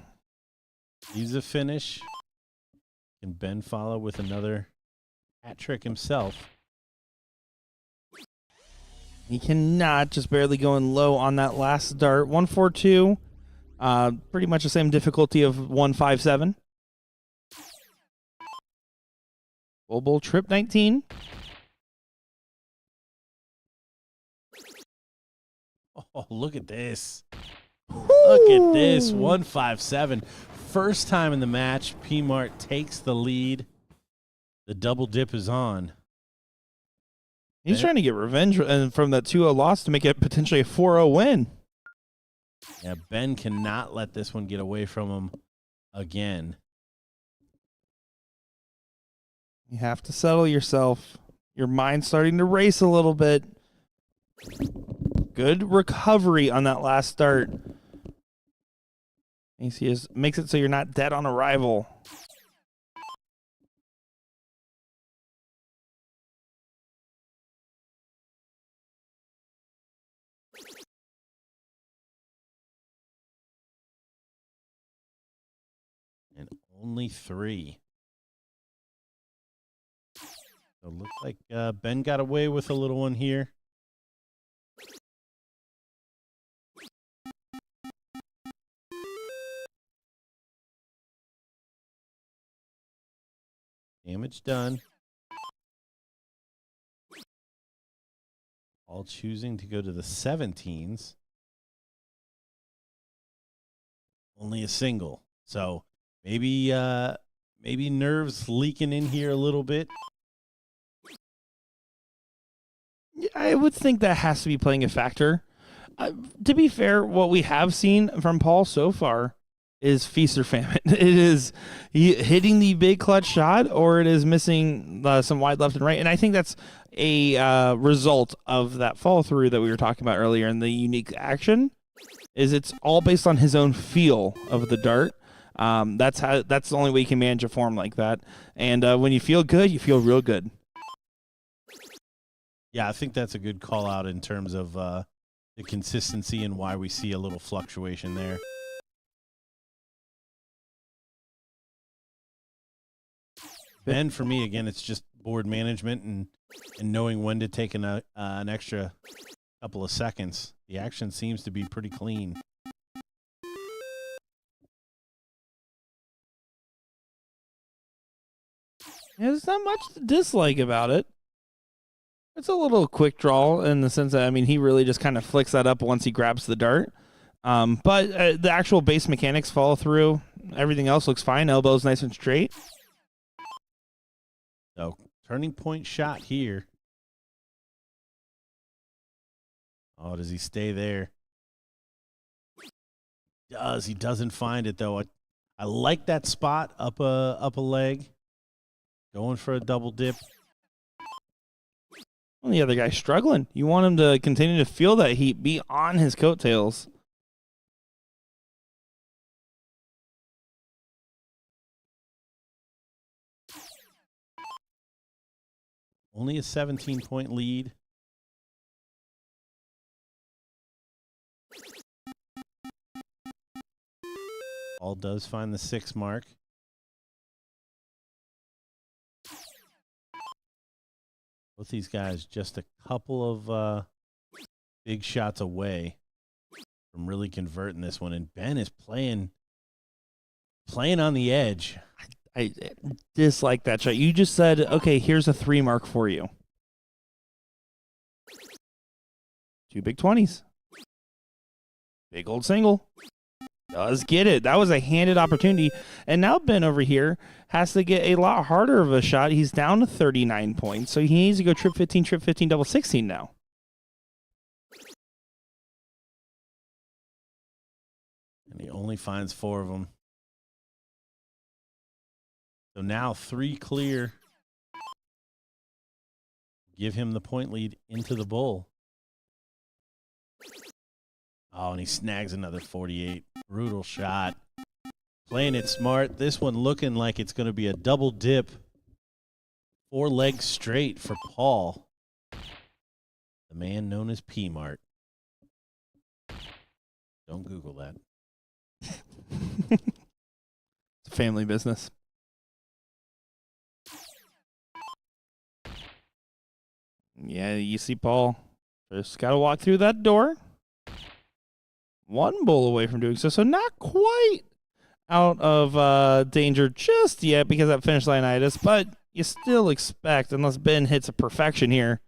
He's a finish. Can Ben follow with another hat trick himself? He cannot, just barely going low on that last dart. 142. Pretty much the same difficulty of 157. Bull trip 19. Oh, look at this. Look at this. 157. First time in the match, P-Mart takes the lead. The double dip is on. He's trying to get revenge from that 2-0 loss to make it potentially a 4-0 win. Yeah, Ben cannot let this one get away from him again. You have to settle yourself. Your mind's starting to race a little bit. Good recovery on that last start. ACS makes it so you're not dead on arrival. And only 3. So it looks like Ben got away with a little one here. Damage done. All choosing to go to the 17s. Only a single. So maybe nerves leaking in here a little bit. I would think that has to be playing a factor. To be fair, what we have seen from Paul so far is feast or famine. It is hitting the big clutch shot, or it is missing some wide left and right. And I think that's a result of that fall through that we were talking about earlier. And the unique action is it's all based on his own feel of the dart. That's the only way you can manage a form like that. And when you feel good, you feel real good. Yeah, I think that's a good call out in terms of the consistency and why we see a little fluctuation there. Ben, for me, again, it's just board management and knowing when to take an extra couple of seconds. The action seems to be pretty clean. Yeah, there's not much to dislike about it. It's a little quick draw in the sense that, I mean, he really just kind of flicks that up once he grabs the dart. But the actual base mechanics follow through. Everything else looks fine. Elbow's nice and straight. So, turning point shot here. Oh, does he stay there? Does. He doesn't find it, though. I like that spot up a leg. Going for a double dip. Well, the other guy's struggling. You want him to continue to feel that heat, be on his coattails. Only a 17-point lead. All does find the 6 mark. Both these guys just a couple of big shots away from really converting this one. And Ben is playing on the edge. I dislike that shot. You just said, okay, here's a 3 mark for you. 2 big 20s. Big old single. Does get it. That was a handed opportunity. And now Ben over here has to get a lot harder of a shot. He's down to 39 points. So he needs to go trip 15, double 16 now. only finds 4 of them. So now 3 clear. Give him the point lead into the bull. Oh, and he snags another 48. Brutal shot. Playing it smart. This one looking like it's going to be a double dip. 4 legs straight for Paul. The man known as P-Mart. Don't Google that. It's a family business. Yeah, you see Paul just got to walk through that door. 1 bull away from doing so. So not quite out of danger just yet because of that finish line-itis, but you still expect, unless Ben hits a perfection here,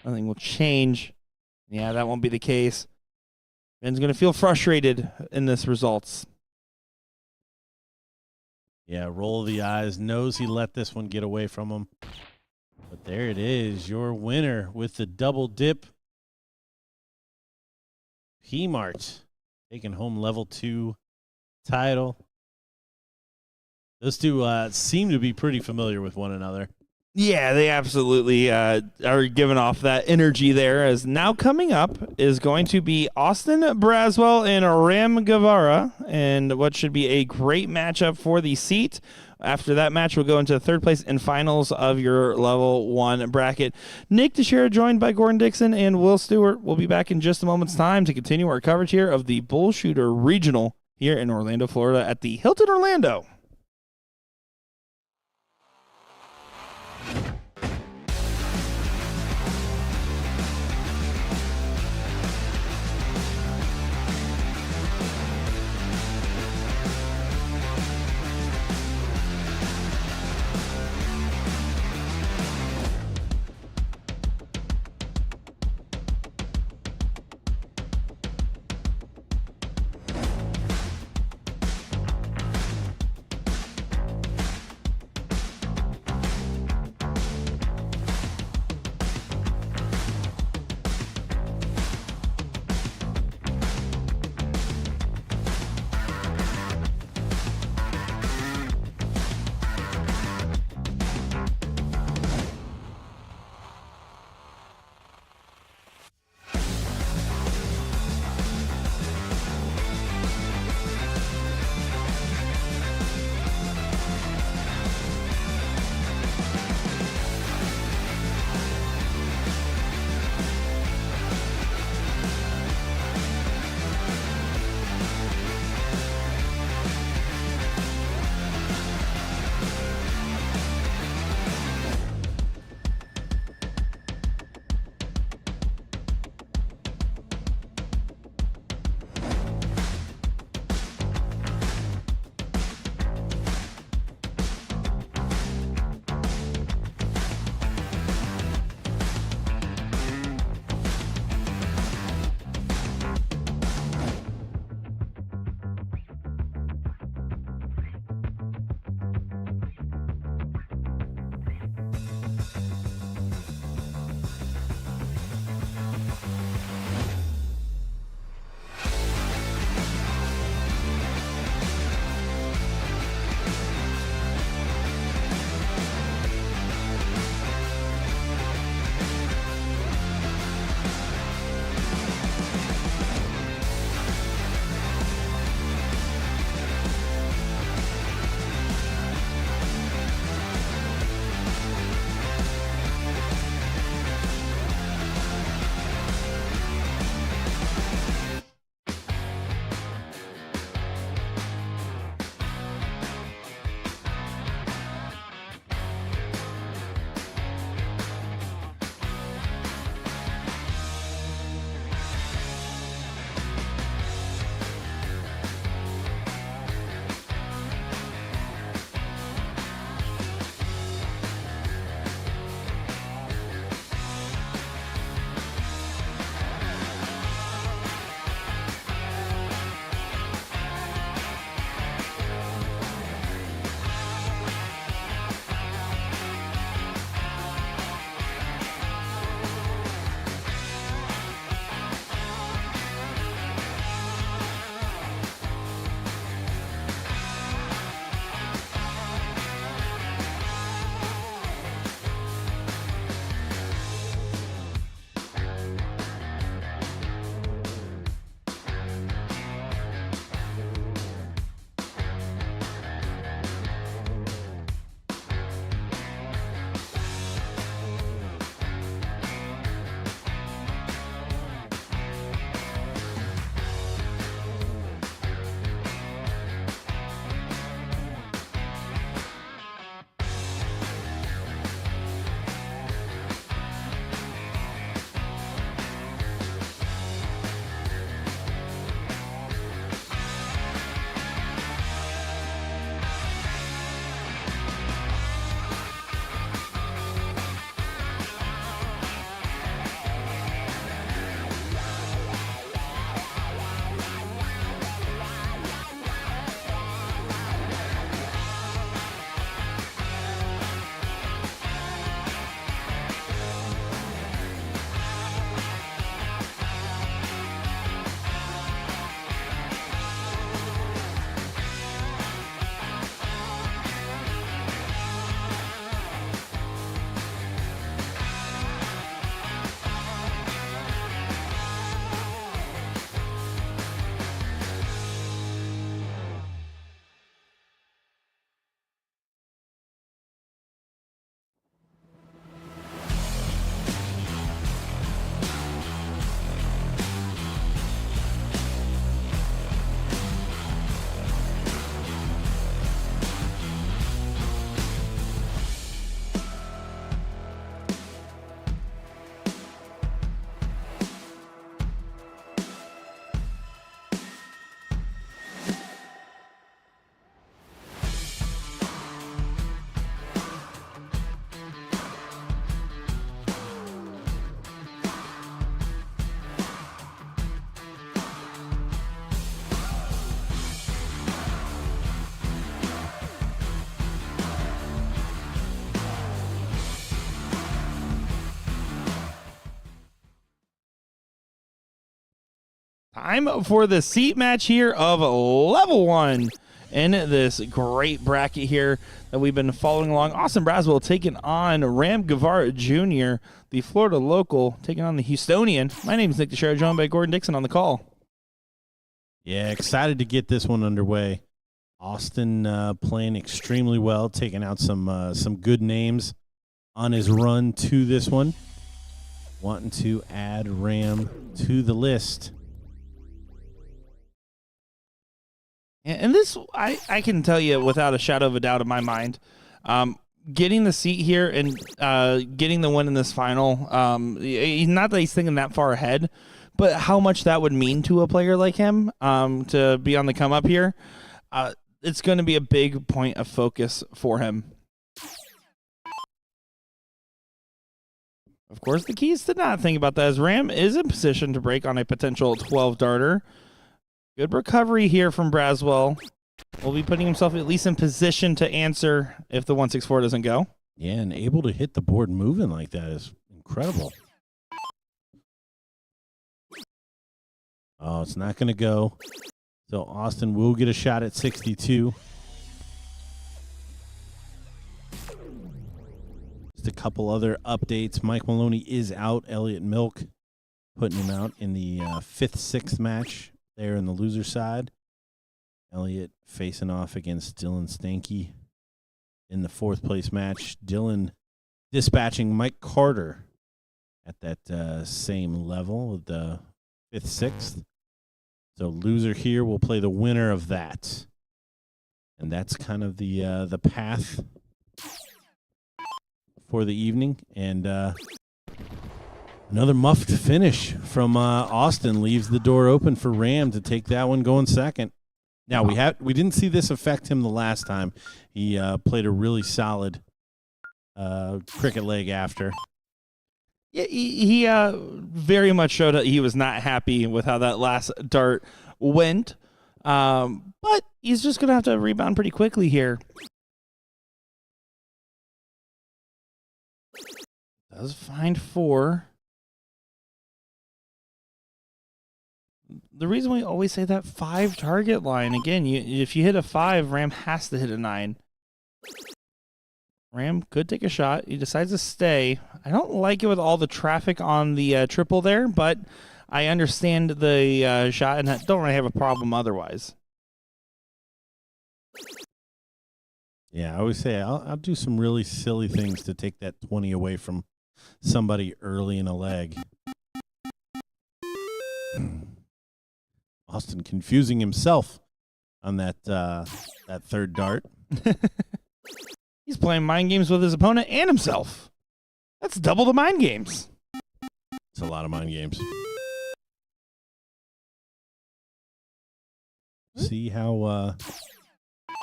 nothing will change. Yeah, that won't be the case. Ben's going to feel frustrated in this results. Yeah, roll of the eyes. Knows he let this one get away from him. But there it is, your winner with the double dip. P-Mart taking home level 2 title. Those two seem to be pretty familiar with one another. Yeah, they absolutely are giving off that energy there. As now coming up is going to be Austin Brazwell and Ram Gavara, and what should be a great matchup for the seat. After that match, we'll go into 3rd place and finals of your level 1 bracket. Nick Teixeira joined by Gordon Dixon and Will Stewart. We'll be back in just a moment's time to continue our coverage here of the BullShooter Regional here in Orlando, Florida at the Hilton Orlando. Time for the seat match here of level 1 in this great bracket here that we've been following along. Austin Brazwell taking on Ram Gavara Jr., the Florida local, taking on the Houstonian. My name is Nick Teixeira, joined by Gordon Dixon on the call. Yeah, excited to get this one underway. Austin playing extremely well, taking out some good names on his run to this one. Wanting to add Ram to the list. And this, I can tell you without a shadow of a doubt in my mind, getting the seat here and getting the win in this final, not that he's thinking that far ahead, but how much that would mean to a player like him to be on the come up here. It's going to be a big point of focus for him. Of course, the key is to not think about that, as Ram is in position to break on a potential 12-darter. Good recovery here from Brazwell. Will be putting himself at least in position to answer if the 164 doesn't go. Yeah, and able to hit the board moving like that is incredible. Oh, it's not going to go. So Austin will get a shot at 62. Just a couple other updates. Mike Maloney is out. Elliott Milk putting him out in the 5th, 6th match there in the loser side. Elliott facing off against Dylan Stanky in the 4th place match. Dylan dispatching Mike Carter at that same level with the 5th, 6th. So loser here will play the winner of that. And that's kind of the path for the evening. And another muffed finish from Austin leaves the door open for Ram to take that one going second. Now, we didn't see this affect him the last time. He played a really solid cricket leg after. Yeah, he very much showed that he was not happy with how that last dart went. But he's just going to have to rebound pretty quickly here. Does find 4. The reason we always say that 5 target line, again, if you hit a 5, Ram has to hit a 9. Ram could take a shot. He decides to stay. I don't like it with all the traffic on the triple there, but I understand the shot and don't really have a problem otherwise. Yeah, I always say I'll do some really silly things to take that 20 away from somebody early in a leg. Austin confusing himself on that 3rd dart. He's playing mind games with his opponent and himself. That's double the mind games. It's a lot of mind games. See how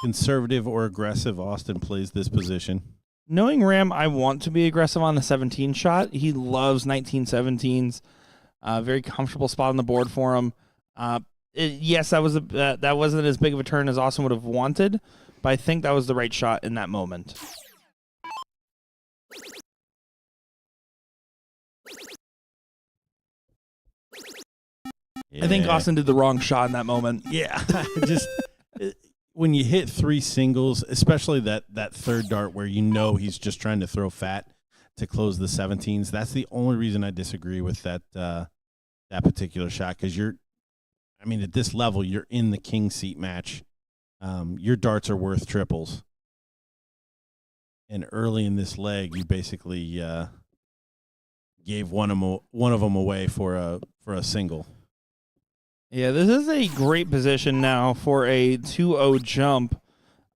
conservative or aggressive Austin plays this position. Knowing Ram, I want to be aggressive on the 17 shot. He loves 1917s. Very comfortable spot on the board for him. Yes, that wasn't as big of a turn as Austin would have wanted, but I think that was the right shot in that moment. Yeah. I think Austin did the wrong shot in that moment. Yeah, just when you hit 3 singles, especially that 3rd dart where you know he's just trying to throw fat to close the 17s. That's the only reason I disagree with that particular shot, because at this level, you're in the king seat match. Your darts are worth triples. And early in this leg, you basically gave one of them away for a single. Yeah, this is a great position now for a 2-0 jump.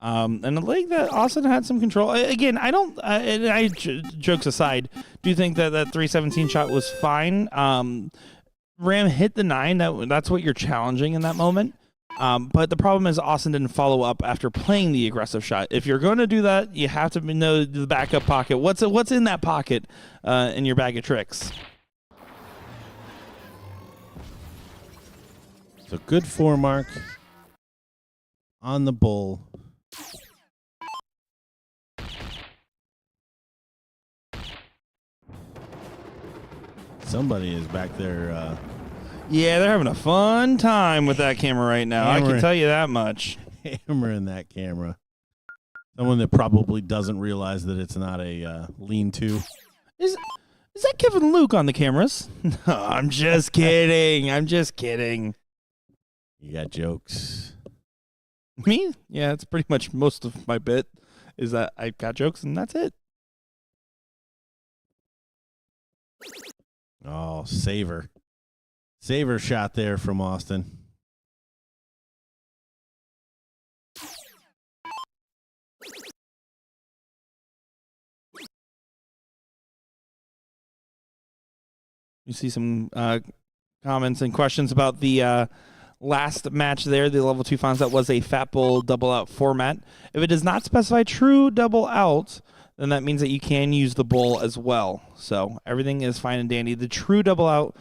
And a leg that Austin had some control. Again, jokes aside, do you think that 317 shot was fine? Ram hit the 9. That's what you're challenging in that moment. But the problem is Austin didn't follow up after playing the aggressive shot. If you're going to do that, you have to know the backup pocket. What's in that pocket in your bag of tricks? So good 4 mark on the bull. Somebody is back there Yeah, they're having a fun time with that camera right now. I can tell you that much. Hammering that camera. Someone that probably doesn't realize that it's not a lean-to. Is that Kevin Luke on the cameras? No, I'm just kidding. I'm just kidding. You got jokes. Me? Yeah, it's pretty much most of my bit is that I got jokes and that's it. Oh, saver. Saver shot there from Austin. You see some comments and questions about the last match there, the level 2 finals. That was a Fat Bull double out format. If it does not specify true double out, then that means that you can use the bull as well. So everything is fine and dandy. The true double out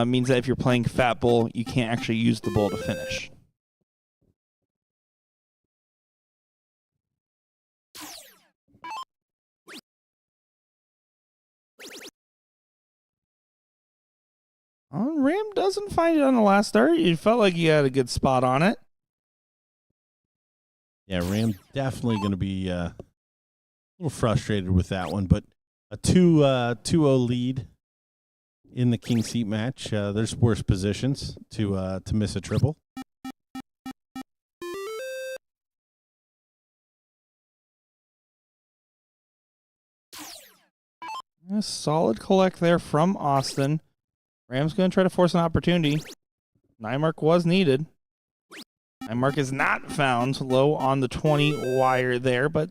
means that if you're playing Fat Bull, you can't actually use the bull to finish. Ram doesn't find it on the last start. You felt like you had a good spot on it. Yeah, Ram definitely going to be a little frustrated with that one, but a 2-0 lead in the king seat match. There's worse positions to miss a triple. A solid collect there from Austin. Ram's going to try to force an opportunity. 9 mark was needed. 9 mark is not found. Low on the 20 wire there, but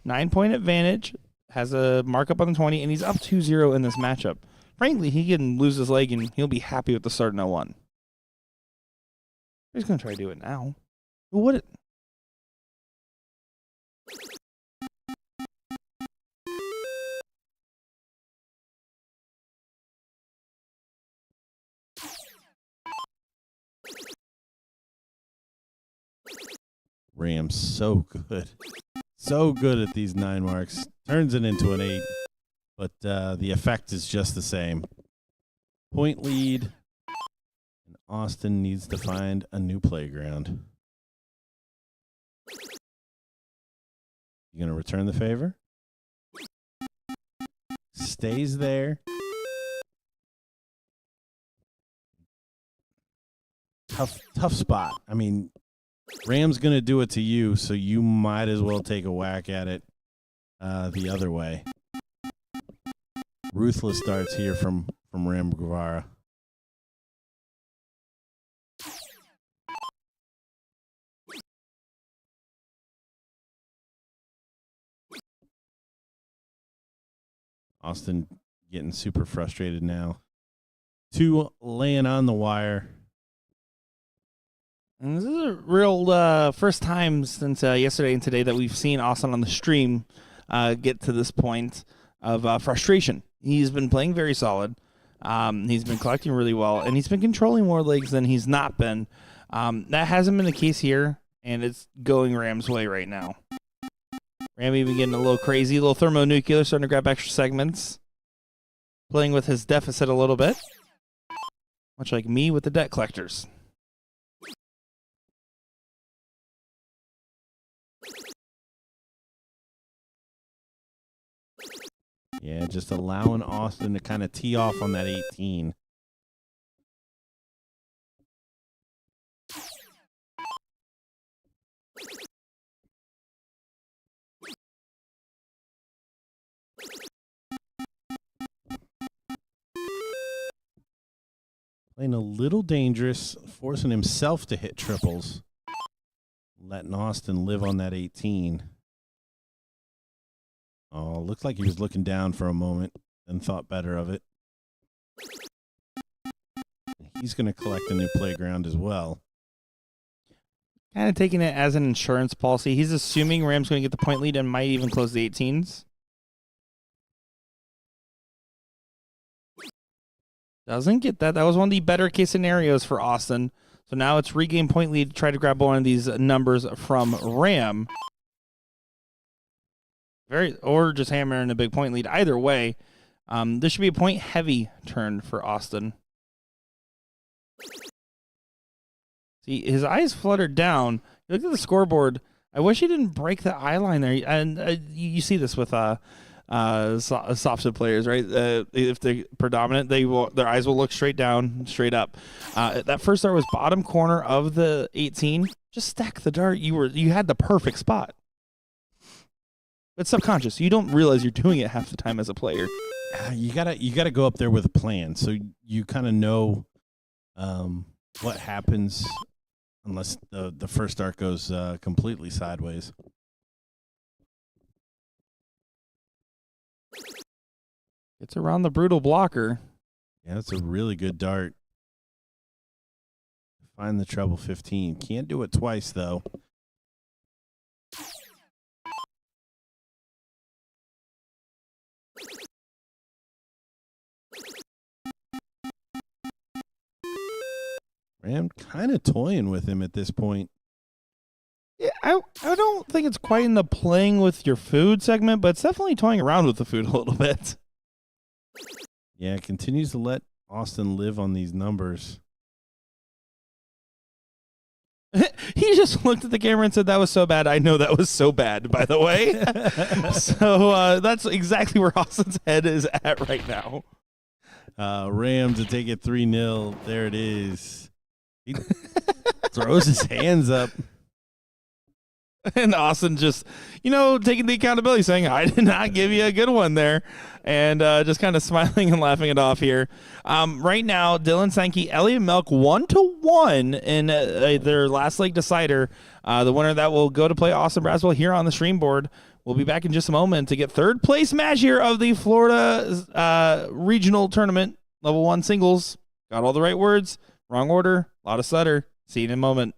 9-point advantage. Has a markup on the 20, and he's up 2-0 in this matchup. Frankly, he can lose his leg, and he'll be happy with the start in 0-1. He's going to try to do it now. Who would it? Ram's so good. So good at these 9 marks. Turns it into an 8, but the effect is just the same. Point lead, and Austin needs to find a new playground. You going to return the favor? Stays there. Tough spot. I mean, Ram's going to do it to you, so you might as well take a whack at it the other way. Ruthless starts here from Ram Gavara. Austin getting super frustrated now. 2 laying on the wire. And this is a real first time since yesterday and today that we've seen Austin on the stream get to this point of frustration. He's been playing very solid. He's been collecting really well, and he's been controlling more legs than he's not been. That hasn't been the case here, and it's going Ram's way right now. Ram even getting a little crazy, a little thermonuclear, starting to grab extra segments. Playing with his deficit a little bit. Much like me with the debt collectors. Yeah, just allowing Austin to kind of tee off on that 18. Playing a little dangerous, forcing himself to hit triples. Letting Austin live on that 18. Oh, looked like he was looking down for a moment and thought better of it. He's going to collect a new playground as well. Kind of taking it as an insurance policy. He's assuming Ram's going to get the point lead and might even close the 18s. Doesn't get that. That was one of the better case scenarios for Austin. So now it's regain point lead to try to grab one of these numbers from Ram. Or just hammering a big point lead. Either way, this should be a point heavy turn for Austin. See, his eyes fluttered down. You look at the scoreboard. I wish he didn't break the eye line there. And you see this with soft players, right? If they're predominant, their eyes will look straight down, straight up. That first dart was bottom corner of the 18. Just stack the dart. You had the perfect spot. It's subconscious. You don't realize you're doing it half the time as a player. You gotta go up there with a plan, so you kind of know what happens unless the first dart goes completely sideways. It's around the brutal blocker. Yeah, that's a really good dart. Find the treble 15. Can't do it twice though. I'm kind of toying with him at this point. Yeah, I don't think it's quite in the playing with your food segment, but it's definitely toying around with the food a little bit. Yeah, it continues to let Austin live on these numbers. He just looked at the camera and said, "That was so bad. I know that was so bad," by the way. So that's exactly where Austin's head is at right now. Rams to take it 3-0. There it is. He throws his hands up. And Austin just, taking the accountability, saying, "I did not give you a good one there." And just kind of smiling and laughing it off here. Right now, Dylan Stanky, Elliot Melk 1-1 in their last leg decider. The winner that will go to play Austin Brazwell here on the stream board. We'll be back in just a moment to get third place match here of the Florida regional tournament, level 1 singles. Got all the right words. Wrong order. A lot of stutter. See you in a moment.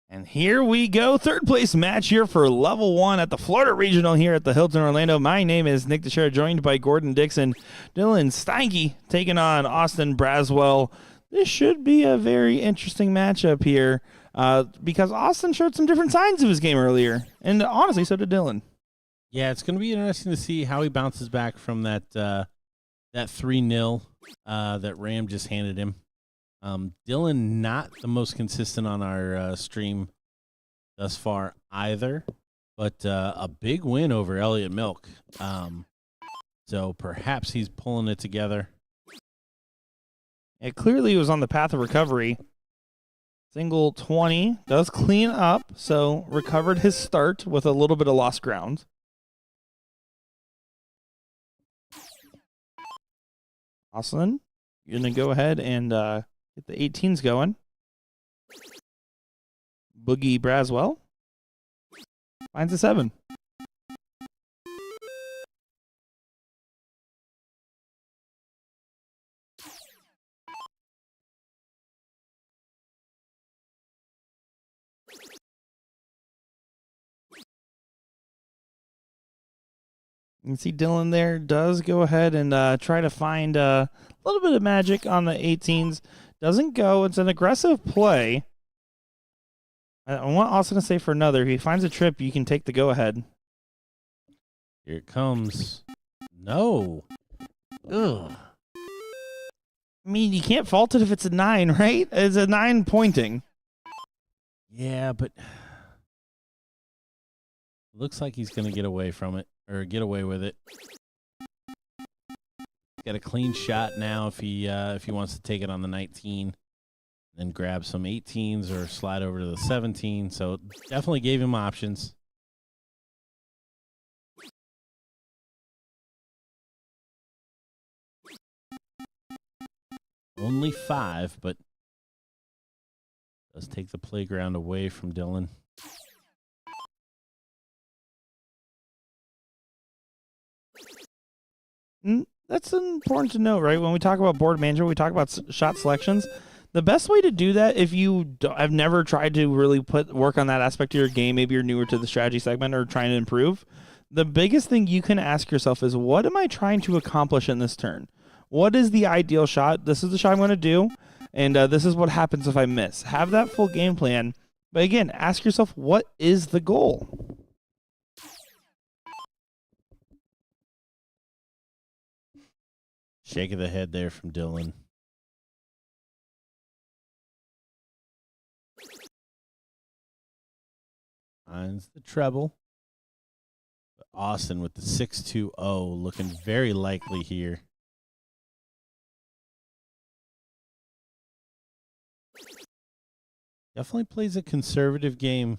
And here we go. Third place match here for level 1 at the Florida Regional here at the Hilton Orlando. My name is Nick Teixeira, joined by Gordon Dixon. Dylan Stanky taking on Austin Brazwell. This should be a very interesting matchup here because Austin showed some different signs of his game earlier. And honestly, so did Dylan. Yeah, it's going to be interesting to see how he bounces back from that 3-0 that Ram just handed him. Dylan, not the most consistent on our stream thus far either, but a big win over Elliott Milk. So perhaps he's pulling it together. It clearly was on the path of recovery. Single 20 does clean up, so recovered his start with a little bit of lost ground. Austin, you're going to go ahead and get the 18s going. Boogie Brazwell finds a 7. You can see Dylan there does go ahead and try to find a little bit of magic on the 18s. Doesn't go. It's an aggressive play. I want Austin to say for another. If he finds a trip, you can take the go-ahead. Here it comes. No. Ugh. I mean, you can't fault it if it's a 9, right? It's a 9 pointing. Yeah, but looks like he's going to get away from it, or get away with it. Got a clean shot now if he wants to take it on the 19, then grab some 18s or slide over to the 17. So definitely gave him options. Only 5, but does take the playground away from Dylan. That's important to note, right? When we talk about board management, we talk about shot selections. The best way to do that, if you have never tried to really work on that aspect of your game, maybe you're newer to the strategy segment or trying to improve, the biggest thing you can ask yourself is, what am I trying to accomplish in this turn? What is the ideal shot? This is the shot I'm going to do, and this is what happens if I miss. Have that full game plan. But again, ask yourself, what is the goal? Shake of the head there from Dylan. Finds the treble. But Austin with the 6-2-0 looking very likely here. Definitely plays a conservative game.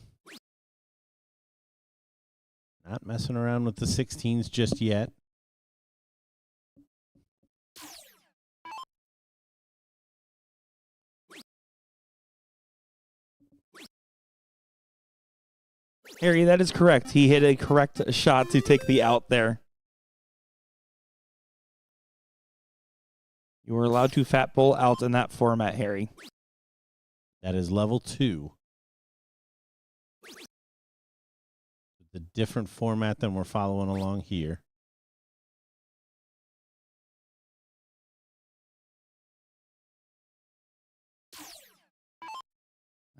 Not messing around with the 16s just yet. Harry, that is correct. He hit a correct shot to take the out there. You were allowed to fat bull out in that format, Harry. That is level 2. The different format than we're following along here.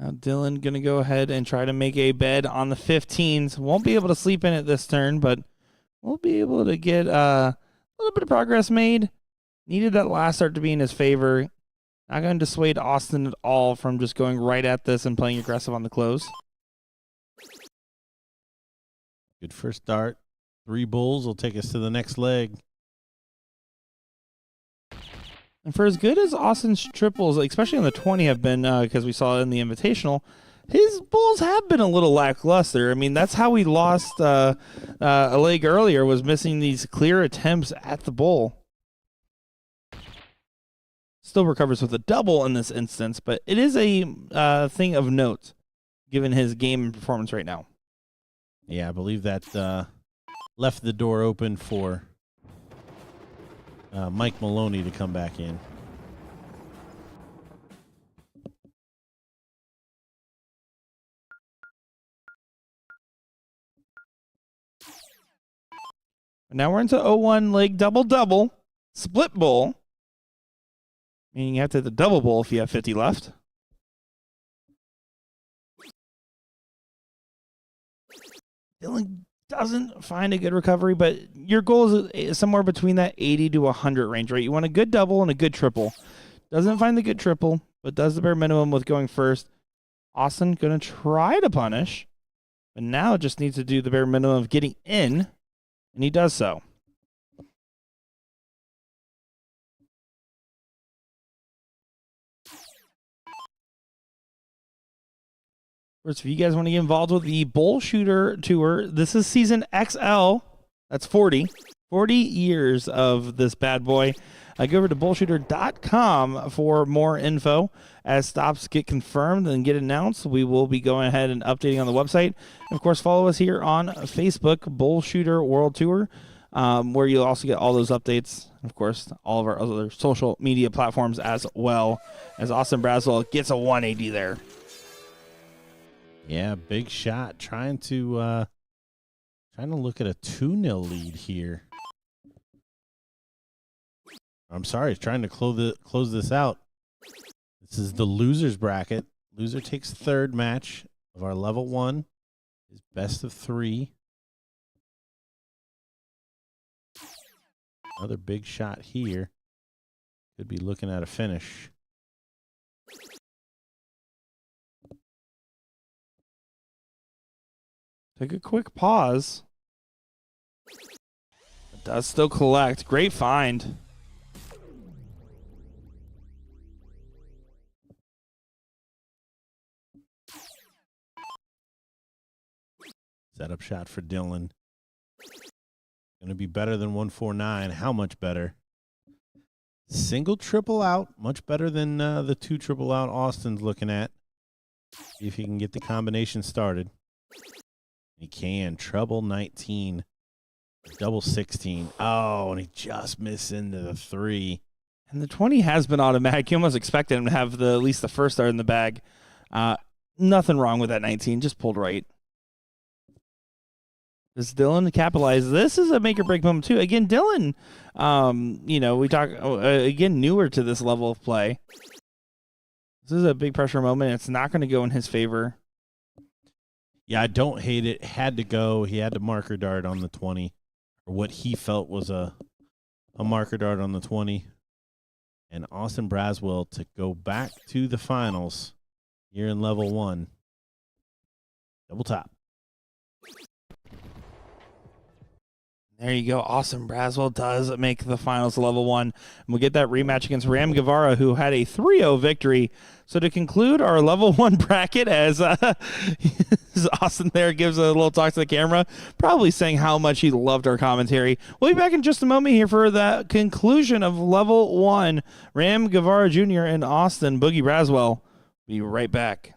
Now Dylan going to go ahead and try to make a bed on the 15s. Won't be able to sleep in it this turn, but we'll be able to get a little bit of progress made. Needed that last start to be in his favor. Not going to dissuade Austin at all from just going right at this and playing aggressive on the close. Good first start. 3 bulls will take us to the next leg. And for as good as Austin's triples, especially on the 20, have been, because we saw it in the Invitational, his bulls have been a little lackluster. I mean, that's how we lost a leg earlier, was missing these clear attempts at the bull. Still recovers with a double in this instance, but it is a thing of note, given his game and performance right now. Yeah, I believe that left the door open for Mike Maloney to come back in. Now we're into 0-1 leg double-double. Split bowl. Meaning you have to hit the double bowl if you have 50 left. Dylan doesn't find a good recovery, but your goal is somewhere between that 80 to 100 range, right? You want a good double and a good triple. Doesn't find the good triple, but does the bare minimum with going first. Austin going to try to punish, but now just needs to do the bare minimum of getting in, and he does so. First, if you guys want to get involved with the BullShooter Tour, this is season XL. That's 40. 40 years of this bad boy. Go over to BullShooter.com for more info. As stops get confirmed and get announced, we will be going ahead and updating on the website. And of course, follow us here on Facebook, BullShooter World Tour, where you'll also get all those updates. Of course, all of our other social media platforms as well, as Austin Brazwell gets a 180 there. Yeah, big shot. Trying to look at a 2-0 lead here. I'm sorry, trying to close this out. This is the losers bracket. Loser takes third match of our level 1. Is best of 3. Another big shot here. Could be looking at a finish. Take a quick pause. It does still collect. Great find. Setup shot for Dylan. Going to be better than 149. How much better? Single triple out. Much better than the 2 triple out Austin's looking at. See if he can get the combination started. He can. Treble 19. Double 16. Oh, and he just missed into the 3. And the 20 has been automatic. You almost expected him to have at least the first start in the bag. Nothing wrong with that 19. Just pulled right. Does Dylan capitalize? This is a make or break moment too. Again, Dylan, we talk again newer to this level of play. This is a big pressure moment. It's not going to go in his favor. Yeah, I don't hate it. Had to go. He had to marker dart on the 20, or what he felt was a marker dart on the 20. And Austin Brazwell to go back to the finals here in level 1. Double top. There you go. Austin Brazwell does make the finals of level 1. And we'll get that rematch against Ram Gavara, who had a 3-0 victory. So to conclude our level 1 bracket, as Austin there gives a little talk to the camera, probably saying how much he loved our commentary. We'll be back in just a moment here for the conclusion of level 1. Ram Gavara Jr. and Austin Boogie Brazwell. Be right back.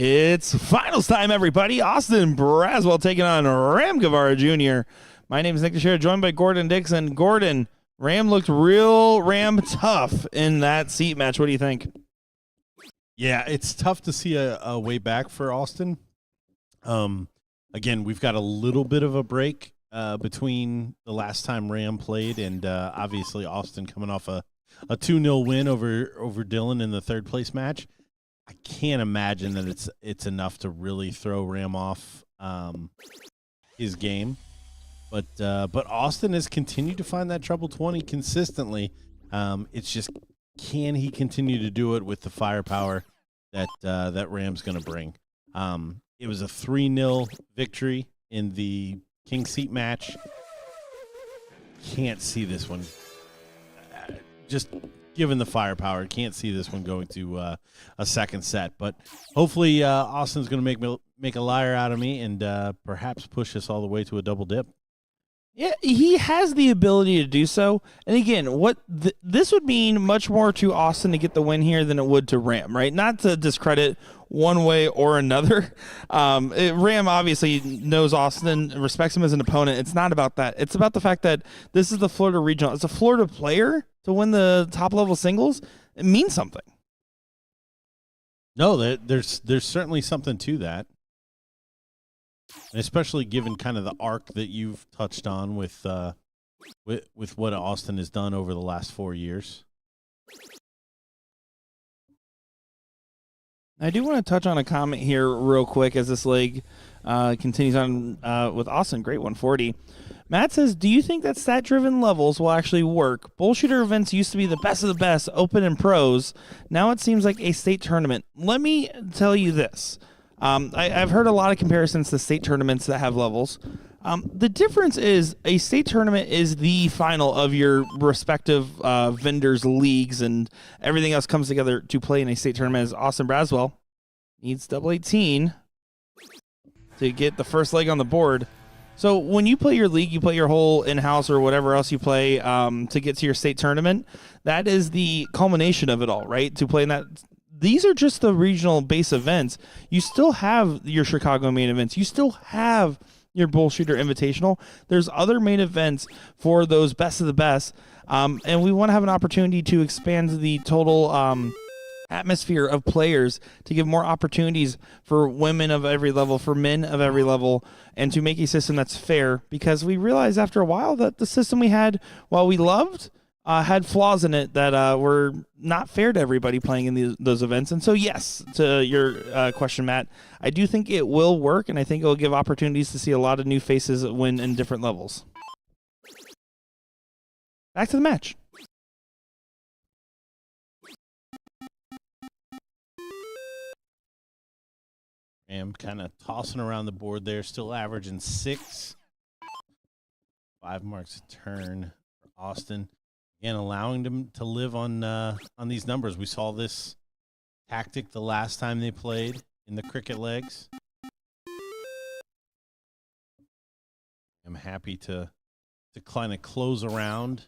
It's finals time, everybody. Austin Brazwell taking on Ram Gavara Jr. My name is Nick Teixeira, joined by Gordon Dixon. Gordon, Ram looked real Ram tough in that seat match. What do you think? Yeah, it's tough to see a way back for Austin. Again, we've got a little bit of a break between the last time Ram played and obviously Austin coming off a 2-0 win over Dylan in the third place match. I can't imagine that it's enough to really throw Ram off his game. But Austin has continued to find that treble 20 consistently. It's just, can he continue to do it with the firepower that Ram's going to bring? It was a 3-0 victory in the King Seat match. Can't see this one. Just given the firepower, can't see this one going to a second set. But hopefully Austin's going to make a liar out of me and perhaps push us all the way to a double dip. Yeah, he has the ability to do so. And again, this would mean much more to Austin to get the win here than it would to Ram, right? Not to discredit one way or another. Ram obviously knows Austin, respects him as an opponent. It's not about that. It's about the fact that this is the Florida Regional. As a Florida player, to win the top-level singles, it means something. No, there's certainly something to that. And especially given kind of the arc that you've touched on with what Austin has done over the last 4 years. I do want to touch on a comment here real quick as this leg continues on with Austin. Great 140. Matt says, do you think that stat-driven levels will actually work? BullShooter events used to be the best of the best, open and pros. Now it seems like a state tournament. Let me tell you this. I've heard a lot of comparisons to state tournaments that have levels. The difference is a state tournament is the final of your respective vendors' leagues, and everything else comes together to play in a state tournament. As Austin Brazwell needs double 18 to get the first leg on the board. So when you play your league, you play your whole in-house or whatever else you play to get to your state tournament. That is the culmination of it all, right? To play in that. These are just the regional base events. You still have your Chicago main events. You still have your BullShooter Invitational. There's other main events for those best of the best. And we want to have an opportunity to expand the total atmosphere of players to give more opportunities for women of every level, for men of every level, and to make a system that's fair, because we realized after a while that the system we had, while we loved, had flaws in it that were not fair to everybody playing in those events. And so, yes, to your question, Matt, I do think it will work, and I think it will give opportunities to see a lot of new faces win in different levels. Back to the match. I'm kind of tossing around the board there, still averaging 6. 5 marks a turn for Austin. And allowing them to live on these numbers. We saw this tactic the last time they played in the cricket legs. I'm happy to kind of close around.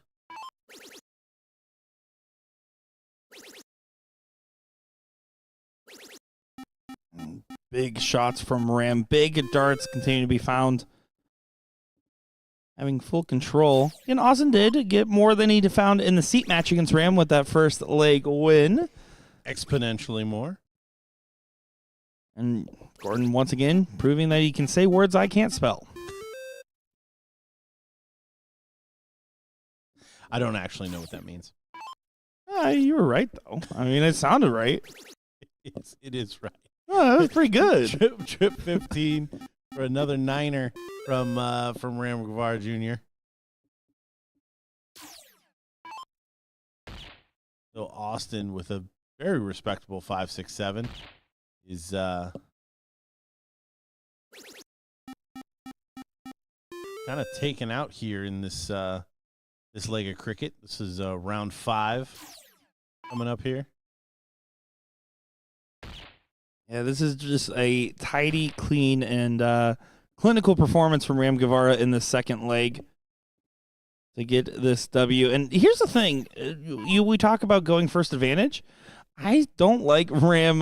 Big shots from Ram. Big darts continue to be found. Having full control. And Austin did get more than he found in the seat match against Ram with that first leg win. Exponentially more. And Gordon, once again, proving that he can say words I can't spell. I don't actually know what that means. You were right, though. I mean, it sounded right. It is right. Oh, that was pretty good. Trip 15 for another 9er from Ram Gavara Jr. So Austin with a very respectable 5-6-7 is kind of taken out here in this this leg of cricket. This is round 5 coming up here. Yeah, this is just a tidy, clean, and clinical performance from Ram Gavara in the second leg to get this W. And here's the thing. We talk about going first advantage. I don't like Ram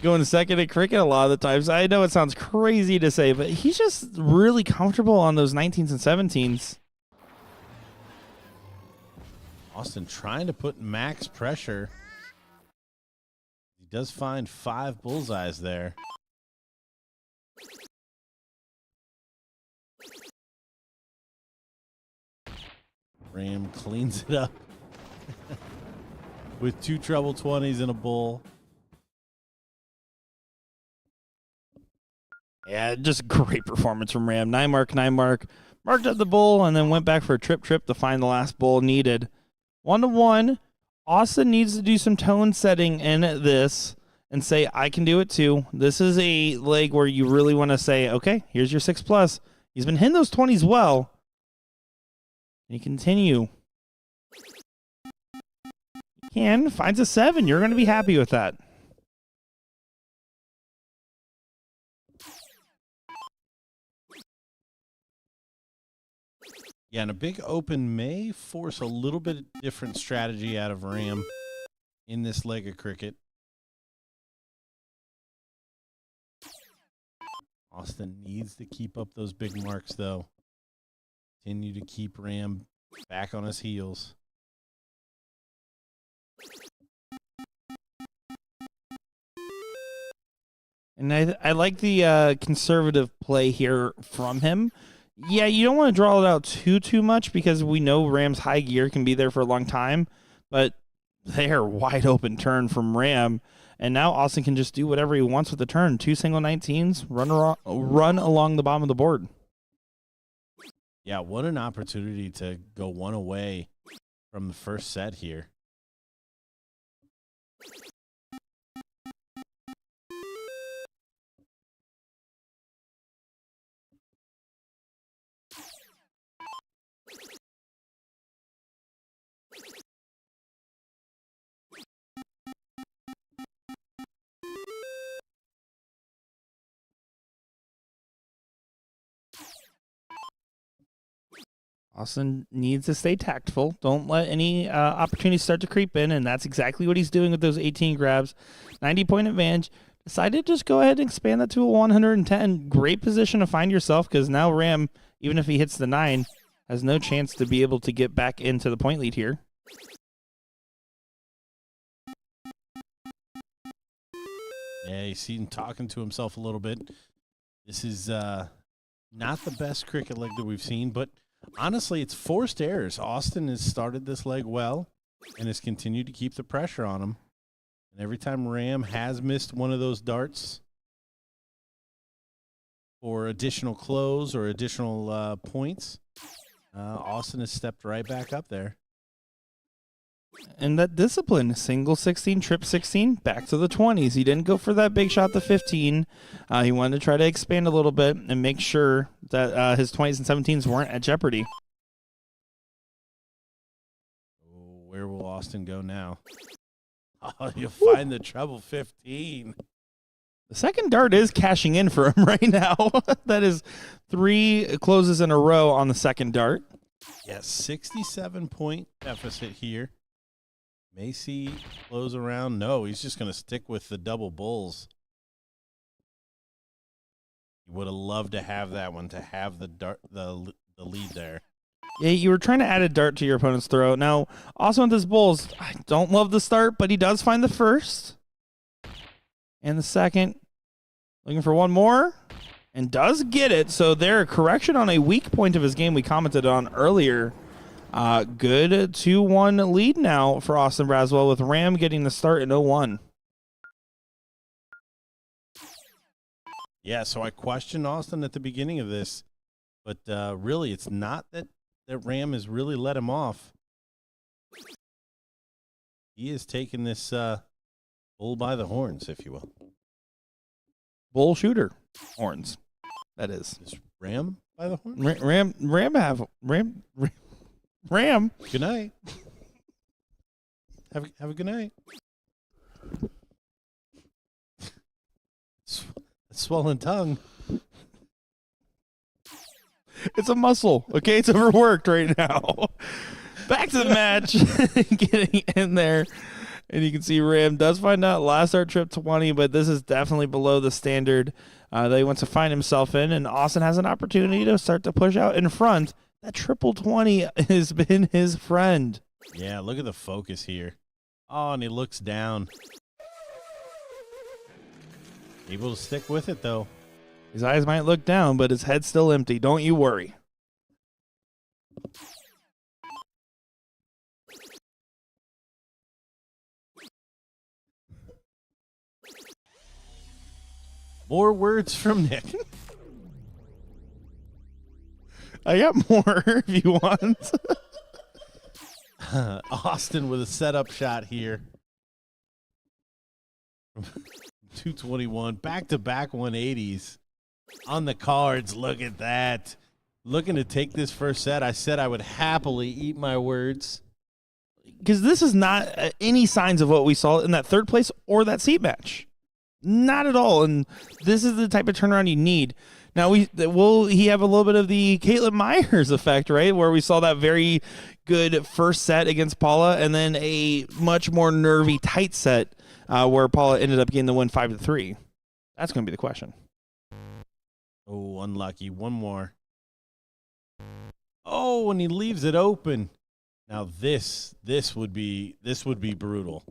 going second at cricket a lot of the times. I know it sounds crazy to say, but he's just really comfortable on those 19s and 17s. Austin trying to put max pressure. He does find 5 bullseyes there. Ram cleans it up with 2 treble 20s and a bull. Yeah, just great performance from Ram. 9 mark, marked up the bull, and then went back for a trip to find the last bull needed. 1-1. Austin needs to do some tone setting in this and say, I can do it too. This is a leg where you really want to say, okay, here's your 6+. He's been hitting those 20s well. And you continue. He finds a 7. You're going to be happy with that. Yeah, and a big open may force a little bit different strategy out of Ram in this leg of cricket. Austin needs to keep up those big marks, though. Continue to keep Ram back on his heels. And I like the conservative play here from him. Yeah, you don't want to draw it out too much because we know Ram's high gear can be there for a long time, but they're wide open turn from Ram, and now Austin can just do whatever he wants with the turn. 2 single 19s, run along the bottom of the board. Yeah, what an opportunity to go 1 away from the first set here. Austin needs to stay tactful. Don't let any opportunities start to creep in, and that's exactly what he's doing with those 18 grabs. 90-point advantage. Decided to just go ahead and expand that to a 110. Great position to find yourself because now Ram, even if he hits the 9, has no chance to be able to get back into the point lead here. Yeah, you see him talking to himself a little bit. This is not the best cricket leg that we've seen, but honestly, it's forced errors. Austin has started this leg well and has continued to keep the pressure on him. And every time Ram has missed one of those darts for additional close or additional points, Austin has stepped right back up there. And that discipline, single 16, trip 16, back to the 20s. He didn't go for that big shot, the 15. He wanted to try to expand a little bit and make sure that his 20s and 17s weren't at jeopardy. Oh, where will Austin go now? Oh, you'll find the treble 15. The second dart is cashing in for him right now. That is 3 closes in a row on the second dart. Yes, 67-point deficit here. Macy close around. No, he's just going to stick with the double bulls. He would have loved to have that one, to have the dart, the lead there. Yeah, you were trying to add a dart to your opponent's throw. Now, also with this bulls, I don't love the start, but he does find the first. And the second. Looking for one more. And does get it. So there, correction on a weak point of his game we commented on earlier. Good 2-1 lead now for Austin Brazwell with Ram getting the start in 0-1. Yeah, so I questioned Austin at the beginning of this, but really it's not that Ram has really let him off. He has taken this bull by the horns, if you will. BullShooter horns, that is. Is Ram by the horns? Ram. Good night. Have a good night. Swollen tongue. It's a muscle, okay? It's overworked right now. Back to the match. Getting in there. And you can see Ram does find out last start trip 20, but this is definitely below the standard that he wants to find himself in. And Austin has an opportunity to start to push out in front. That triple 20 has been his friend. Yeah, look at the focus here. Oh, and he looks down. Able to stick with it, though. His eyes might look down, but his head's still empty. Don't you worry. More words from Nick. I got more if you want. Austin with a setup shot here. 221. Back-to-back 180s. On the cards. Look at that. Looking to take this first set. I said I would happily eat my words. Because this is not any signs of what we saw in that third place or that seat match. Not at all. And this is the type of turnaround you need. Now, will he have a little bit of the Caitlin Myers effect, right? Where we saw that very good first set against Paula and then a much more nervy, tight set where Paula ended up getting the win 5-3. That's going to be the question. Oh, unlucky. One more. Oh, and he leaves it open. Now this would be brutal.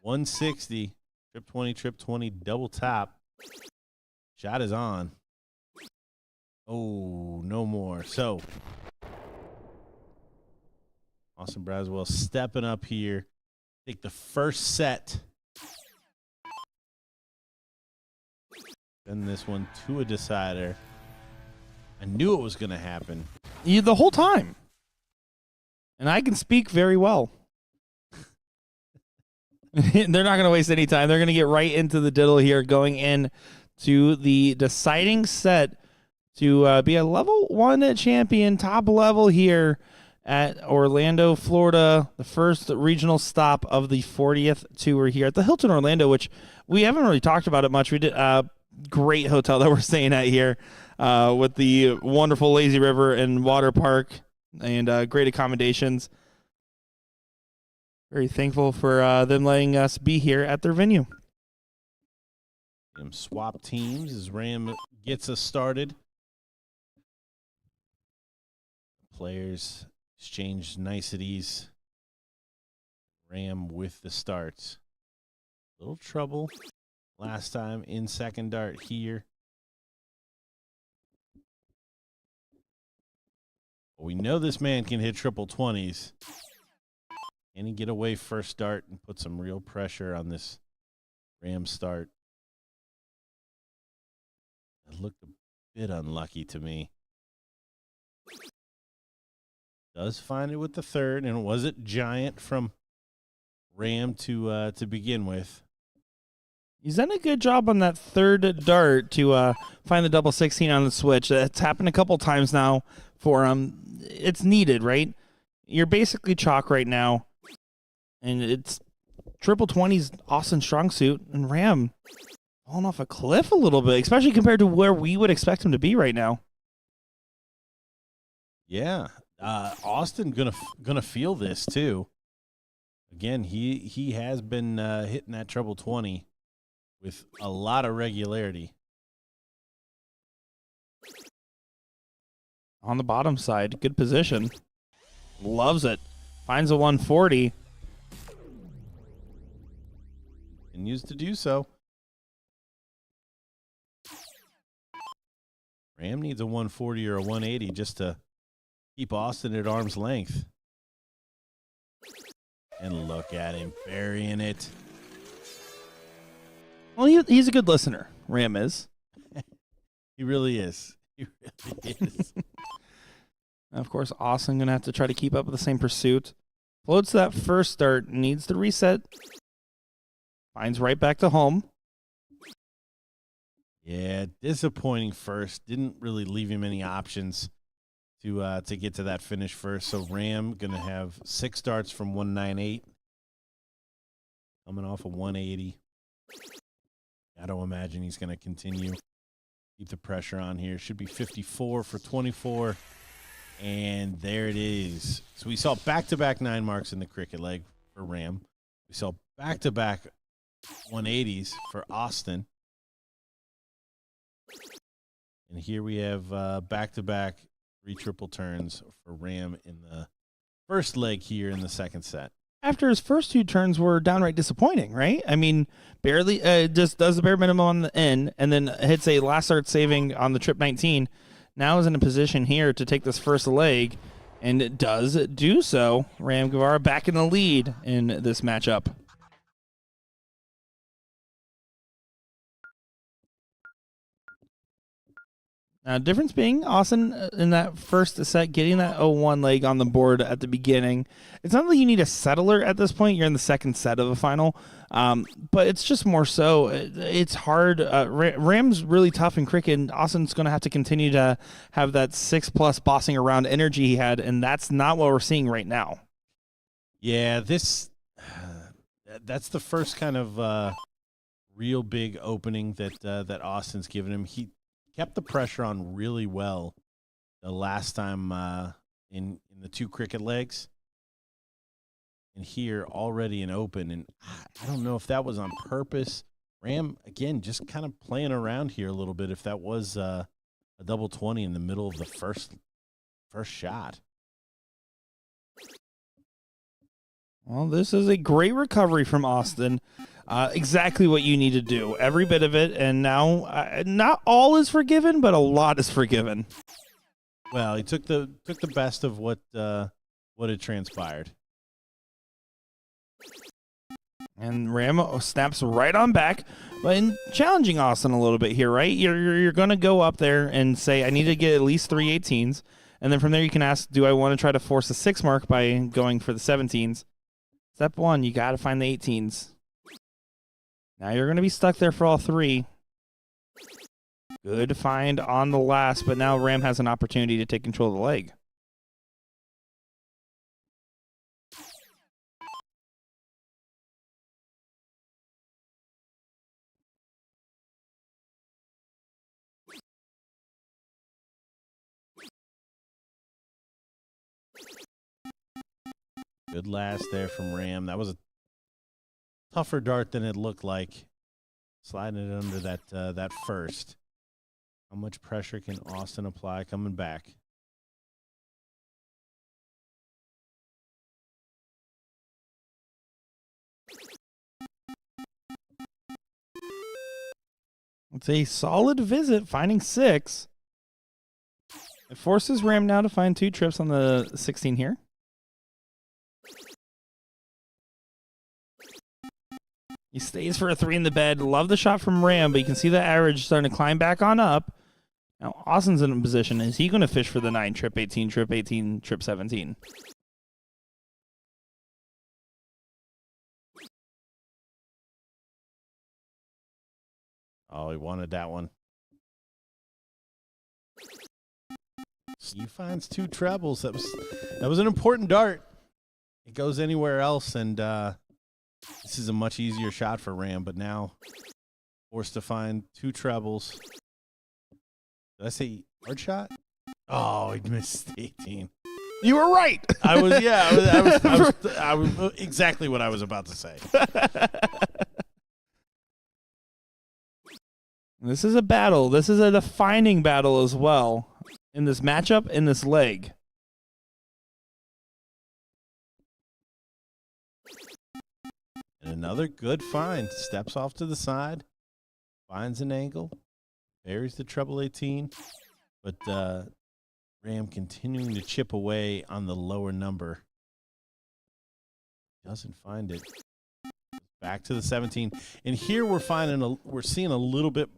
160, trip 20, double top. Shot is on. Oh, no more. So, Austin Brazwell stepping up here. Take the first set. Send this one to a decider. I knew it was going to happen. The whole time. And I can speak very well. They're not going to waste any time. They're going to get right into the diddle here, going in to the deciding set to be a level 1 champion, top level here at Orlando, Florida, the first regional stop of the 40th tour here at the Hilton Orlando, which we haven't really talked about it much. We did a great hotel that we're staying at here with the wonderful lazy river and water park and great accommodations. Very thankful for them letting us be here at their venue. Swap teams as Ram gets us started. Players exchange niceties. Ram with the starts. Little trouble last time in second dart here. We know this man can hit triple 20s. Can he get away first dart and put some real pressure on this Ram start? It looked a bit unlucky to me. Does find it with the third, and was it giant from Ram to begin with? He's done a good job on that third dart to find the double 16 on the switch. It's happened a couple times now for him. It's needed, right? You're basically chalk right now, and it's triple 20's Austin's strong suit, and Ram falling off a cliff a little bit, especially compared to where we would expect him to be right now. Yeah, Austin gonna feel this too. Again, he has been hitting that treble 20 with a lot of regularity. On the bottom side, good position. Loves it. Finds a 140. Continues to do so. Ram needs a 140 or a 180 just to keep Austin at arm's length. And look at him burying it. Well, he's a good listener. Ram is. He really is. He really is. Of course, Austin going to have to try to keep up with the same pursuit. Floats that first start, needs to reset. Finds right back to home. Yeah, disappointing first. Didn't really leave him any options to get to that finish first. So Ram going to have 6 starts from 198. Coming off a 180. I don't imagine he's going to continue. Keep the pressure on here. Should be 54 for 24. And there it is. So we saw back-to-back 9 marks in the cricket leg. for Ram. We saw back-to-back 180s for Austin. And here we have back-to-back 3 triple turns for Ram in the first leg here in the second set. After his first 2 turns were downright disappointing, right? I mean, barely just does the bare minimum on the end and then hits a last start saving on the trip 19. Now is in a position here to take this first leg and does do so. Ram Gavara back in the lead in this matchup. Now, difference being Austin in that first set, getting that 0-1 leg on the board at the beginning. It's not that you need a settler at this point. You're in the second set of the final. But it's just more so. It's hard. Ram's really tough in cricket, and Austin's going to have to continue to have that 6+ bossing around energy he had, and that's not what we're seeing right now. Yeah, that's the first kind of real big opening that Austin's given him. He kept the pressure on really well the last time in the 2 cricket legs. And here already an open, and I don't know if that was on purpose. Ram, again, just kind of playing around here a little bit if that was a double 20 in the middle of the first shot. Well, this is a great recovery from Austin. Exactly what you need to do. Every bit of it. And now not all is forgiven, but a lot is forgiven. Well, he took the best of what had transpired. And Ram snaps right on back, but in challenging Austin a little bit here, right? You're going to go up there and say, I need to get at least 3 18s. And then from there you can ask, do I want to try to force a 6 mark by going for the 17s? Step 1, you got to find the 18s. Now you're going to be stuck there for all 3. Good find on the last, but now Ram has an opportunity to take control of the leg. Good last there from Ram. That was a tougher dart than it looked like. Sliding it under that first. How much pressure can Austin apply coming back? It's a solid visit, finding 6. It forces Ram now to find 2 trips on the 16 here. He stays for a 3 in the bed. Love the shot from Ram, but you can see the average starting to climb back on up. Now, Austin's in a position. Is he going to fish for the 9, trip 18, trip 18, trip 17? Oh, he wanted that one. He finds 2 trebles. That was an important dart. It goes anywhere else, and this is a much easier shot for Ram, but now forced to find 2 trebles. Did I say hard shot? Oh, he missed 18. You were right. I was exactly what I was about to say. This is a battle. This is a defining battle as well in this matchup, in this leg. And another good find. Steps off to the side, finds an angle, buries the treble 18, but Ram continuing to chip away on the lower number. Doesn't find it. Back to the 17. And here we're seeing a little bit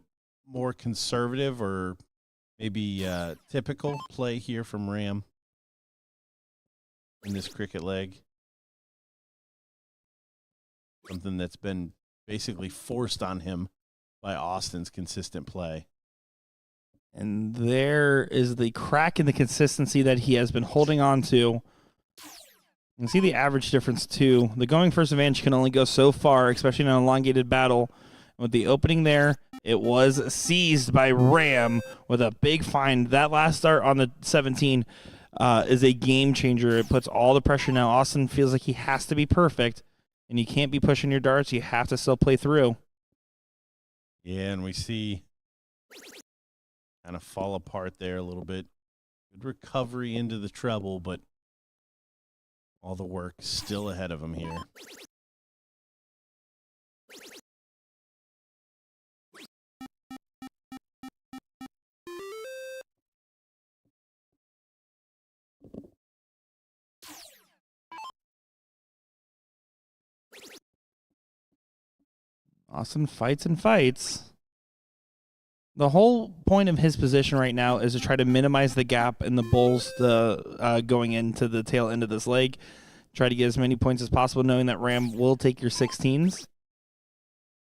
more conservative or maybe typical play here from Ram in this cricket leg. Something that's been basically forced on him by Austin's consistent play. And there is the crack in the consistency that he has been holding on to. You can see the average difference, too. The going first advantage can only go so far, especially in an elongated battle. With the opening there, it was seized by Ram with a big find. That last start on the 17, is a game changer. It puts all the pressure now. Austin feels like he has to be perfect, and you can't be pushing your darts. You have to still play through. Yeah, and we see kind of fall apart there a little bit. Good recovery into the treble, but all the work still ahead of him here. Austin fights and fights. The whole point of his position right now is to try to minimize the gap in the bulls going into the tail end of this leg. Try to get as many points as possible, knowing that Ram will take your 16s.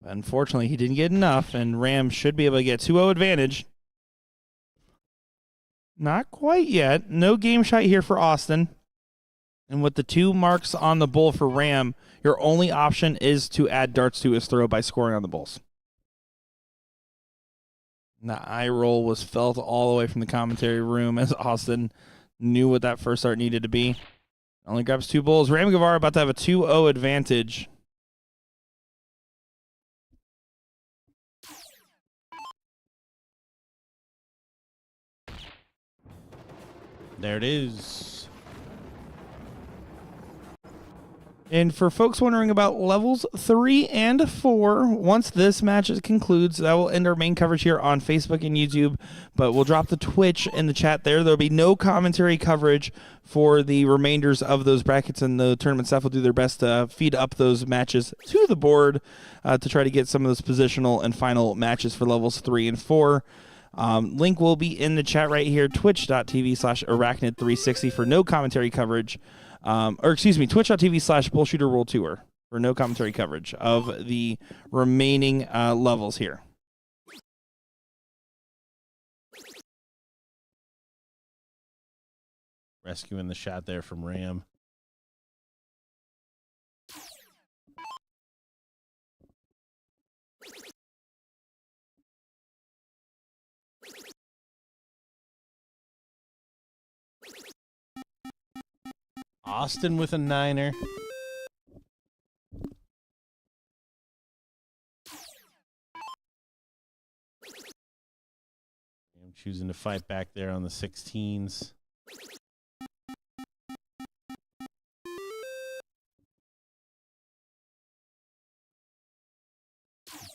Unfortunately, he didn't get enough, and Ram should be able to get 2-0 advantage. Not quite yet. No game shot here for Austin. And with the 2 marks on the bull for Ram, your only option is to add darts to his throw by scoring on the bulls. The eye roll was felt all the way from the commentary room as Austin knew what that first start needed to be. Only grabs 2 bulls. Ram Gavara about to have a 2-0 advantage. There it is. And for folks wondering about levels 3 and 4, once this match concludes, that will end our main coverage here on Facebook and YouTube, but we'll drop the Twitch in the chat there. There'll be no commentary coverage for the remainders of those brackets, and the tournament staff will do their best to feed up those matches to the board to try to get some of those positional and final matches for levels 3 and 4. Link will be in the chat right here, twitch.tv/arachnid360 for no commentary coverage. Twitch.tv/BullShooter World Tour for no commentary coverage of the remaining levels here. Rescuing the shot there from Ram. Austin with a 9er. I'm choosing to fight back there on the 16s.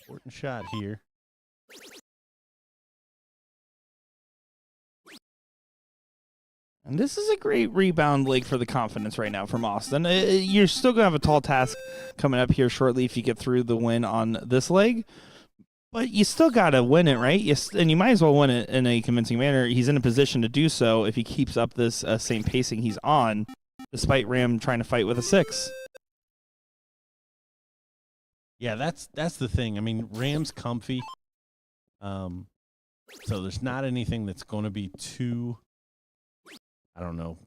Important shot here. And this is a great rebound leg for the confidence right now from Austin. You're still going to have a tall task coming up here shortly if you get through the win on this leg. But you still got to win it, right? And you might as well win it in a convincing manner. He's in a position to do so if he keeps up this same pacing he's on, despite Ram trying to fight with a 6. Yeah, that's the thing. I mean, Ram's comfy. So there's not anything that's going to be too, I don't know,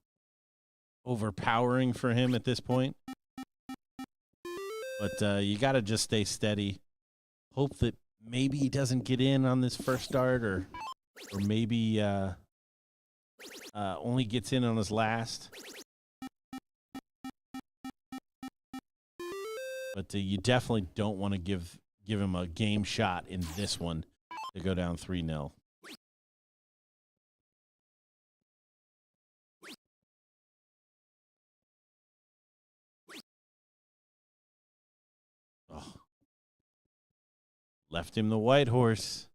overpowering for him at this point. But you got to just stay steady. Hope that maybe he doesn't get in on this first start, or maybe only gets in on his last. But you definitely don't want to give him a game shot in this one to go down 3-0. Oh. Left him the white horse.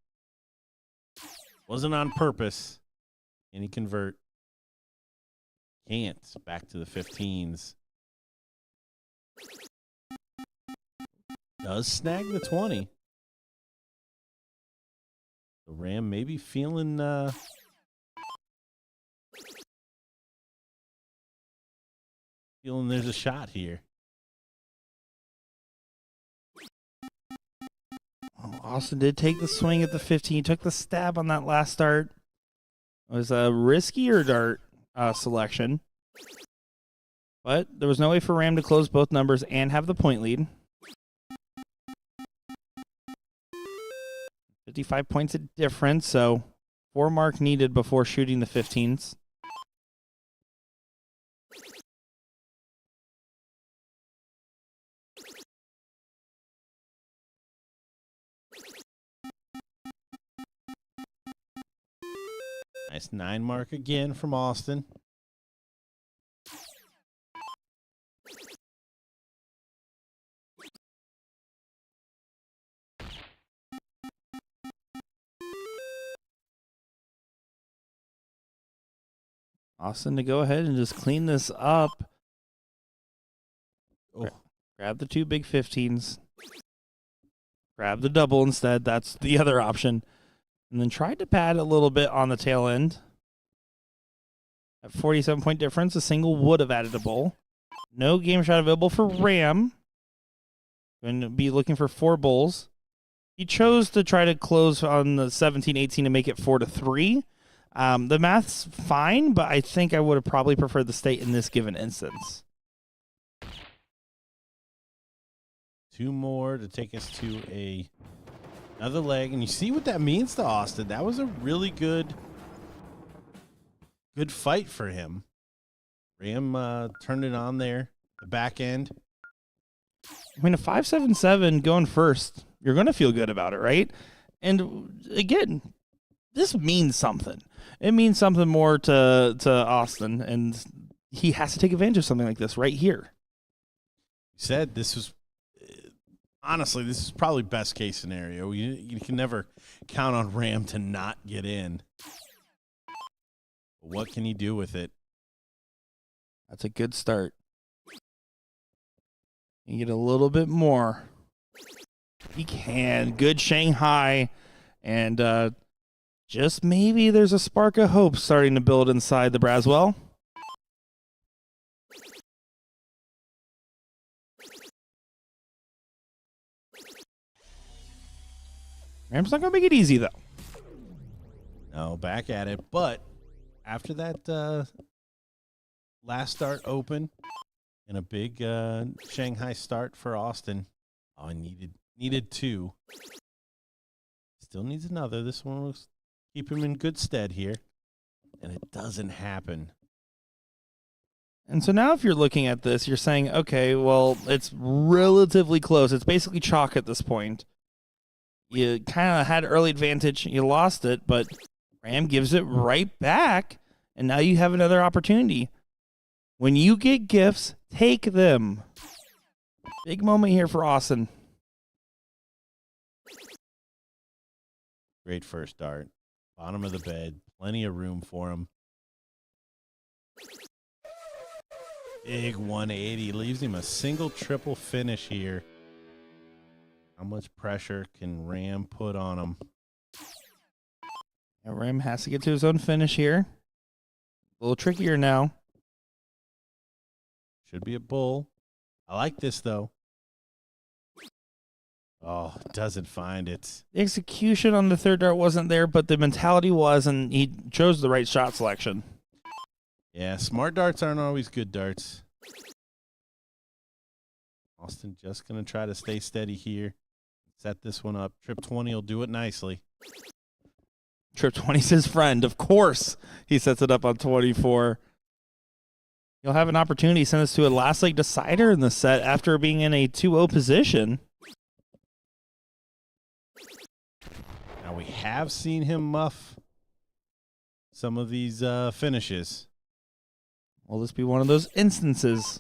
Wasn't on purpose. Can he convert? Can't. Back to the 15s. Does snag the 20. The Ram maybe feeling there's a shot here. Austin did take the swing at the 15. He took the stab on that last start. It was a riskier dart selection. But there was no way for Ram to close both numbers and have the point lead. 55 points of difference, so 4 mark needed before shooting the 15s. Nice 9 mark again from Austin. Austin to go ahead and just clean this up. Oh. Grab the 2 big 15s. Grab the double instead. That's the other option. And then tried to pad a little bit on the tail end. At 47-point difference, a single would have added a bull. No game shot available for Ram. Going to be looking for 4 bulls. He chose to try to close on the 17-18 to make it 4-3. The math's fine, but I think I would have probably preferred the state in this given instance. 2 more to take us to another leg. And you see what that means to Austin. That was a really good fight for him. Ram turned it on there, the back end. I mean, a 5-7-7 going first, you're going to feel good about it, right? And again, this means something. It means something more to Austin, and he has to take advantage of something like this right here. You said this was, honestly, this is probably best case scenario. You can never count on Ram to not get in. But what can he do with it? That's a good start. You get a little bit more. He can. Good Shanghai. And just maybe there's a spark of hope starting to build inside the Brazwell. Ram's not going to make it easy, though. No, back at it. But after that last start open and a big Shanghai start for Austin, oh, I needed 2. Still needs another. This one will keep him in good stead here. And it doesn't happen. And so now if you're looking at this, you're saying, okay, well, it's relatively close. It's basically chalk at this point. You kind of had early advantage. You lost it, but Ram gives it right back, and now you have another opportunity. When you get gifts, take them. Big moment here for Austin. Great first dart. Bottom of the bed. Plenty of room for him. Big 180. Leaves him a single triple finish here. How much pressure can Ram put on him? Yeah, Ram has to get to his own finish here. A little trickier now. Should be a bull. I like this, though. Oh, doesn't find it. The execution on the third dart wasn't there, but the mentality was, and he chose the right shot selection. Yeah, smart darts aren't always good darts. Austin just going to try to stay steady here. Set this one up. Trip 20 will do it nicely. Trip 20's his friend. Of course, he sets it up on 24. You'll have an opportunity to send us to a last leg decider in the set after being in a 2-0 position. Now, we have seen him muff some of these finishes. Will this be one of those instances?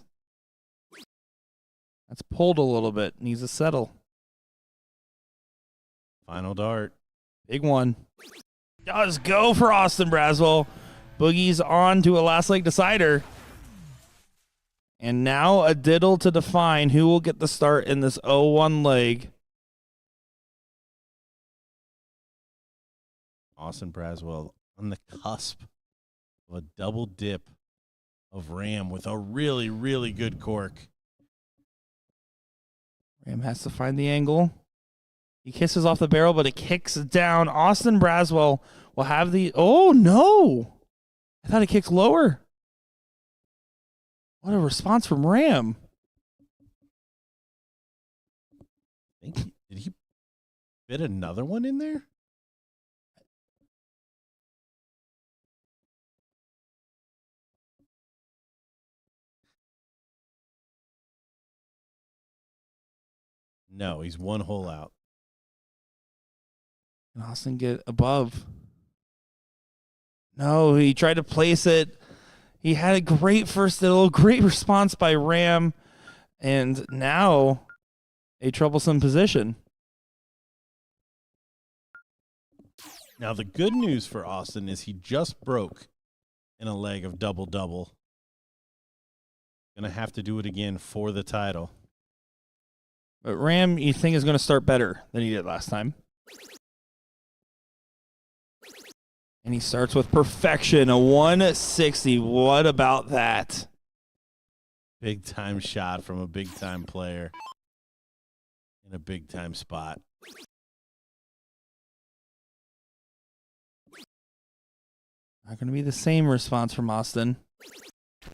That's pulled a little bit. Needs to settle. Final dart. Big one. Does go for Austin Brazwell. Boogie's on to a last leg decider. And now a diddle to define who will get the start in this 0-1 leg. Austin Brazwell on the cusp of a double dip of Ram with a really, really good cork. Ram has to find the angle. He kisses off the barrel, but it kicks down. Austin Brazwell will have the... Oh, no! I thought it kicked lower. What a response from Ram. Did he fit another one in there? No, he's one hole out. And Austin get above. No, he tried to place it. He had a great first diddle, great response by Ram, and now a troublesome position. Now, the good news for Austin is he just broke in a leg of double-double. Going to have to do it again for the title. But Ram, you think, is going to start better than he did last time. And he starts with perfection, a 160. What about that? Big-time shot from a big-time player in a big-time spot. Not going to be the same response from Austin,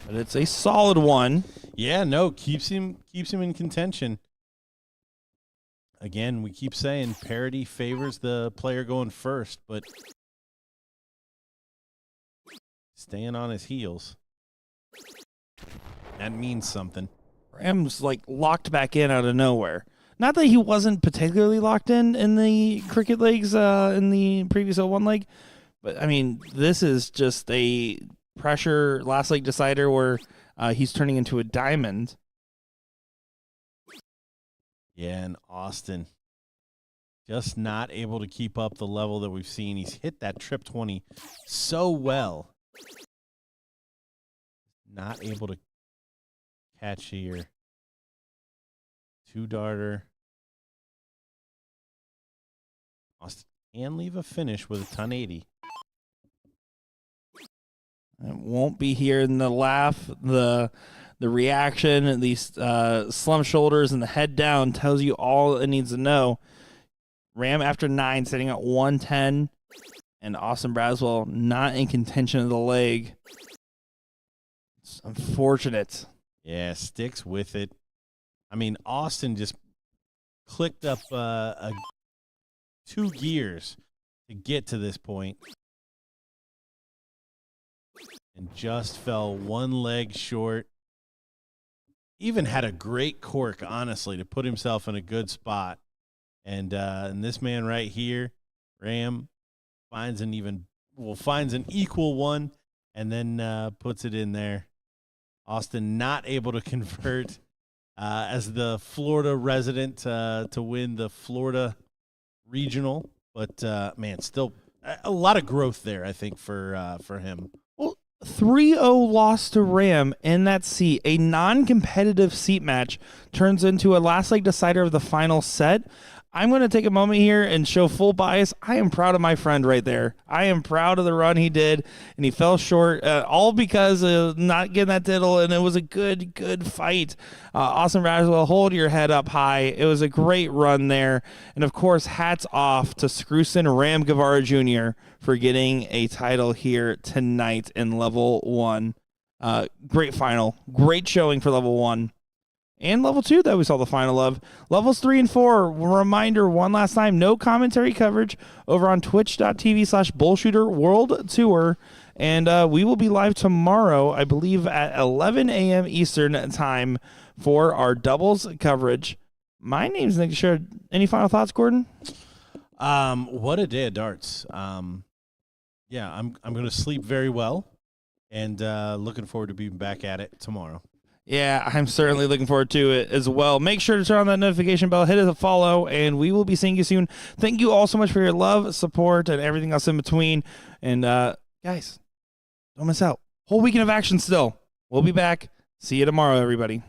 but it's a solid one. Yeah, no, keeps him in contention. Again, we keep saying parity favors the player going first, but staying on his heels, that means something. Ram's like locked back in out of nowhere. Not that he wasn't particularly locked in the cricket legs in the previous 0-1 leg, but I mean, this is just a pressure last leg decider where he's turning into a diamond. Yeah, and Austin just not able to keep up the level that we've seen. He's hit that trip 20 so well. Not able to catch here. Two-darter. Austin can leave a finish with a ton 80. It won't be here in the laugh, the reaction, these slump shoulders and the head down tells you all it needs to know. Ram after 9 sitting at 110, and Austin Brazwell not in contention of the leg. It's unfortunate. Yeah, sticks with it. I mean, Austin just clicked up 2 gears to get to this point. And just fell 1 leg short. Even had a great cork, honestly, to put himself in a good spot. And this man right here, Ram, finds an equal one, and then puts it in there. Austin not able to convert as the Florida resident to win the Florida regional, but man, still a lot of growth there, I think, for him. 3-0 loss to Ram in that seat. A non-competitive seat match turns into a last leg decider of the final set. I'm going to take a moment here and show full bias. I am proud of my friend right there. I am proud of the run he did, and he fell short, all because of not getting that diddle, and it was a good fight. Austin Brazwell, hold your head up high. It was a great run there. And, of course, hats off to Screwson Ram Gavara Jr. for getting a title here tonight in Level 1. Great final. Great showing for Level 1. And Level 2 that we saw the final of. Levels 3 and 4, reminder one last time, no commentary coverage over on twitch.tv/BullShooter World Tour. And we will be live tomorrow, I believe, at 11 a.m. Eastern time for our doubles coverage. My name's Nick Sher. Any final thoughts, Gordon? What a day of darts. Yeah, I'm going to sleep very well, and looking forward to being back at it tomorrow. Yeah, I'm certainly looking forward to it as well. Make sure to turn on that notification bell, hit a follow, and we will be seeing you soon. Thank you all so much for your love, support, and everything else in between. And guys, don't miss out. Whole weekend of action still. We'll be back. See you tomorrow, everybody.